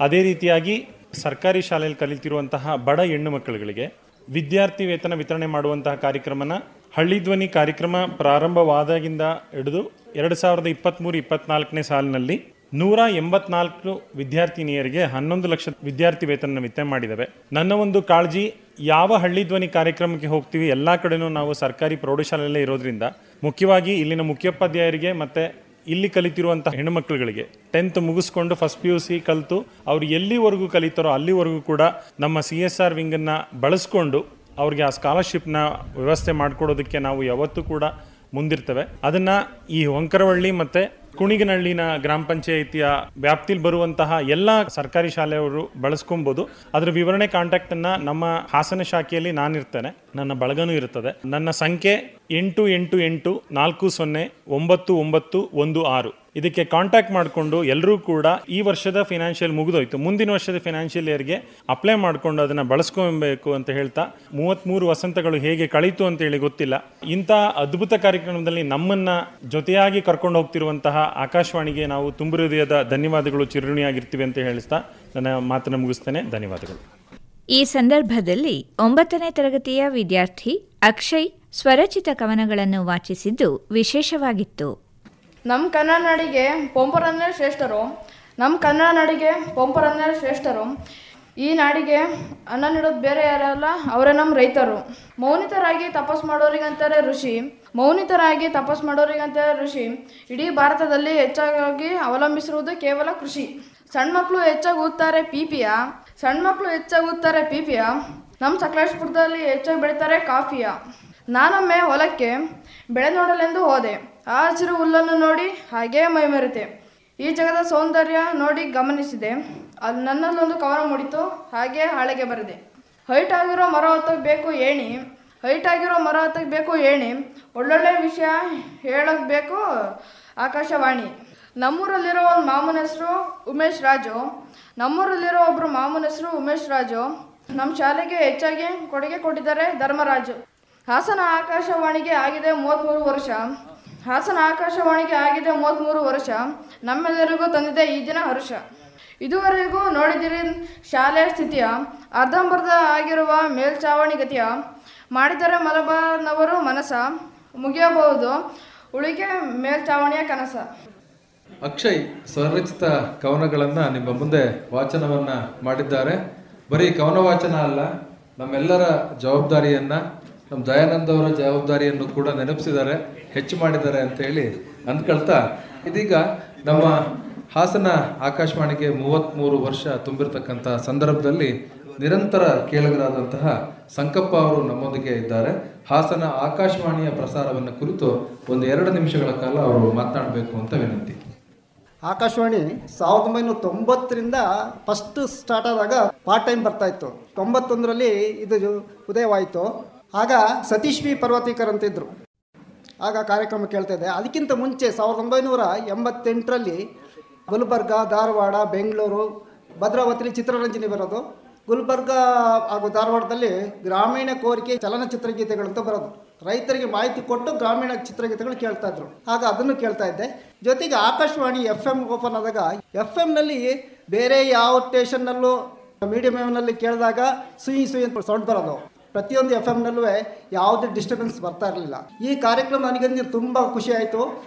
ಅದೇ ರೀತಿಯಾಗಿ ಸರ್ಕಾರಿ ಶಾಲೆಯಲ್ಲಿ ಕಲಿತಿರುವಂತಹ ಬಡ ಹೆಣ್ಣು ಮಕ್ಕಳುಗಳಿಗೆ ವಿದ್ಯಾರ್ಥಿ ವೇತನ ವಿತರಣೆ ಮಾಡುವಂತಹ ಕಾರ್ಯಕ್ರಮನ ಹಳ್ಳಿ ಧ್ವನಿ ಕಾರ್ಯಕ್ರಮ ಪ್ರಾರಂಭವಾದಾಗಿಂದ ಹಿಡಿದು 2023-24ನೇ ಸಾಲಿನಲ್ಲಿ 184 ವಿದ್ಯಾರ್ಥಿನಿಯರಿಗೆ 11 ಲಕ್ಷ ವಿದ್ಯಾರ್ಥಿ ವೇತನ ವಿತರಣೆ ಮಾಡಿದ್ದೇವೆ. ನನ್ನ ಒಂದು ಕಾಳಜಿ, ಯಾವ ಹಳ್ಳಿ ಧ್ವನಿ ಕಾರ್ಯಕ್ರಮಕ್ಕೆ ಹೋಗ್ತೀವಿ ಎಲ್ಲ ಕಡೆನೂ ನಾವು ಸರ್ಕಾರಿ ಪ್ರೌಢಶಾಲೆಯಲ್ಲೇ ಇರೋದ್ರಿಂದ ಮುಖ್ಯವಾಗಿ ಇಲ್ಲಿನ ಮುಖ್ಯೋಪಾಧ್ಯಾಯರಿಗೆ ಮತ್ತು ಇಲ್ಲಿ ಕಲಿತಿರುವಂಥ ಹೆಣ್ಣುಮಕ್ಕಳುಗಳಿಗೆ 10th ಮುಗಿಸ್ಕೊಂಡು ಫಸ್ಟ್ PUC ಕಲಿತು ಅವರು ಎಲ್ಲಿವರೆಗೂ ಕಲಿತಾರೋ ಅಲ್ಲಿವರೆಗೂ ಕೂಡ ನಮ್ಮ CSR ವಿಂಗನ್ನು ಬಳಸ್ಕೊಂಡು ಅವ್ರಿಗೆ ಆ ಸ್ಕಾಲರ್ಶಿಪ್ನ ವ್ಯವಸ್ಥೆ ಮಾಡಿಕೊಡೋದಕ್ಕೆ ನಾವು ಯಾವತ್ತೂ ಕೂಡ ಮುಂದಿರ್ತೇವೆ. ಅದನ್ನು ಈ ಹೊಂಕರವಳ್ಳಿ ಮತ್ತು ಕುಣಿಗನಹಳ್ಳಿನ ಗ್ರಾಮ ಪಂಚಾಯಿತಿಯ ವ್ಯಾಪ್ತಿಲಿ ಬರುವಂತಹ ಎಲ್ಲ ಸರ್ಕಾರಿ ಶಾಲೆಯವರು ಬಳಸ್ಕೊಬೋದು. ಅದರ ವಿವರಣೆ ಕಾಂಟ್ಯಾಕ್ಟನ್ನು ನಮ್ಮ ಹಾಸನ ಶಾಖೆಯಲ್ಲಿ ನಾನಿರ್ತೇನೆ, ನನ್ನ ಬಳಗನೂ ಇರ್ತದೆ. ನನ್ನ ಸಂಖ್ಯೆ 8840909916. ಇದಕ್ಕೆ ಕಾಂಟ್ಯಾಕ್ಟ್ ಮಾಡಿಕೊಂಡು ಎಲ್ಲರೂ ಕೂಡ ಈ ವರ್ಷದ ಫಿನಾನ್ಷಿಯಲ್ ಮುಗಿದೋಯ್ತು, ಮುಂದಿನ ವರ್ಷದ ಫಿನಾನ್ಷಿಯಲ್ ಇಯರ್ಗೆ ಅಪ್ಲೈ ಮಾಡಿಕೊಂಡು ಅದನ್ನು ಬಳಸ್ಕೊಬೇಕು ಅಂತ ಹೇಳ್ತಾ, 33 ವಸಂತಗಳು ಹೇಗೆ ಕಳೀತು ಅಂತೇಳಿ ಗೊತ್ತಿಲ್ಲ. ಇಂಥ ಅದ್ಭುತ ಕಾರ್ಯಕ್ರಮದಲ್ಲಿ ನಮ್ಮನ್ನು ಜೊತೆಯಾಗಿ ಕರ್ಕೊಂಡು ಹೋಗ್ತಿರುವಂತಹ ಆಕಾಶವಾಣಿಗೆ ನಾವು ತುಂಬ ಹೃದಯದ ಧನ್ಯವಾದಗಳು, ಚಿರಋಣಿಯಾಗಿರ್ತೀವಿ ಅಂತ ಹೇಳಿಸ್ತಾ ನನ್ನ ಮಾತನ್ನು ಮುಗಿಸ್ತೇನೆ. ಧನ್ಯವಾದಗಳು. ಈ ಸಂದರ್ಭದಲ್ಲಿ 9ನೇ ತರಗತಿಯ ವಿದ್ಯಾರ್ಥಿ ಅಕ್ಷಯ್ ಸ್ವರಚಿತ ಕವನಗಳನ್ನು ವಾಚಿಸಿದ್ದು ವಿಶೇಷವಾಗಿತ್ತು. ನಮ್ಮ ಕನ್ನಡ ನಾಡಿಗೆ ಪೊಂಪರನ್ನೇ ಶ್ರೇಷ್ಠರು, ನಮ್ಮ ಕನ್ನಡ ನಾಡಿಗೆ ಪೊಂಪರನ್ನೇ ಶ್ರೇಷ್ಠರು. ಈ ನಾಡಿಗೆ ಅನ್ನ ನೀಡೋದು ಬೇರೆ ಯಾರಲ್ಲ, ಅವರೇ ನಮ್ಮ ರೈತರು. ಮೌನಿತರಾಗಿ ತಪಸ್ ಮಾಡೋರಿಗಂತಾರೆ ಋಷಿ, ಮೌನಿತರಾಗಿ ತಪಸ್ ಮಾಡೋರಿಗಂತಾರೆ ಋಷಿ. ಇಡೀ ಭಾರತದಲ್ಲಿ ಹೆಚ್ಚಾಗಿ ಅವಲಂಬಿಸಿರುವುದು ಕೇವಲ ಕೃಷಿ. ಸಣ್ಣ ಮಕ್ಕಳು ಹೆಚ್ಚಾಗಿ ಓದ್ತಾರೆ PPಯ, ಸಣ್ಣ ಮಕ್ಕಳು ಹೆಚ್ಚಾಗಿ ಓದ್ತಾರೆ PPಯ. ನಮ್ಮ ಸಕಲೇಶಪುರದಲ್ಲಿ ಹೆಚ್ಚಾಗಿ ಬೆಳೀತಾರೆ ಕಾಫಿಯ. ನಾನೊಮ್ಮೆ ಹೊಲಕ್ಕೆ ಬೆಳೆ ನೋಡಲೆಂದು ಹೋದೆ, ಆ ಹಸಿರು ಹುಲ್ಲನ್ನು ನೋಡಿ ಹಾಗೇ ಮೈಮರೆತೆ. ಈ ಜಗದ ಸೌಂದರ್ಯ ನೋಡಿ ಗಮನಿಸಿದೆ, ಅದು ನನ್ನಲ್ಲೊಂದು ಕವನ ಮೂಡಿತು, ಹಾಗೇ ಹಾಳೆಗೆ ಬರೆದೆ. ಹೈಟ್ ಆಗಿರೋ ಮರ ಹೊತ್ತಕ್ಕೆ ಬೇಕು ಏಣಿ, ಹೈಟ್ ಆಗಿರೋ ಮರ ಹೊತ್ತಕ್ಕೆ ಬೇಕು ಏಣಿ, ಒಳ್ಳೊಳ್ಳೆ ವಿಷಯ ಹೇಳಕ್ಕೆ ಬೇಕು ಆಕಾಶವಾಣಿ. ನಮ್ಮೂರಲ್ಲಿರೋ ಒಂದು ಮಾಮೂನ ಹೆಸರು ಉಮೇಶ್ ರಾಜು, ನಮ್ಮೂರಲ್ಲಿರೋ ಒಬ್ಬರು ಮಾಮೂನ ಹೆಸರು ಉಮೇಶ್ ರಾಜು. ನಮ್ಮ ಶಾಲೆಗೆ ಹೆಚ್ಚಾಗಿ ಕೊಡುಗೆ ಕೊಟ್ಟಿದ್ದಾರೆ ಧರ್ಮರಾಜು. ಹಾಸನ ಆಕಾಶವಾಣಿಗೆ ಆಗಿದೆ 33 ವರ್ಷ, ಹಾಸನ ಆಕಾಶವಾಣಿಗೆ ಆಗಿದೆ 33 ವರ್ಷ. ನಮ್ಮೆಲ್ಲರಿಗೂ ತಂದಿದೆ ಈ ದಿನ ಹರ್ಷ. ಇದುವರೆಗೂ ನೋಡಿದಿರಿ ಶಾಲೆಯ ಸ್ಥಿತಿಯ, ಅರ್ಧಂಬರ್ಧ ಆಗಿರುವ ಮೇಲ್ಚಾವಣಿ ಗತಿಯ. ಮಾಡಿದರೆ ಮಲಬಾರ್ನವರು ಮನಸ, ಮುಗಿಯಬಹುದು ಉಳಿಕೆ ಮೇಲ್ಚಾವಣಿಯ ಕನಸ. ಅಕ್ಷಯ್ ಸ್ವರಚಿತ ಕವನಗಳನ್ನು ನಿಮ್ಮ ಮುಂದೆ ವಾಚನವನ್ನು ಮಾಡಿದ್ದಾರೆ. ಬರೀ ಕವನ ವಾಚನ ಅಲ್ಲ, ನಮ್ಮೆಲ್ಲರ ಜವಾಬ್ದಾರಿಯನ್ನು, ನಮ್ಮ ದಯಾನಂದ್ ಅವರ ಜವಾಬ್ದಾರಿಯನ್ನು ಕೂಡ ನೆನಪಿಸಿದ್ದಾರೆ, ಹೆಚ್ಚು ಮಾಡಿದ್ದಾರೆ ಅಂತ ಹೇಳಿ ಅಂದ್ಕೊಳ್ತಾ, ಇದೀಗ ನಮ್ಮ ಹಾಸನ ಆಕಾಶವಾಣಿಗೆ 33 ವರ್ಷ ತುಂಬಿರ್ತಕ್ಕಂಥ ಸಂದರ್ಭದಲ್ಲಿ ನಿರಂತರ ಕೇಳುಗರಾದಂತಹ ಸಂಕಪ್ಪ ಅವರು ನಮ್ಮೊಂದಿಗೆ ಇದ್ದಾರೆ. ಹಾಸನ ಆಕಾಶವಾಣಿಯ ಪ್ರಸಾರವನ್ನು ಕುರಿತು ಒಂದು 2 ನಿಮಿಷಗಳ ಕಾಲ ಅವರು ಮಾತನಾಡಬೇಕು ಅಂತ ವಿನಂತಿ. ಆಕಾಶವಾಣಿ 1990ರಿಂದ ಫಸ್ಟ್ ಸ್ಟಾರ್ಟ್ ಆದಾಗ ಪಾರ್ಟ್ ಟೈಮ್ ಬರ್ತಾಯಿತ್ತು. 91ರಲ್ಲಿ ಇದು ಉದಯವಾಯಿತು. ಆಗ ಸತೀಶ್ ಬಿ ಪರ್ವತೀಕರ್ ಅಂತಿದ್ದರು. ಆಗ ಕಾರ್ಯಕ್ರಮ ಕೇಳ್ತಾಯಿದ್ದೆ. ಅದಕ್ಕಿಂತ ಮುಂಚೆ 1988ರಲ್ಲಿ ಗುಲ್ಬರ್ಗ, ಧಾರವಾಡ, ಬೆಂಗಳೂರು, ಭದ್ರಾವತಿಲಿ ಚಿತ್ರರಂಜನೆ ಬರೋದು. ಗುಲ್ಬರ್ಗ ಹಾಗೂ ಧಾರವಾಡದಲ್ಲಿ ಗ್ರಾಮೀಣ ಕೋರಿಕೆ ಚಲನಚಿತ್ರ ಗೀತೆಗಳಂತ ಬರೋದು. ರೈತರಿಗೆ ಮಾಹಿತಿ ಕೊಟ್ಟು ಗ್ರಾಮೀಣ ಚಿತ್ರಗೀತೆಗಳು ಕೇಳ್ತಾಯಿದ್ರು. ಆಗ ಅದನ್ನು ಕೇಳ್ತಾ ಇದ್ದೆ. ಜೊತೆಗೆ ಆಕಾಶವಾಣಿ FM ಓಪನ್ ಆದಾಗ FM ಬೇರೆ ಯಾವ ಸ್ಟೇಷನ್ನಲ್ಲೂ ಮೀಡಿಯಮ್ ಎಮ್ನಲ್ಲಿ ಕೇಳಿದಾಗ ಸುಯಿ ಅಂತ ಸೌಂಡ್ ಬರೋದು. ಪ್ರತಿಯೊಂದು FM ಯಾವುದೇ ಡಿಸ್ಟರ್ಬೆನ್ಸ್ ಬರ್ತಾ ಇರಲಿಲ್ಲ. ಈ ಕಾರ್ಯಕ್ರಮ ನನಗೆ ತುಂಬ ಖುಷಿ ಆಯಿತು.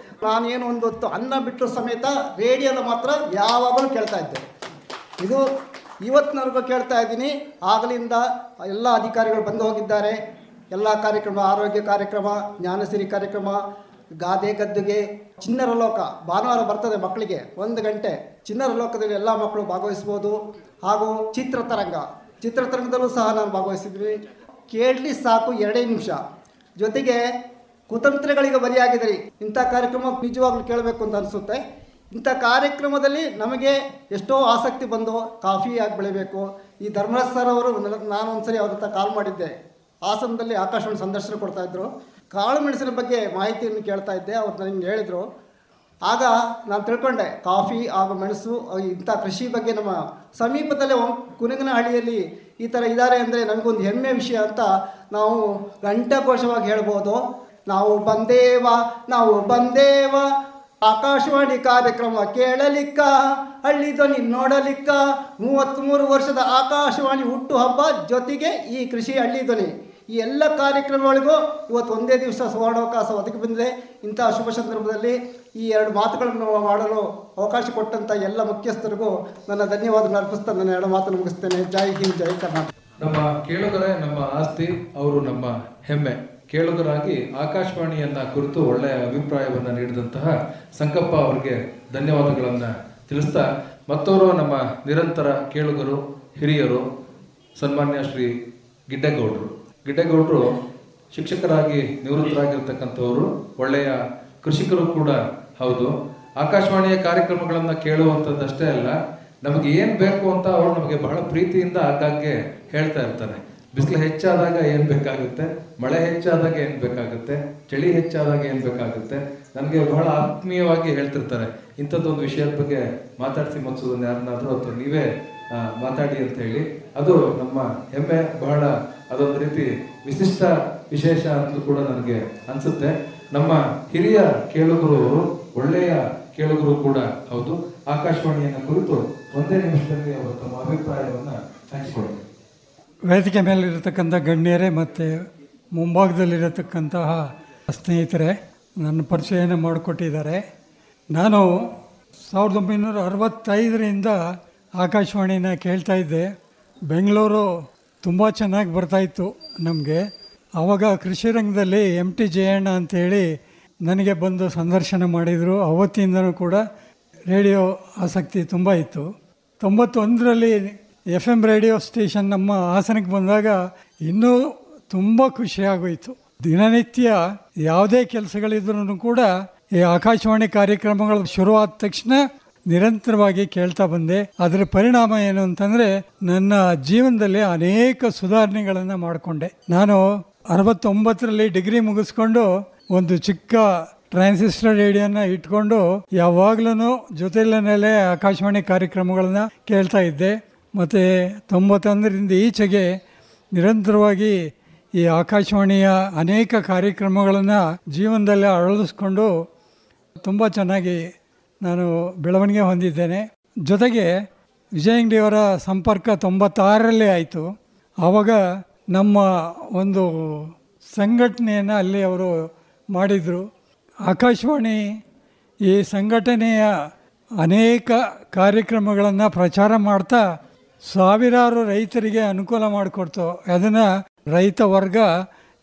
ನಾನೇನು ಒಂದು ಹೊತ್ತು ಅನ್ನ ಬಿಟ್ಟರು ಸಮೇತ ರೇಡಿಯೋನ ಮಾತ್ರ ಯಾವಾಗಲೂ ಕೇಳ್ತಾ ಇದ್ದೆ. ಇದು ಇವತ್ತಿನವರೆಗೂ ಕೇಳ್ತಾ ಇದ್ದೀನಿ. ಆಗಲಿಂದ ಎಲ್ಲ ಅಧಿಕಾರಿಗಳು ಬಂದು ಹೋಗಿದ್ದಾರೆ. ಎಲ್ಲ ಕಾರ್ಯಕ್ರಮ, ಆರೋಗ್ಯ ಕಾರ್ಯಕ್ರಮ, ಜ್ಞಾನಸಿರಿ ಕಾರ್ಯಕ್ರಮ, ಗಾದೆ ಗದ್ದುಗೆ, ಚಿಣ್ಣರ ಲೋಕ ಭಾನುವಾರ ಬರ್ತದೆ ಮಕ್ಕಳಿಗೆ 1 ಗಂಟೆ. ಚಿಣ್ಣರ ಲೋಕದಲ್ಲಿ ಎಲ್ಲ ಮಕ್ಕಳು ಭಾಗವಹಿಸ್ಬೋದು. ಹಾಗೂ ಚಿತ್ರತರಂಗದಲ್ಲೂ ಸಹ ನಾನು ಭಾಗವಹಿಸಿದ್ವಿ. ಕೇಳಲಿ ಸಾಕು 2 ನಿಮಿಷ. ಜೊತೆಗೆ ಕುತಂತ್ರಗಳಿಗೆ ಬಲಿಯಾಗಿದ್ರಿ. ಇಂಥ ಕಾರ್ಯಕ್ರಮ ನಿಜವಾಗ್ಲೂ ಕೇಳಬೇಕು ಅಂತ ಅನಿಸುತ್ತೆ. ಇಂಥ ಕಾರ್ಯಕ್ರಮದಲ್ಲಿ ನಮಗೆ ಎಷ್ಟೋ ಆಸಕ್ತಿ ಬಂದು ಕಾಫಿ ಆಗಿ ಬೆಳಿಬೇಕು. ಈ ಧರ್ಮರಾಜ್ ಸರ್ ಅವರು ನಾನು ಒಂದ್ಸರಿ ಅವ್ರ ಹತ್ರ ಕಾಲ್ ಮಾಡಿದ್ದೆ. ಹಾಸನದಲ್ಲಿ ಆಕಾಶವಾಣಿ ಸಂದರ್ಶನ ಕೊಡ್ತಾಯಿದ್ರು. ಕಾಳು ಮೆಣಸಿನ ಬಗ್ಗೆ ಮಾಹಿತಿಯನ್ನು ಕೇಳ್ತಾ ಇದ್ದೆ. ಅವ್ರು ನನಗೆ ಹೇಳಿದರು. ಆಗ ನಾನು ತಿಳ್ಕೊಂಡೆ ಕಾಫಿ ಹಾಗೂ ಮೆಣಸು ಇಂಥ ಕೃಷಿ ಬಗ್ಗೆ ನಮ್ಮ ಸಮೀಪದಲ್ಲೇ ಕುನಿಗನಹಳ್ಳಿಯಲ್ಲಿ ಈ ಥರ ಇದ್ದಾರೆ ಅಂದರೆ ನಮಗೊಂದು ಹೆಮ್ಮೆ ವಿಷಯ ಅಂತ ನಾವು ಘಂಟಾಘೋಷವಾಗಿ ಹೇಳ್ಬೋದು. ನಾವು ಬಂದೇವ ಆಕಾಶವಾಣಿ ಕಾರ್ಯಕ್ರಮ ಕೇಳಲಿಕ್ಕ, ಹಳ್ಳಿ ಧ್ವನಿ ನೋಡಲಿಕ್ಕ. 33 ವರ್ಷದ ಆಕಾಶವಾಣಿ ಹುಟ್ಟು ಹಬ್ಬ, ಜೊತೆಗೆ ಈ ಕೃಷಿ ಹಳ್ಳಿ ಧ್ವನಿ, ಈ ಎಲ್ಲ ಕಾರ್ಯಕ್ರಮಗಳಿಗೂ ಇವತ್ತು ಒಂದೇ ದಿವಸ ಸುವರ್ಣಾವಕಾಶ ಒದಗಿ ಬಂದಿದೆ. ಇಂಥ ಶುಭ ಸಂದರ್ಭದಲ್ಲಿ ಈ 2 ಮಾತುಗಳನ್ನು ಮಾಡಲು ಅವಕಾಶ ಕೊಟ್ಟಂಥ ಎಲ್ಲ ಮುಖ್ಯಸ್ಥರಿಗೂ ನನ್ನ ಧನ್ಯವಾದಗಳನ್ನು ಅರ್ಪಿಸ್ತಾ ನನ್ನ 2 ಮಾತನ್ನು ಮುಗಿಸ್ತೇನೆ. ಜೈ ಹಿಂದ್, ಜೈ ಕರ್ನಾಟಕ. ನಮ್ಮ ಕೇಳುಗರೇ ನಮ್ಮ ಆಸ್ತಿ, ಅವರು ನಮ್ಮ ಹೆಮ್ಮೆ. ಕೇಳುಗರಾಗಿ ಆಕಾಶವಾಣಿಯನ್ನ ಕುರಿತು ಒಳ್ಳೆಯ ಅಭಿಪ್ರಾಯವನ್ನು ನೀಡಿದಂತಹ ಸಂಕಪ್ಪ ಅವರಿಗೆ ಧನ್ಯವಾದಗಳನ್ನು ತಿಳಿಸ್ತಾ, ಮತ್ತವರು ನಮ್ಮ ನಿರಂತರ ಕೇಳುಗರು, ಹಿರಿಯರು, ಸನ್ಮಾನ್ಯ ಶ್ರೀ ಗಿಡ್ಡೇಗೌಡರು ಶಿಕ್ಷಕರಾಗಿ ನಿವೃತ್ತರಾಗಿರ್ತಕ್ಕಂಥವರು, ಒಳ್ಳೆಯ ಕೃಷಿಕರು ಕೂಡ ಹೌದು. ಆಕಾಶವಾಣಿಯ ಕಾರ್ಯಕ್ರಮಗಳನ್ನು ಕೇಳುವಂಥದ್ದಷ್ಟೇ ಅಲ್ಲ, ನಮಗೆ ಏನು ಬೇಕು ಅಂತ ಅವರು ನಮಗೆ ಬಹಳ ಪ್ರೀತಿಯಿಂದ ಆಗಾಗ್ಗೆ ಹೇಳ್ತಾ ಇರ್ತಾರೆ. ಬಿಸಿಲು ಹೆಚ್ಚಾದಾಗ ಏನು ಬೇಕಾಗುತ್ತೆ, ಮಳೆ ಹೆಚ್ಚಾದಾಗ ಏನು ಬೇಕಾಗುತ್ತೆ, ಚಳಿ ಹೆಚ್ಚಾದಾಗ ಏನು ಬೇಕಾಗುತ್ತೆ, ನನಗೆ ಬಹಳ ಆತ್ಮೀಯವಾಗಿ ಹೇಳ್ತಿರ್ತಾರೆ. ಇಂಥದ್ದೊಂದು ವಿಷಯದ ಬಗ್ಗೆ ಮಾತಾಡಿಸಿ ಮುಗಿಸೋದನ್ನು ಯಾರನ್ನಾದರೂ ಅಥವಾ ನೀವೇ ಮಾತಾಡಿ ಅಂತ ಹೇಳಿ. ಅದು ನಮ್ಮ ಹೆಮ್ಮೆ. ಬಹಳ ಅದೊಂದು ರೀತಿ ವಿಶೇಷ ಅಂತಲೂ ಕೂಡ ನನಗೆ ಅನಿಸುತ್ತೆ. ನಮ್ಮ ಹಿರಿಯ ಕೇಳುಗರು, ಒಳ್ಳೆಯ ಕೇಳುಗರು ಕೂಡ ಹೌದು. ಆಕಾಶವಾಣಿಯನ್ನು ಕುರಿತು 1 ನಿಮಿಷದಲ್ಲಿ ಅವರು ತಮ್ಮ ಅಭಿಪ್ರಾಯವನ್ನು ಹಂಚಿಕೊಳ್ಳಿ. ವೇದಿಕೆ ಮೇಲಿರತಕ್ಕಂಥ ಗಣ್ಯರೇ ಮತ್ತು ಮುಂಭಾಗದಲ್ಲಿರತಕ್ಕಂತಹ ಸ್ನೇಹಿತರೆ, ನನ್ನ ಪರಿಚಯನ ಮಾಡಿಕೊಟ್ಟಿದ್ದಾರೆ. ನಾನು 1965ರಿಂದ ಆಕಾಶವಾಣಿನ ಕೇಳ್ತಾ ಇದ್ದೆ. ಬೆಂಗಳೂರು ತುಂಬ ಚೆನ್ನಾಗಿ ಬರ್ತಾಯಿತ್ತು ನಮಗೆ. ಆವಾಗ ಕೃಷಿ ರಂಗದಲ್ಲಿ MT ಜಯಣ್ಣ ಅಂಥೇಳಿ ನನಗೆ ಬಂದು ಸಂದರ್ಶನ ಮಾಡಿದರು. ಅವತ್ತಿಂದನೂ ಕೂಡ ರೇಡಿಯೋ ಆಸಕ್ತಿ ತುಂಬ ಇತ್ತು. 91ರಲ್ಲಿ FM ರೇಡಿಯೋ ಸ್ಟೇಷನ್ ನಮ್ಮ ಹಾಸನಕ್ಕೆ ಬಂದಾಗ ಇನ್ನೂ ತುಂಬ ಖುಷಿಯಾಗೋಯಿತು. ದಿನನಿತ್ಯ ಯಾವುದೇ ಕೆಲಸಗಳಿದ್ರೂ ಕೂಡ ಈ ಆಕಾಶವಾಣಿ ಕಾರ್ಯಕ್ರಮಗಳು ಶುರುವಾದ ತಕ್ಷಣ ನಿರಂತರವಾಗಿ ಕೇಳ್ತಾ ಬಂದೆ. ಅದರ ಪರಿಣಾಮ ಏನು ಅಂತಂದರೆ ನನ್ನ ಜೀವನದಲ್ಲಿ ಅನೇಕ ಸುಧಾರಣೆಗಳನ್ನು ಮಾಡಿಕೊಂಡೆ. ನಾನು 69ರಲ್ಲಿ ಡಿಗ್ರಿ ಮುಗಿಸ್ಕೊಂಡು ಒಂದು ಚಿಕ್ಕ ಟ್ರಾನ್ಸಿಸ್ಟರ್ ರೇಡಿಯೋನ ಇಟ್ಕೊಂಡು ಯಾವಾಗ್ಲೂ ಜೊತೆಯಲ್ಲೇ ಆಕಾಶವಾಣಿ ಕಾರ್ಯಕ್ರಮಗಳನ್ನ ಕೇಳ್ತಾ ಇದ್ದೆ. ಮತ್ತು 91ರಿಂದ ಈಚೆಗೆ ನಿರಂತರವಾಗಿ ಈ ಆಕಾಶವಾಣಿಯ ಅನೇಕ ಕಾರ್ಯಕ್ರಮಗಳನ್ನು ಜೀವನದಲ್ಲಿ ಅಳವಡಿಸ್ಕೊಂಡು ತುಂಬ ಚೆನ್ನಾಗಿ ನಾನು ಬೆಳವಣಿಗೆ ಹೊಂದಿದ್ದೇನೆ. ಜೊತೆಗೆ ವಿಜಯಂಗಡಿಯವರ ಸಂಪರ್ಕ 96ರಲ್ಲಿ ಆಯಿತು. ಆವಾಗ ನಮ್ಮ ಒಂದು ಸಂಘಟನೆಯನ್ನು ಅಲ್ಲಿ ಅವರು ಮಾಡಿದರು. ಆಕಾಶವಾಣಿ ಈ ಸಂಘಟನೆಯ ಅನೇಕ ಕಾರ್ಯಕ್ರಮಗಳನ್ನು ಪ್ರಚಾರ ಮಾಡ್ತಾ ಸಾವಿರಾರು ರೈತರಿಗೆ ಅನುಕೂಲ ಮಾಡಿಕೊಡ್ತು. ಅದನ್ನು ರೈತ ವರ್ಗ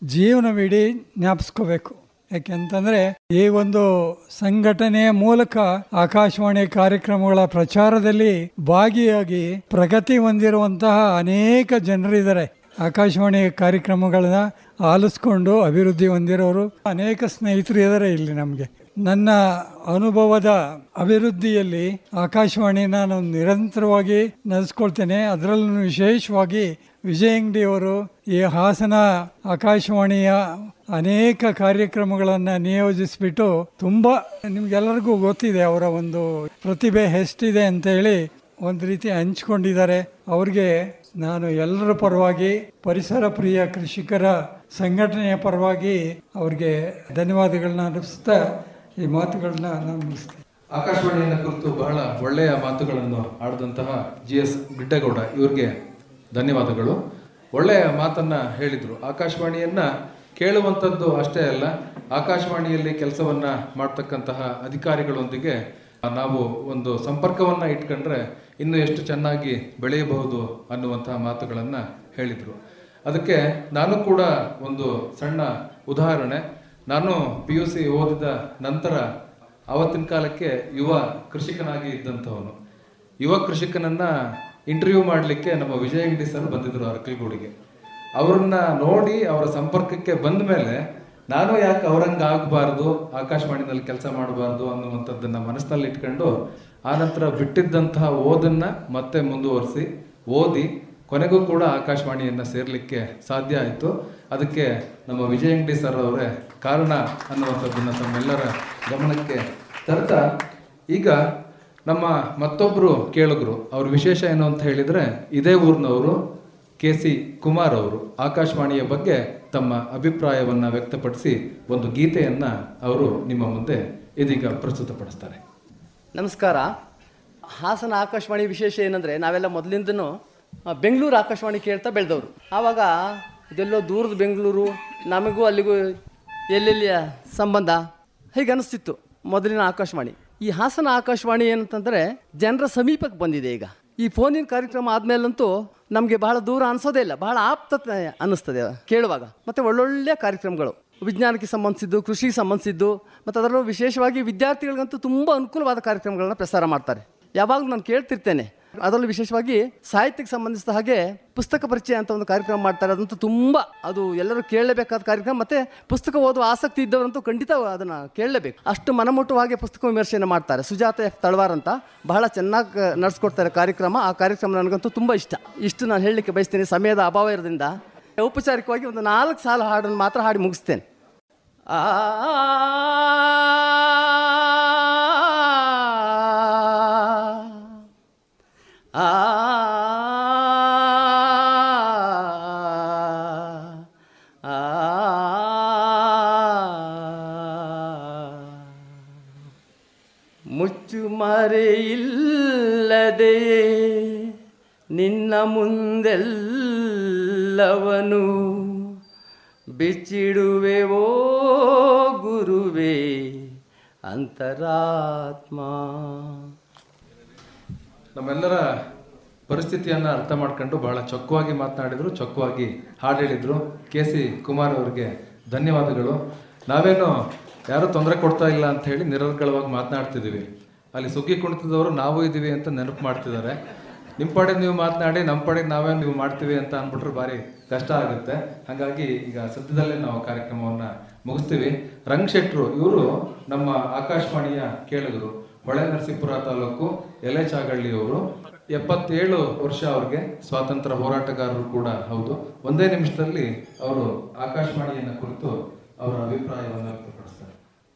ಜೀವನವಿಡೀ ಜ್ಞಾಪಿಸ್ಕೋಬೇಕು. ಯಾಕೆಂತಂದರೆ ಈ ಒಂದು ಸಂಘಟನೆಯ ಮೂಲಕ ಆಕಾಶವಾಣಿ ಕಾರ್ಯಕ್ರಮಗಳ ಪ್ರಚಾರದಲ್ಲಿ ಭಾಗಿಯಾಗಿ ಪ್ರಗತಿ ಹೊಂದಿರುವಂತಹ ಅನೇಕ ಜನರಿದ್ದಾರೆ. ಆಕಾಶವಾಣಿ ಕಾರ್ಯಕ್ರಮಗಳನ್ನ ಆಲಿಸ್ಕೊಂಡು ಅಭಿವೃದ್ಧಿ ಹೊಂದಿರೋರು ಅನೇಕ ಸ್ನೇಹಿತರು ಇದ್ದಾರೆ ಇಲ್ಲಿ ನಮಗೆ. ನನ್ನ ಅನುಭವದ ಅಭಿವೃದ್ಧಿಯಲ್ಲಿ ಆಕಾಶವಾಣಿನ ನಾನು ನಿರಂತರವಾಗಿ ನಡೆಸ್ಕೊಳ್ತೇನೆ. ಅದರಲ್ಲೂ ವಿಶೇಷವಾಗಿ ವಿಜಯ ಅಂಗಡಿಯವರು ಈ ಹಾಸನ ಆಕಾಶವಾಣಿಯ ಅನೇಕ ಕಾರ್ಯಕ್ರಮಗಳನ್ನು ನಿಯೋಜಿಸಿಬಿಟ್ಟು ತುಂಬ ನಿಮ್ಗೆಲ್ಲರಿಗೂ ಗೊತ್ತಿದೆ ಅವರ ಒಂದು ಪ್ರತಿಭೆ ಎಷ್ಟಿದೆ ಅಂತೇಳಿ ಒಂದು ರೀತಿ ಹಂಚ್ಕೊಂಡಿದ್ದಾರೆ. ಅವ್ರಿಗೆ ನಾನು ಎಲ್ಲರ ಪರವಾಗಿ, ಪರಿಸರ ಪ್ರಿಯ ಕೃಷಿಕರ ಸಂಘಟನೆಯ ಪರವಾಗಿ ಅವ್ರಿಗೆ ಧನ್ಯವಾದಗಳನ್ನ ಅರ್ಪಿಸ್ತಾ ಈ ಮಾತುಗಳನ್ನ ನಾನು ಮುಗಿಸ್ತೇನೆ. ಆಕಾಶವಾಣಿಯನ್ನು ಕುರಿತು ಬಹಳ ಒಳ್ಳೆಯ ಮಾತುಗಳನ್ನು ಆಡಿದಂತಹ GS ಗಿಡ್ಡೇಗೌಡ ಇವ್ರಿಗೆ ಧನ್ಯವಾದಗಳು. ಒಳ್ಳೆಯ ಮಾತನ್ನು ಹೇಳಿದರು. ಆಕಾಶವಾಣಿಯನ್ನು ಕೇಳುವಂಥದ್ದು ಅಷ್ಟೇ ಅಲ್ಲ, ಆಕಾಶವಾಣಿಯಲ್ಲಿ ಕೆಲಸವನ್ನು ಮಾಡ್ತಕ್ಕಂತಹ ಅಧಿಕಾರಿಗಳೊಂದಿಗೆ ನಾವು ಒಂದು ಸಂಪರ್ಕವನ್ನು ಇಟ್ಕೊಂಡ್ರೆ ಇನ್ನೂ ಎಷ್ಟು ಚೆನ್ನಾಗಿ ಬೆಳೆಯಬಹುದು ಅನ್ನುವಂತಹ ಮಾತುಗಳನ್ನು ಹೇಳಿದರು. ಅದಕ್ಕೆ ನಾನು ಕೂಡ ಒಂದು ಸಣ್ಣ ಉದಾಹರಣೆ. ನಾನು PUC ಓದಿದ ನಂತರ ಆವತ್ತಿನ ಕಾಲಕ್ಕೆ ಯುವ ಕೃಷಿಕನಾಗಿ ಇದ್ದಂಥವನು. ಯುವ ಕೃಷಿಕನನ್ನು ಇಂಟರ್ವ್ಯೂ ಮಾಡಲಿಕ್ಕೆ ನಮ್ಮ ವಿಜಯ ಅಂಗಡಿ ಸರ್ ಬಂದಿದ್ದರು ಅರಕಲಗೂಡಿಗೆ. ಅವ್ರನ್ನ ನೋಡಿ ಅವರ ಸಂಪರ್ಕಕ್ಕೆ ಬಂದ ಮೇಲೆ ನಾನು ಯಾಕೆ ಅವರಂಗೆ ಆಗಬಾರ್ದು, ಆಕಾಶವಾಣಿನಲ್ಲಿ ಕೆಲಸ ಮಾಡಬಾರ್ದು ಅನ್ನುವಂಥದ್ದನ್ನು ಮನಸ್ಸಿನಲ್ಲಿ ಇಟ್ಕೊಂಡು ಆನಂತರ ಬಿಟ್ಟಿದ್ದಂತಹ ಓದನ್ನು ಮತ್ತೆ ಮುಂದುವರಿಸಿ ಓದಿ ಕೊನೆಗೂ ಕೂಡ ಆಕಾಶವಾಣಿಯನ್ನು ಸೇರಲಿಕ್ಕೆ ಸಾಧ್ಯ ಆಯಿತು. ಅದಕ್ಕೆ ನಮ್ಮ ವಿಜಯ ಅಂಗಡಿ ಸರ್ ಅವರೇ ಕಾರಣ ಅನ್ನುವಂಥದ್ದನ್ನು ತಮ್ಮೆಲ್ಲರ ಗಮನಕ್ಕೆ ತರ್ತಾ, ಈಗ ನಮ್ಮ ಮತ್ತೊಬ್ಬರು ಕೇಳುಗರು, ಅವ್ರ ವಿಶೇಷ ಏನು ಅಂತ ಹೇಳಿದರೆ, ಇದೇ ಊರಿನವರು KC ಕುಮಾರ್ ಅವರು ಆಕಾಶವಾಣಿಯ ಬಗ್ಗೆ ತಮ್ಮ ಅಭಿಪ್ರಾಯವನ್ನು ವ್ಯಕ್ತಪಡಿಸಿ ಒಂದು ಗೀತೆಯನ್ನು ಅವರು ನಿಮ್ಮ ಮುಂದೆ ಇದೀಗ ಪ್ರಸ್ತುತಪಡಿಸ್ತಾರೆ. ನಮಸ್ಕಾರ. ಹಾಸನ ಆಕಾಶವಾಣಿ ವಿಶೇಷ ಏನಂದರೆ, ನಾವೆಲ್ಲ ಮೊದಲಿಂದನೂ ಬೆಂಗಳೂರು ಆಕಾಶವಾಣಿ ಕೇಳ್ತಾ ಬೆಳೆದವರು. ಆವಾಗ ಇದೆಲ್ಲೋ ದೂರದ ಬೆಂಗಳೂರು, ನಮಗೂ ಅಲ್ಲಿಗೂ ಎಲ್ಲೆಲ್ಲಿಯ ಸಂಬಂಧ ಹೀಗೆ ಅನಿಸ್ತಿತ್ತು ಮೊದಲಿನ ಆಕಾಶವಾಣಿ. ಈ ಹಾಸನ ಆಕಾಶವಾಣಿ ಏನಂತಂದರೆ ಜನರ ಸಮೀಪಕ್ಕೆ ಬಂದಿದೆ. ಈಗ ಈ ಫೋನಿನ ಕಾರ್ಯಕ್ರಮ ಆದಮೇಲಂತೂ ನಮಗೆ ಬಹಳ ದೂರ ಅನಿಸೋದೇ ಇಲ್ಲ, ಬಹಳ ಆಪ್ತತೆ ಅನ್ನಿಸ್ತದೆ ಕೇಳುವಾಗ. ಮತ್ತು ಒಳ್ಳೊಳ್ಳೆಯ ಕಾರ್ಯಕ್ರಮಗಳು, ವಿಜ್ಞಾನಕ್ಕೆ ಸಂಬಂಧಿಸಿದ್ದು, ಕೃಷಿಗೆ ಸಂಬಂಧಿಸಿದ್ದು, ಮತ್ತು ಅದರಲ್ಲೂ ವಿಶೇಷವಾಗಿ ವಿದ್ಯಾರ್ಥಿಗಳಿಗಂತೂ ತುಂಬ ಅನುಕೂಲವಾದ ಕಾರ್ಯಕ್ರಮಗಳನ್ನ ಪ್ರಸಾರ ಮಾಡ್ತಾರೆ. ಯಾವಾಗಲೂ ನಾನು ಕೇಳ್ತಿರ್ತೇನೆ. ಅದರಲ್ಲೂ ವಿಶೇಷವಾಗಿ ಸಾಹಿತ್ಯಕ್ಕೆ ಸಂಬಂಧಿಸಿದ ಹಾಗೆ ಪುಸ್ತಕ ಪರಿಚಯ ಅಂತ ಒಂದು ಕಾರ್ಯಕ್ರಮ ಮಾಡ್ತಾರೆ. ಅದಂತೂ ತುಂಬ, ಅದು ಎಲ್ಲರೂ ಕೇಳಲೇಬೇಕಾದ ಕಾರ್ಯಕ್ರಮ. ಮತ್ತು ಪುಸ್ತಕ ಓದುವ ಆಸಕ್ತಿ ಇದ್ದವರಂತೂ ಖಂಡಿತ ಅದನ್ನು ಕೇಳಲೇಬೇಕು. ಅಷ್ಟು ಮನಮುಟ್ಟುವಾಗೆ ಪುಸ್ತಕ ವಿಮರ್ಶೆಯನ್ನು ಮಾಡ್ತಾರೆ. ಸುಜಾತ F. ತಳವಾರ್ ಅಂತ ಬಹಳ ಚೆನ್ನಾಗಿ ನಡೆಸ್ಕೊಡ್ತಾರೆ ಕಾರ್ಯಕ್ರಮ. ಆ ಕಾರ್ಯಕ್ರಮ ನನಗಂತೂ ತುಂಬ ಇಷ್ಟು ನಾನು ಹೇಳಲಿಕ್ಕೆ ಬಯಸ್ತೇನೆ. ಸಮಯದ ಅಭಾವ ಇರೋದ್ರಿಂದ ಔಪಚಾರಿಕವಾಗಿ ಒಂದು 4 ಸಾಲು ಹಾಡನ್ನು ಮಾತ್ರ ಹಾಡಿ ಮುಗಿಸ್ತೇನೆ. ಮುಚ್ಚು ಮರೆಯಿಲ್ಲದೆ ನಿನ್ನ ಮುಂದೆಲ್ಲವನು ಬಿಚ್ಚಿಡುವೆವೋ ಗುರುವೇ ಅಂತರಾತ್ಮ. ನಮ್ಮೆಲ್ಲರ ಪರಿಸ್ಥಿತಿಯನ್ನು ಅರ್ಥ ಮಾಡ್ಕೊಂಡು ಬಹಳ ಚೊಕ್ಕವಾಗಿ ಮಾತನಾಡಿದರು, ಚೊಕ್ಕವಾಗಿ ಹಾಡು ಹೇಳಿದರು. KC ಕುಮಾರ್ ಅವರಿಗೆ ಧನ್ಯವಾದಗಳು. ನಾವೇನು ಯಾರೂ ತೊಂದರೆ ಕೊಡ್ತಾ ಇಲ್ಲ ಅಂತ ಹೇಳಿ ನಿರರ್ಗಳವಾಗಿ ಮಾತನಾಡ್ತಿದ್ದೀವಿ. ಅಲ್ಲಿ ಸುಗ್ಗಿ ಕುಣಿತದವರು ನಾವು ಇದ್ದೀವಿ ಅಂತ ನೆನಪು ಮಾಡ್ತಿದ್ದಾರೆ. ನಿಮ್ಮ ಪಡೆಗೆ ನೀವು ಮಾತನಾಡಿ, ನಮ್ಮ ಪಡೆಗೆ ನಾವೇ ನೀವು ಮಾಡ್ತೀವಿ ಅಂತ ಅಂದ್ಬಿಟ್ರೆ ಭಾರಿ ಕಷ್ಟ ಆಗುತ್ತೆ. ಹಾಗಾಗಿ ಈಗ ಸದ್ಯದಲ್ಲೇ ನಾವು ಕಾರ್ಯಕ್ರಮವನ್ನು ಮುಗಿಸ್ತೀವಿ. ರಂಗಶೆಟ್ರು ಇವರು ನಮ್ಮ ಆಕಾಶವಾಣಿಯ ಕೇಳುಗರು, ಹೊಳೆ ನರಸೀಪುರ ತಾಲೂಕು ಎಲೆಚಾಗಳ್ಳಿಯವರು. 77 ವರ್ಷ ಅವ್ರಿಗೆ. ಸ್ವಾತಂತ್ರ್ಯ ಹೋರಾಟಗಾರರು ಕೂಡ ಹೌದು. ಒಂದೇ ನಿಮಿಷದಲ್ಲಿ ಅವರು ಆಕಾಶವಾಣಿಯನ್ನು ಕುರಿತು ಅವರ ಅಭಿಪ್ರಾಯವನ್ನು ವ್ಯಕ್ತಪಡಿಸ್ತಾರೆ.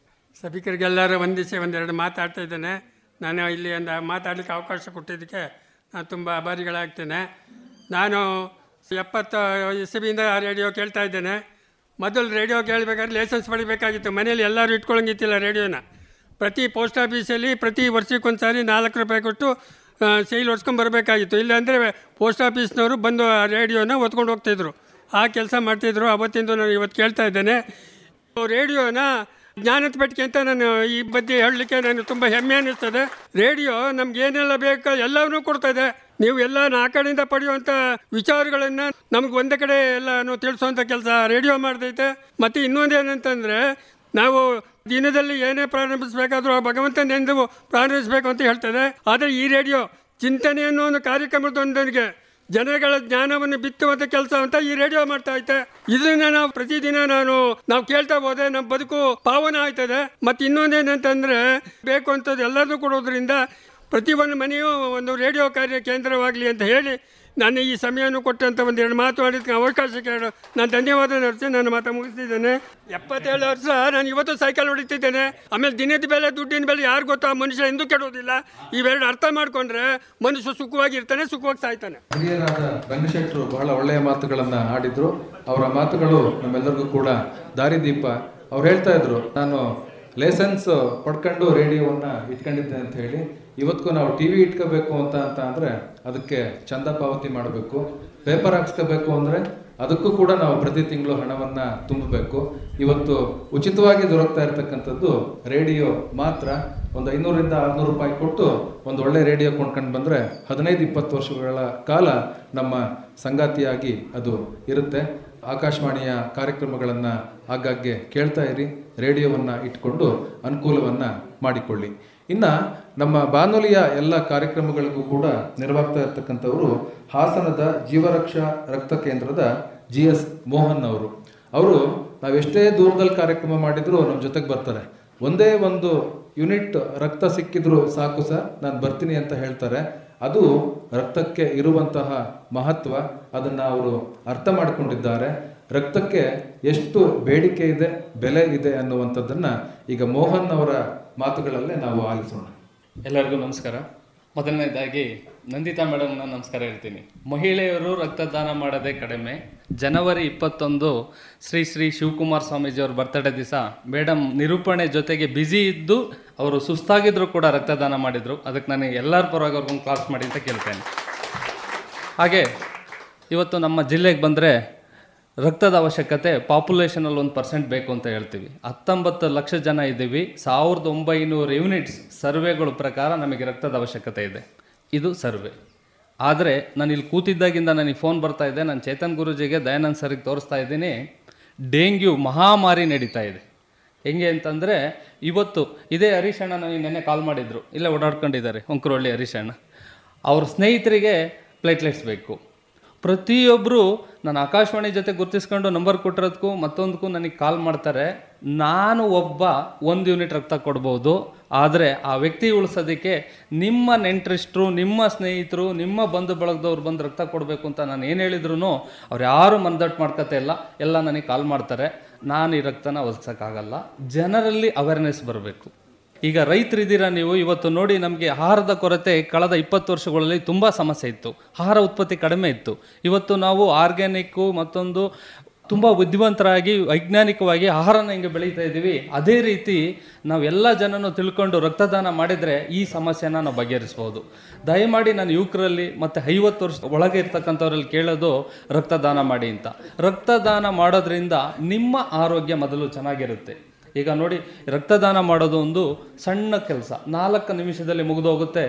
ಸಭಿಕರಿಗೆಲ್ಲರೂ ವಂದಿಸಿ ಒಂದೆರಡು ಮಾತಾಡ್ತಾ ಇದ್ದೇನೆ. ನಾನು ಇಲ್ಲಿ ಒಂದು ಮಾತಾಡಲಿಕ್ಕೆ ಅವಕಾಶ ಕೊಟ್ಟಿದ್ದಕ್ಕೆ ನಾನು ತುಂಬ ಆಭಾರಿಗಳಾಗ್ತೇನೆ. ನಾನು 70 ಇಸವಿಯಿಂದ ರೇಡಿಯೋ ಕೇಳ್ತಾ ಇದ್ದೇನೆ. ಮೊದಲು ರೇಡಿಯೋ ಕೇಳಬೇಕಾದ್ರೆ ಲೈಸೆನ್ಸ್ ಪಡಿಬೇಕಾಗಿತ್ತು. ಮನೇಲಿ ಎಲ್ಲರೂ ಇಟ್ಕೊಳ್ಳೋಂಗಿತ್ತಿಲ್ಲ ರೇಡಿಯೋನ. ಪ್ರತಿ ಪೋಸ್ಟ್ ಆಫೀಸಲ್ಲಿ ಪ್ರತಿ ವರ್ಷಕ್ಕೊಂದು ಸಾರಿ 4 ರೂಪಾಯಿ ಕೊಟ್ಟು ಸೈಲ್ ಹೊಡ್ಸ್ಕೊಂಬರ್ಬೇಕಾಗಿತ್ತು. ಇಲ್ಲಾಂದರೆ ಪೋಸ್ಟ್ ಆಫೀಸ್ನವರು ಬಂದು ಆ ರೇಡಿಯೋನ ಹೊತ್ಕೊಂಡು ಹೋಗ್ತಾಯಿದ್ರು. ಆ ಕೆಲಸ ಮಾಡ್ತಾಯಿದ್ರು. ಅವತ್ತಿಂದ ನಾನು ಇವತ್ತು ಕೇಳ್ತಾ ಇದ್ದೇನೆ. ರೇಡಿಯೋನ ಜ್ಞಾನದ ಪೆಟ್ಟಿಗೆ ಅಂತ ನಾನು ಈ ಬಗ್ಗೆ ಹೇಳಲಿಕ್ಕೆ ನನಗೆ ತುಂಬ ಹೆಮ್ಮೆ ಅನ್ನಿಸ್ತದೆ. ರೇಡಿಯೋ ನಮ್ಗೆ ಏನೆಲ್ಲ ಬೇಕು ಎಲ್ಲವನ್ನೂ ಕೊಡ್ತಾಯಿದೆ. ನೀವು ಎಲ್ಲ ಆ ಕಡೆಯಿಂದ ಪಡೆಯುವಂಥ ವಿಚಾರಗಳನ್ನು ನಮ್ಗೆ ಒಂದೇ ಕಡೆ ಎಲ್ಲನೂ ತಿಳಿಸುವಂಥ ಕೆಲಸ ರೇಡಿಯೋ ಮಾಡ್ತೈತೆ. ಮತ್ತು ಇನ್ನೊಂದು ಏನಂತಂದರೆ ನಾವು ದಿನದಲ್ಲಿ ಏನೇ ಪ್ರಾರಂಭಿಸಬೇಕಾದ್ರೂ ಆ ಭಗವಂತನೆಂದು ಪ್ರಾರಂಭಿಸಬೇಕು ಅಂತ ಹೇಳ್ತದೆ. ಆದರೆ ಈ ರೇಡಿಯೋ ಚಿಂತನೆ ಅನ್ನೋ ಒಂದು ಕಾರ್ಯಕ್ರಮದೊಂದಿಗೆ ಜನಗಳ ಜ್ಞಾನವನ್ನು ಬಿತ್ತುವಂಥ ಕೆಲಸ ಅಂತ ಈ ರೇಡಿಯೋ ಮಾಡ್ತಾ ಐತೆ. ಇದನ್ನ ನಾವು ಪ್ರತಿದಿನ ನಾವು ಕೇಳ್ತಾ ಹೋದ್ರೆ ನಮ್ಮ ಬದುಕು ಪಾವನ ಆಯ್ತದೆ. ಮತ್ತು ಇನ್ನೊಂದೇನಂತಂದ್ರೆ ಬೇಕು ಅಂತದ್ದು ಎಲ್ಲರೂ ಕೊಡೋದ್ರಿಂದ ಪ್ರತಿಯೊಂದು ಮನೆಯೂ ಒಂದು ರೇಡಿಯೋ ಕಾರ್ಯ ಕೇಂದ್ರವಾಗಲಿ ಅಂತ ಹೇಳಿ ನಾನು ಈ ಸಮಯವನ್ನು ಕೊಟ್ಟಂತ ಒಂದೆರಡು ಮಾತಾಡೋದಕ್ಕೆ ಅವಕಾಶ ಕೇಳು ನಾನು ಧನ್ಯವಾದ ನಡೆಸಿ ನಾನು ಮಾತು ಮುಗಿಸ್ತಿದ್ದೇನೆ. 77 ವರ್ಷ ನಾನು ಇವತ್ತು ಸೈಕಲ್ ಹೊಡಿತಿದ್ದೇನೆ. ಆಮೇಲೆ ದಿನದ ಬೆಲೆ ದುಡ್ಡಿನ ಬೆಲೆ ಯಾರು ಗೊತ್ತಾ, ಮನುಷ್ಯ ಎಂದೂ ಕೆಡೋದಿಲ್ಲ. ಇವೆರಡು ಅರ್ಥ ಮಾಡ್ಕೊಂಡ್ರೆ ಮನುಷ್ಯ ಸುಖವಾಗಿರ್ತಾನೆ, ಸುಖವಾಗಿ ಸಾಯ್ತಾನೆ. ಹಿರಿಯರಾದ ರಂಗಶೆಟ್ಟರು ಬಹಳ ಒಳ್ಳೆಯ ಮಾತುಗಳನ್ನು ಆಡಿದ್ರು. ಅವರ ಮಾತುಗಳು ನಮ್ಮೆಲ್ಲರಿಗೂ ಕೂಡ ದಾರಿದೀಪ. ಅವ್ರು ಹೇಳ್ತಾ ಇದ್ರು, ನಾನು ಲೈಸೆನ್ಸ್ ಪಡ್ಕೊಂಡು ರೇಡಿಯೋವನ್ನು ಇಟ್ಕೊಂಡಿದ್ದೆ ಅಂತ ಹೇಳಿ. ಇವತ್ತಿಗೂ ನಾವು ಟಿ ವಿ ಇಟ್ಕೋಬೇಕು ಅಂತ ಅಂದರೆ ಅದಕ್ಕೆ ಚಂದ ಪಾವತಿ ಮಾಡಬೇಕು. ಪೇಪರ್ ಹಾಕ್ಸ್ಕೋಬೇಕು ಅಂದರೆ ಅದಕ್ಕೂ ಕೂಡ ನಾವು ಪ್ರತಿ ತಿಂಗಳು ಹಣವನ್ನು ತುಂಬಬೇಕು. ಇವತ್ತು ಉಚಿತವಾಗಿ ದೊರಕ್ತಾ ಇರತಕ್ಕಂಥದ್ದು ರೇಡಿಯೋ ಮಾತ್ರ. ಒಂದು 500ರಿಂದ 600 ರೂಪಾಯಿ ಕೊಟ್ಟು ಒಂದು ಒಳ್ಳೆ ರೇಡಿಯೋ ಕೊಂಡ್ಕೊಂಡು ಬಂದರೆ 15-20 ವರ್ಷಗಳ ಕಾಲ ನಮ್ಮ ಸಂಗಾತಿಯಾಗಿ ಅದು ಇರುತ್ತೆ. ಆಕಾಶವಾಣಿಯ ಕಾರ್ಯಕ್ರಮಗಳನ್ನು ಆಗಾಗ್ಗೆ ಕೇಳ್ತಾ ಇರಿ, ರೇಡಿಯೋವನ್ನು ಇಟ್ಕೊಂಡು ಅನುಕೂಲವನ್ನು ಮಾಡಿಕೊಳ್ಳಿ. ಇನ್ನು ನಮ್ಮ ಬಾನುಲಿಯ ಎಲ್ಲ ಕಾರ್ಯಕ್ರಮಗಳಿಗೂ ಕೂಡ ನೆರವಾಗ್ತಾ ಇರ್ತಕ್ಕಂಥವರು ಹಾಸನದ ಜೀವರಕ್ಷಾ ರಕ್ತ ಕೇಂದ್ರದ GS ಮೋಹನ್ ಅವರು ನಾವೆಷ್ಟೇ ದೂರದಲ್ಲಿ ಕಾರ್ಯಕ್ರಮ ಮಾಡಿದರೂ ನಮ್ಮ ಜೊತೆಗೆ ಬರ್ತಾರೆ. ಒಂದೇ ಒಂದು ಯೂನಿಟ್ ರಕ್ತ ಸಿಕ್ಕಿದ್ರು ಸಾಕು ಸರ್, ನಾನು ಬರ್ತೀನಿ ಅಂತ ಹೇಳ್ತಾರೆ. ಅದು ರಕ್ತಕ್ಕೆ ಇರುವಂತಹ ಮಹತ್ವ, ಅದನ್ನು ಅವರು ಅರ್ಥ ಮಾಡಿಕೊಂಡಿದ್ದಾರೆ. ರಕ್ತಕ್ಕೆ ಎಷ್ಟು ಬೇಡಿಕೆ ಇದೆ, ಬೆಲೆ ಇದೆ ಅನ್ನುವಂಥದ್ದನ್ನು ಈಗ ಮೋಹನ್ ಅವರ ಮಾತುಗಳಲ್ಲೇ ನಾವು ಆಲಿಸೋಣ. ಎಲ್ಲರಿಗೂ ನಮಸ್ಕಾರ. ಮೊದಲನೇದಾಗಿ ನಂದಿತಾ ಮೇಡಮ್ನ ನಮಸ್ಕಾರ ಹೇಳ್ತೀನಿ. ಮಹಿಳೆಯರು ರಕ್ತದಾನ ಮಾಡೋದೇ ಕಡಿಮೆ. ಜನವರಿ 21 ಶ್ರೀ ಶಿವಕುಮಾರ್ ಸ್ವಾಮೀಜಿಯವ್ರ ಬರ್ತಡೇ ದಿವಸ ಮೇಡಮ್ ನಿರೂಪಣೆ ಜೊತೆಗೆ ಬ್ಯುಸಿ ಇದ್ದು ಅವರು ಸುಸ್ತಾಗಿದ್ರು ಕೂಡ ರಕ್ತದಾನ ಮಾಡಿದರು. ಅದಕ್ಕೆ ನನಗೆ ಎಲ್ಲರ ಪರವಾಗಿ ಅವ್ರಿಗೊಂದು ಕ್ಲಾಸ್ ಮಾಡಿ ಅಂತ ಕೇಳ್ತೇನೆ. ಹಾಗೆ ಇವತ್ತು ನಮ್ಮ ಜಿಲ್ಲೆಗೆ ಬಂದರೆ ರಕ್ತದ ಅವಶ್ಯಕತೆ ಪಾಪ್ಯುಲೇಷನಲ್ಲಿ 1% ಬೇಕು ಅಂತ ಹೇಳ್ತೀವಿ. 19 ಲಕ್ಷ ಜನ ಇದ್ದೀವಿ. 1900 ಯೂನಿಟ್ಸ್ ಸರ್ವೆಗಳ ಪ್ರಕಾರ ನಮಗೆ ರಕ್ತದ ಅವಶ್ಯಕತೆ ಇದೆ. ಇದು ಸರ್ವೆ. ಆದರೆ ನಾನು ಇಲ್ಲಿ ಕೂತಿದ್ದಾಗಿಂದ ನನಗೆ ಫೋನ್ ಬರ್ತಾ ಇದೆ. ನಾನು ಚೇತನ್ ಗುರೂಜಿಗೆ ದಯಾನಂದ್ ಸರಿಗೆ ತೋರಿಸ್ತಾ ಇದ್ದೀನಿ, ಡೆಂಗ್ಯೂ ಮಹಾಮಾರಿ ನಡೀತಾ ಇದೆ. ಹೆಂಗೆ ಅಂತಂದರೆ ಇವತ್ತು ಇದೇ ಹರೀಶ್ ಅಣ್ಣ ನನಗೆ ನೆನ್ನೆ ಕಾಲ್ ಮಾಡಿದರು, ಇಲ್ಲೇ ಓಡಾಡ್ಕೊಂಡಿದ್ದಾರೆ ಒಂಕರೊಳ್ಳಿ ಹರೀಶ್ ಅಣ್ಣ. ಅವ್ರ ಸ್ನೇಹಿತರಿಗೆ ಪ್ಲೇಟ್ಲೆಟ್ಸ್ ಬೇಕು. ಪ್ರತಿಯೊಬ್ಬರು ನಾನು ಆಕಾಶವಾಣಿ ಜೊತೆ ಗುರುತಿಸ್ಕೊಂಡು ನಂಬರ್ ಕೊಟ್ಟಿರೋದಕ್ಕೂ ಮತ್ತೊಂದಕ್ಕೂ ನನಗೆ ಕಾಲ್ ಮಾಡ್ತಾರೆ. ನಾನು ಒಬ್ಬ 1 ಯೂನಿಟ್ ರಕ್ತ ಕೊಡ್ಬೋದು, ಆದರೆ ಆ ವ್ಯಕ್ತಿ ಉಳಿಸೋದಕ್ಕೆ ನಿಮ್ಮ ನೆಂಟರಿಷ್ಟರು, ನಿಮ್ಮ ಸ್ನೇಹಿತರು, ನಿಮ್ಮ ಬಂಧು ಬಳಗದವ್ರು ಬಂದು ರಕ್ತ ಕೊಡಬೇಕು ಅಂತ ನಾನು ಏನು ಹೇಳಿದ್ರು ಅವ್ರು ಯಾರು ಮನದಟ್ಟು ಮಾಡ್ಕೊತಾ ಇಲ್ಲ. ಎಲ್ಲ ನನಗೆ ಕಾಲ್ ಮಾಡ್ತಾರೆ. ನಾನು ಈ ರಕ್ತನ ಒದಗಿಸೋಕ್ಕಾಗಲ್ಲ. ಜನರಲ್ಲಿ ಅವೇರ್ನೆಸ್ ಬರಬೇಕು. ಈಗ ರೈತರಿದ್ದೀರಾ ನೀವು, ಇವತ್ತು ನೋಡಿ ನಮಗೆ ಆಹಾರದ ಕೊರತೆ ಕಳೆದ 20 ವರ್ಷಗಳಲ್ಲಿ ತುಂಬ ಸಮಸ್ಯೆ ಇತ್ತು. ಆಹಾರ ಉತ್ಪತ್ತಿ ಕಡಿಮೆ ಇತ್ತು. ಇವತ್ತು ನಾವು ಆರ್ಗ್ಯಾನಿಕ್ಕು ಮತ್ತೊಂದು ತುಂಬ ಬುದ್ಧಿವಂತರಾಗಿ ವೈಜ್ಞಾನಿಕವಾಗಿ ಆಹಾರನ ಹಿಂಗೆ ಬೆಳೀತಾ ಇದ್ದೀವಿ. ಅದೇ ರೀತಿ ನಾವೆಲ್ಲ ಜನನೂ ತಿಳ್ಕೊಂಡು ರಕ್ತದಾನ ಮಾಡಿದರೆ ಈ ಸಮಸ್ಯೆನ ನಾವು ಬಗೆಹರಿಸ್ಬೋದು. ದಯಮಾಡಿ ನಾನು ಯುವಕರಲ್ಲಿ ಮತ್ತು 50 ವರ್ಷ ಒಳಗೆ ಇರ್ತಕ್ಕಂಥವ್ರಲ್ಲಿ ಕೇಳೋದು ರಕ್ತದಾನ ಮಾಡಿ ಅಂತ. ರಕ್ತದಾನ ಮಾಡೋದ್ರಿಂದ ನಿಮ್ಮ ಆರೋಗ್ಯ ಮೊದಲು ಚೆನ್ನಾಗಿರುತ್ತೆ. ಈಗ ನೋಡಿ, ರಕ್ತದಾನ ಮಾಡೋದು ಒಂದು ಸಣ್ಣ ಕೆಲಸ, 4 ನಿಮಿಷದಲ್ಲಿ ಮುಗಿದೋಗುತ್ತೆ.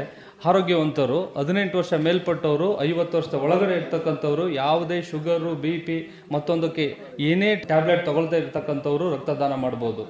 ಆರೋಗ್ಯವಂತರು 18 ವರ್ಷ ಮೇಲ್ಪಟ್ಟವರು, 50 ವರ್ಷದ ಒಳಗಡೆ ಇರ್ತಕ್ಕಂಥವ್ರು, ಯಾವುದೇ ಶುಗರು, BP ಮತ್ತೊಂದಕ್ಕೆ ಏನೇ ಟ್ಯಾಬ್ಲೆಟ್ ತಗೊಳ್ತಾ ಇರ್ತಕ್ಕಂಥವ್ರು ರಕ್ತದಾನ ಮಾಡ್ಬೋದು.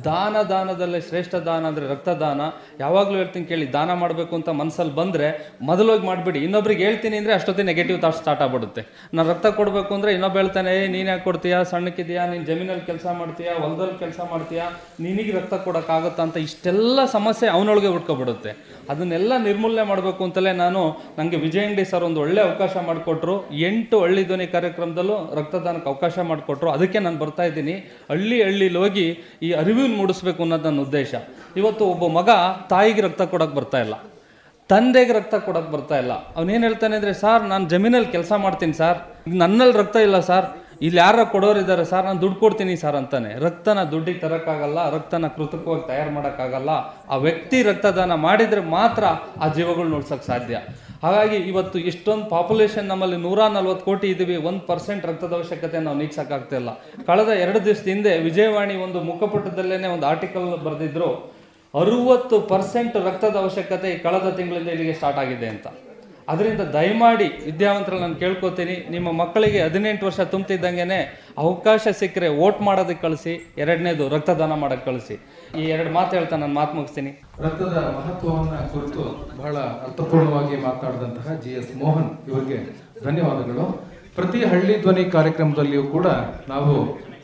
ದಾನದಲ್ಲೇ ಶ್ರೇಷ್ಠ ದಾನ ಅಂದರೆ ರಕ್ತದಾನ. ಯಾವಾಗಲೂ ಹೇಳ್ತೀನಿ ಕೇಳಿ, ದಾನ ಮಾಡಬೇಕು ಅಂತ ಮನಸ್ಸಲ್ಲಿ ಬಂದರೆ ಮೊದಲೋಗಿ ಮಾಡಿಬಿಡಿ. ಇನ್ನೊಬ್ರಿಗೆ ಹೇಳ್ತೀನಿ ಅಂದರೆ ಅಷ್ಟೊತ್ತಿಗೆ ನೆಗೆಟಿವ್ ಥಾಟ್ ಸ್ಟಾರ್ಟ್ ಆಗ್ಬಿಡುತ್ತೆ. ನಾನು ರಕ್ತ ಕೊಡಬೇಕು ಅಂದರೆ ಇನ್ನೊಬ್ಬ ಹೇಳ್ತಾನೆ, ನೀನು ಯಾಕೆ ಕೊಡ್ತೀಯಾ, ಸಣ್ಣಕ್ಕಿದೆಯಾ, ನೀನು ಜಮೀನಲ್ಲಿ ಕೆಲಸ ಮಾಡ್ತೀಯಾ, ಹೊಲದಲ್ಲಿ ಕೆಲಸ ಮಾಡ್ತೀಯಾ, ನಿನಗೆ ರಕ್ತ ಕೊಡೋಕ್ಕಾಗುತ್ತಾ ಅಂತ ಇಷ್ಟೆಲ್ಲ ಸಮಸ್ಯೆ ಅವನೊಳಗೆ ಹುಡ್ಕೊಬಿಡುತ್ತೆ. ಅದನ್ನೆಲ್ಲ ನಿರ್ಮೂಲನೆ ಮಾಡಬೇಕು ಅಂತಲೇ ನನಗೆ ವಿಜಯ ಅಂಗಡಿ ಸರ್ ಒಂದು ಒಳ್ಳೆ ಅವಕಾಶ ಮಾಡಿಕೊಟ್ರು. 8 ಹಳ್ಳಿ ಧ್ವನಿ ಕಾರ್ಯಕ್ರಮದಲ್ಲೂ ರಕ್ತದಾನಕ್ಕೆ ಅವಕಾಶ ಮಾಡಿಕೊಟ್ರು. ಅದಕ್ಕೆ ನಾನು ಬರ್ತಾ ಇದ್ದೀನಿ. ಹಳ್ಳಿಲಿ ಹೋಗಿ ಈ ಅರಿವು ಮೂಡಿಸ್ಬೇಕು ಅನ್ನೋದು ನನ್ನ ಉದ್ದೇಶ. ಇವತ್ತು ಒಬ್ಬ ಮಗ ತಾಯಿಗೆ ರಕ್ತ ಕೊಡೋಕೆ ಬರ್ತಾ ಇಲ್ಲ, ತಂದೆಗೆ ರಕ್ತ ಕೊಡೋಕೆ ಬರ್ತಾ ಇಲ್ಲ. ಅವನೇನು ಹೇಳ್ತಾನೆ ಅಂದರೆ, ಸರ್ ನಾನು ಜಮೀನಲ್ಲಿ ಕೆಲಸ ಮಾಡ್ತೀನಿ ಸರ್, ನನ್ನಲ್ಲಿ ರಕ್ತ ಇಲ್ಲ ಸರ್, ಇಲ್ಲಿ ಯಾರ ಕೊಡೋರಿದ್ದಾರೆ ಸರ್, ನಾನು ದುಡ್ಡು ಕೊಡ್ತೀನಿ ಸರ್ ಅಂತಾನೆ. ರಕ್ತನ ದುಡ್ಡಿಗೆ ತರೋಕ್ಕಾಗಲ್ಲ, ರಕ್ತನ ಕೃತಕವಾಗಿ ತಯಾರು ಮಾಡೋಕ್ಕಾಗಲ್ಲ. ಆ ವ್ಯಕ್ತಿ ರಕ್ತದಾನ ಮಾಡಿದರೆ ಮಾತ್ರ ಆ ಜೀವಗಳನ್ನ ಉಳ್ಸೋಕ್ಕೆ ಸಾಧ್ಯ. ಹಾಗಾಗಿ ಇವತ್ತು ಇಷ್ಟೊಂದು ಪಾಪ್ಯುಲೇಷನ್ ನಮ್ಮಲ್ಲಿ 140 ಕೋಟಿ ಇದ್ದೀವಿ, 1% ರಕ್ತದ ಅವಶ್ಯಕತೆ ನಾವು ನೀಗ್ಸೋಕ್ಕಾಗ್ತಿಲ್ಲ. ಕಳೆದ 2 ದಿವಸದ ಹಿಂದೆ ವಿಜಯವಾಣಿ ಒಂದು ಮುಖಪುಟದಲ್ಲೇ ಒಂದು ಆರ್ಟಿಕಲ್ ಬರೆದಿದ್ರು, 60% ರಕ್ತದ ಅವಶ್ಯಕತೆ ಕಳೆದ ತಿಂಗಳಿಂದ ಇಲ್ಲಿಗೆ ಸ್ಟಾರ್ಟ್ ಆಗಿದೆ ಅಂತ. ಅದರಿಂದ ದಯಮಾಡಿ ವಿದ್ಯಾವಂತರಲ್ಲಿ ನಾನು ಕೇಳ್ಕೊತೀನಿ, ನಿಮ್ಮ ಮಕ್ಕಳಿಗೆ 18 ವರ್ಷ ತುಂಬ್ತಿದ್ದಂಗೆ ಅವಕಾಶ ಸಿಕ್ಕರೆ ವೋಟ್ ಮಾಡೋದಕ್ಕೆ ಕಳಿಸಿ, ಎರಡನೇದು ರಕ್ತದಾನ ಮಾಡೋಕ್ಕೆ ಕಳಿಸಿ. ಈ 2 ಮಾತು ಹೇಳ್ತಾ ನಾನು ಮಾತು ಮುಗಿಸ್ತೀನಿ. ರಕ್ತದ ಮಹತ್ವವನ್ನು ಕುರಿತು ಬಹಳ ಅರ್ಥಪೂರ್ಣವಾಗಿ ಮಾತನಾಡಿದಂತಹ GS ಮೋಹನ್ ಇವರಿಗೆ ಧನ್ಯವಾದಗಳು. ಪ್ರತಿ ಹಳ್ಳಿ ಧ್ವನಿ ಕಾರ್ಯಕ್ರಮದಲ್ಲಿಯೂ ಕೂಡ ನಾವು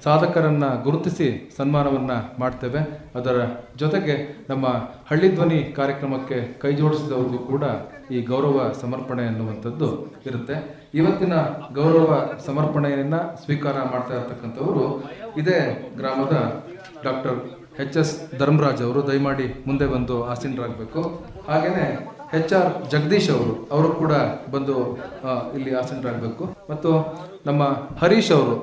ಸಾಧಕರನ್ನ ಗುರುತಿಸಿ ಸನ್ಮಾನವನ್ನ ಮಾಡ್ತೇವೆ. ಅದರ ಜೊತೆಗೆ ನಮ್ಮ ಹಳ್ಳಿ ಧ್ವನಿ ಕಾರ್ಯಕ್ರಮಕ್ಕೆ ಕೈ ಜೋಡಿಸಿದವ್ರಿಗೂ ಕೂಡ ಈ ಗೌರವ ಸಮರ್ಪಣೆ ಅನ್ನುವಂಥದ್ದು ಇರುತ್ತೆ. ಇವತ್ತಿನ ಗೌರವ ಸಮರ್ಪಣೆಯನ್ನ ಸ್ವೀಕಾರ ಮಾಡ್ತಾ ಇರ್ತಕ್ಕಂಥವರು ಇದೇ ಗ್ರಾಮದ ಡಾಕ್ಟರ್ HS ಧರ್ಮರಾಜ್ ಅವರು. ದಯಮಾಡಿ ಮುಂದೆ ಬಂದು ಆಸೀನರಾಗಬೇಕು. ಹಾಗೇನೆ HR ಜಗದೀಶ್ ಅವರು ಕೂಡ ಬಂದು ಇಲ್ಲಿ ಆಸೀನರಾಗಬೇಕು. ಮತ್ತು ನಮ್ಮ ಹರೀಶ್ ಅವರು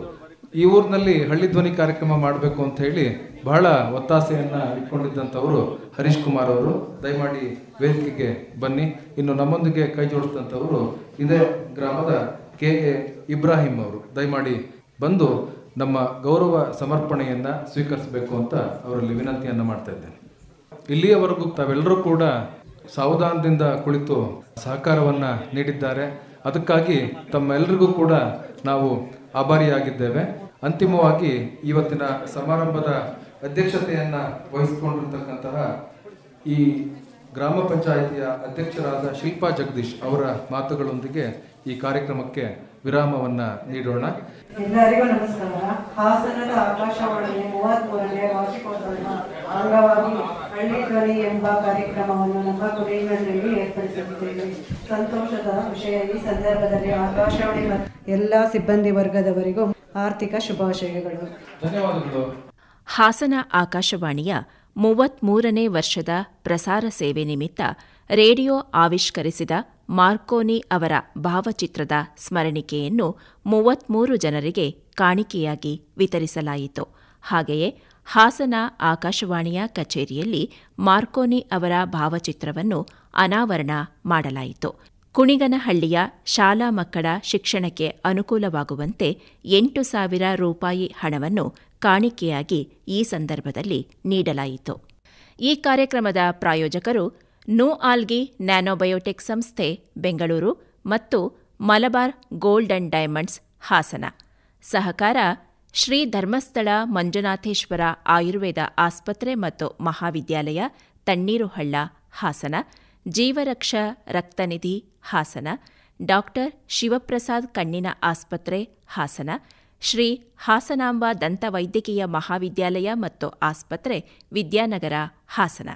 ಈ ಊರಿನಲ್ಲಿ ಹಳ್ಳಿ ಧ್ವನಿ ಕಾರ್ಯಕ್ರಮ ಮಾಡಬೇಕು ಅಂತ ಹೇಳಿ ಬಹಳ ಒತ್ತಾಸೆಯನ್ನ ಇಟ್ಕೊಂಡಿದ್ದಂಥವರು ಹರೀಶ್ ಕುಮಾರ್ ಅವರು. ದಯಮಾಡಿ ವೇದಿಕೆಗೆ ಬನ್ನಿ. ಇನ್ನು ನಮ್ಮೊಂದಿಗೆ ಕೈ ಜೋಡಿಸಿದಂಥವರು ಇದೇ ಗ್ರಾಮದ KA ಇಬ್ರಾಹಿಂ ಅವರು. ದಯಮಾಡಿ ಬಂದು ನಮ್ಮ ಗೌರವ ಸಮರ್ಪಣೆಯನ್ನ ಸ್ವೀಕರಿಸಬೇಕು ಅಂತ ಅವರಲ್ಲಿ ವಿನಂತಿಯನ್ನ ಮಾಡ್ತಾ ಇದ್ದೇನೆ. ಇಲ್ಲಿಯವರೆಗೂ ತಾವೆಲ್ಲರೂ ಕೂಡ ಸಾವಧಾನದಿಂದ ಕುಳಿತು ಸಹಕಾರವನ್ನ ನೀಡಿದ್ದಾರೆ. ಅದಕ್ಕಾಗಿ ತಮ್ಮೆಲ್ಲರಿಗೂ ಕೂಡ ನಾವು ಆಭಾರಿಯಾಗಿದ್ದೇವೆ. ಅಂತಿಮವಾಗಿ ಇವತ್ತಿನ ಸಮಾರಂಭದ ಅಧ್ಯಕ್ಷತೆಯನ್ನ ವಹಿಸಿಕೊಂಡಿರ್ತಕ್ಕಂತಹ ಈ ಗ್ರಾಮ ಪಂಚಾಯಿತಿಯ ಅಧ್ಯಕ್ಷರಾದ ಶಿಲ್ಪಾ ಜಗದೀಶ್ ಅವರ ಮಾತುಗಳೊಂದಿಗೆ ಈ ಕಾರ್ಯಕ್ರಮಕ್ಕೆ ವಿರಾಮವನ್ನ ನೀಡೋಣ. ಎಲ್ಲರಿಗೂ ನಮಸ್ಕಾರ. ಹಾಸನದ ಆಕಾಶವಾಣಿಯ 33ನೇ ವಾರ್ಷಿಕೋತ್ಸವದ ಅಂಗವಾಗಿ ಹಳ್ಳಿ ಧ್ವನಿ ಎಂಬ ಕಾರ್ಯಕ್ರಮವನ್ನು ನಮ್ಮ ಕುಣಿಗಲ್ನಲ್ಲಿ ಏರ್ಪಡಿಸುತ್ತಿದ್ದೇವೆ. ಸಂತೋಷದ ವಿಷಯ, ಈ ಸಂದರ್ಭದಲ್ಲಿ ಆಕಾಶವಾಣಿ ಮತ್ತು ಎಲ್ಲ ಸಿಬ್ಬಂದಿ ವರ್ಗದವರಿಗೂ ಆರ್ಥಿಕ ಶುಭಾಶಯಗಳು. ಧನ್ಯವಾದಗಳು. ಹಾಸನ ಆಕಾಶವಾಣಿಯ 33ನೇ ವರ್ಷದ ಪ್ರಸಾರ ಸೇವೆ ನಿಮಿತ್ತ ರೇಡಿಯೋ ಆವಿಷ್ಕರಿಸಿದ ಮಾರ್ಕೋನಿ ಅವರ ಭಾವಚಿತ್ರದ ಸ್ಮರಣಿಕೆಯನ್ನು 33 ಜನರಿಗೆ ಕಾಣಿಕೆಯಾಗಿ ವಿತರಿಸಲಾಯಿತು. ಹಾಗೆಯೇ ಹಾಸನ ಆಕಾಶವಾಣಿಯ ಕಚೇರಿಯಲ್ಲಿ ಮಾರ್ಕೋನಿ ಅವರ ಭಾವಚಿತ್ರವನ್ನು ಅನಾವರಣ ಮಾಡಲಾಯಿತು. ಕುಣಿಗನಹಳ್ಳಿಯ ಶಾಲಾ ಮಕ್ಕಳ ಶಿಕ್ಷಣಕ್ಕೆ ಅನುಕೂಲವಾಗುವಂತೆ 8,000 ರೂಪಾಯಿ ಹಣವನ್ನು ಕಾಣಿಕೆಯಾಗಿ ಈ ಸಂದರ್ಭದಲ್ಲಿ ನೀಡಲಾಯಿತು. ಈ ಕಾರ್ಯಕ್ರಮದ ಪ್ರಾಯೋಜಕರು ನೋಆಲ್ಗಿ ನ್ಯಾನೋಬಯೋಟೆಕ್ ಸಂಸ್ಥೆ ಬೆಂಗಳೂರು ಮತ್ತು Malabar gold and diamonds Hassan. ಸಹಕಾರ ಶ್ರೀ ಧರ್ಮಸ್ಥಳ ಮಂಜುನಾಥೇಶ್ವರ ಆಯುರ್ವೇದ ಆಸ್ಪತ್ರೆ ಮತ್ತು ಮಹಾವಿದ್ಯಾಲಯ, ತಣ್ಣೀರುಹಳ್ಳ, ಹಾಸನ. ಜೀವರಕ್ಷ ರಕ್ತನಿಧಿ, ಹಾಸನ. ಡಾಕ್ಟರ್ ಶಿವಪ್ರಸಾದ್ ಕಣ್ಣಿನ ಆಸ್ಪತ್ರೆ, ಹಾಸನ. ಶ್ರೀ ಹಾಸನಾಂಬ ದಂತವೈದ್ಯಕೀಯ ಮಹಾವಿದ್ಯಾಲಯ ಮತ್ತು ಆಸ್ಪತ್ರೆ, ವಿದ್ಯಾನಗರ, ಹಾಸನ.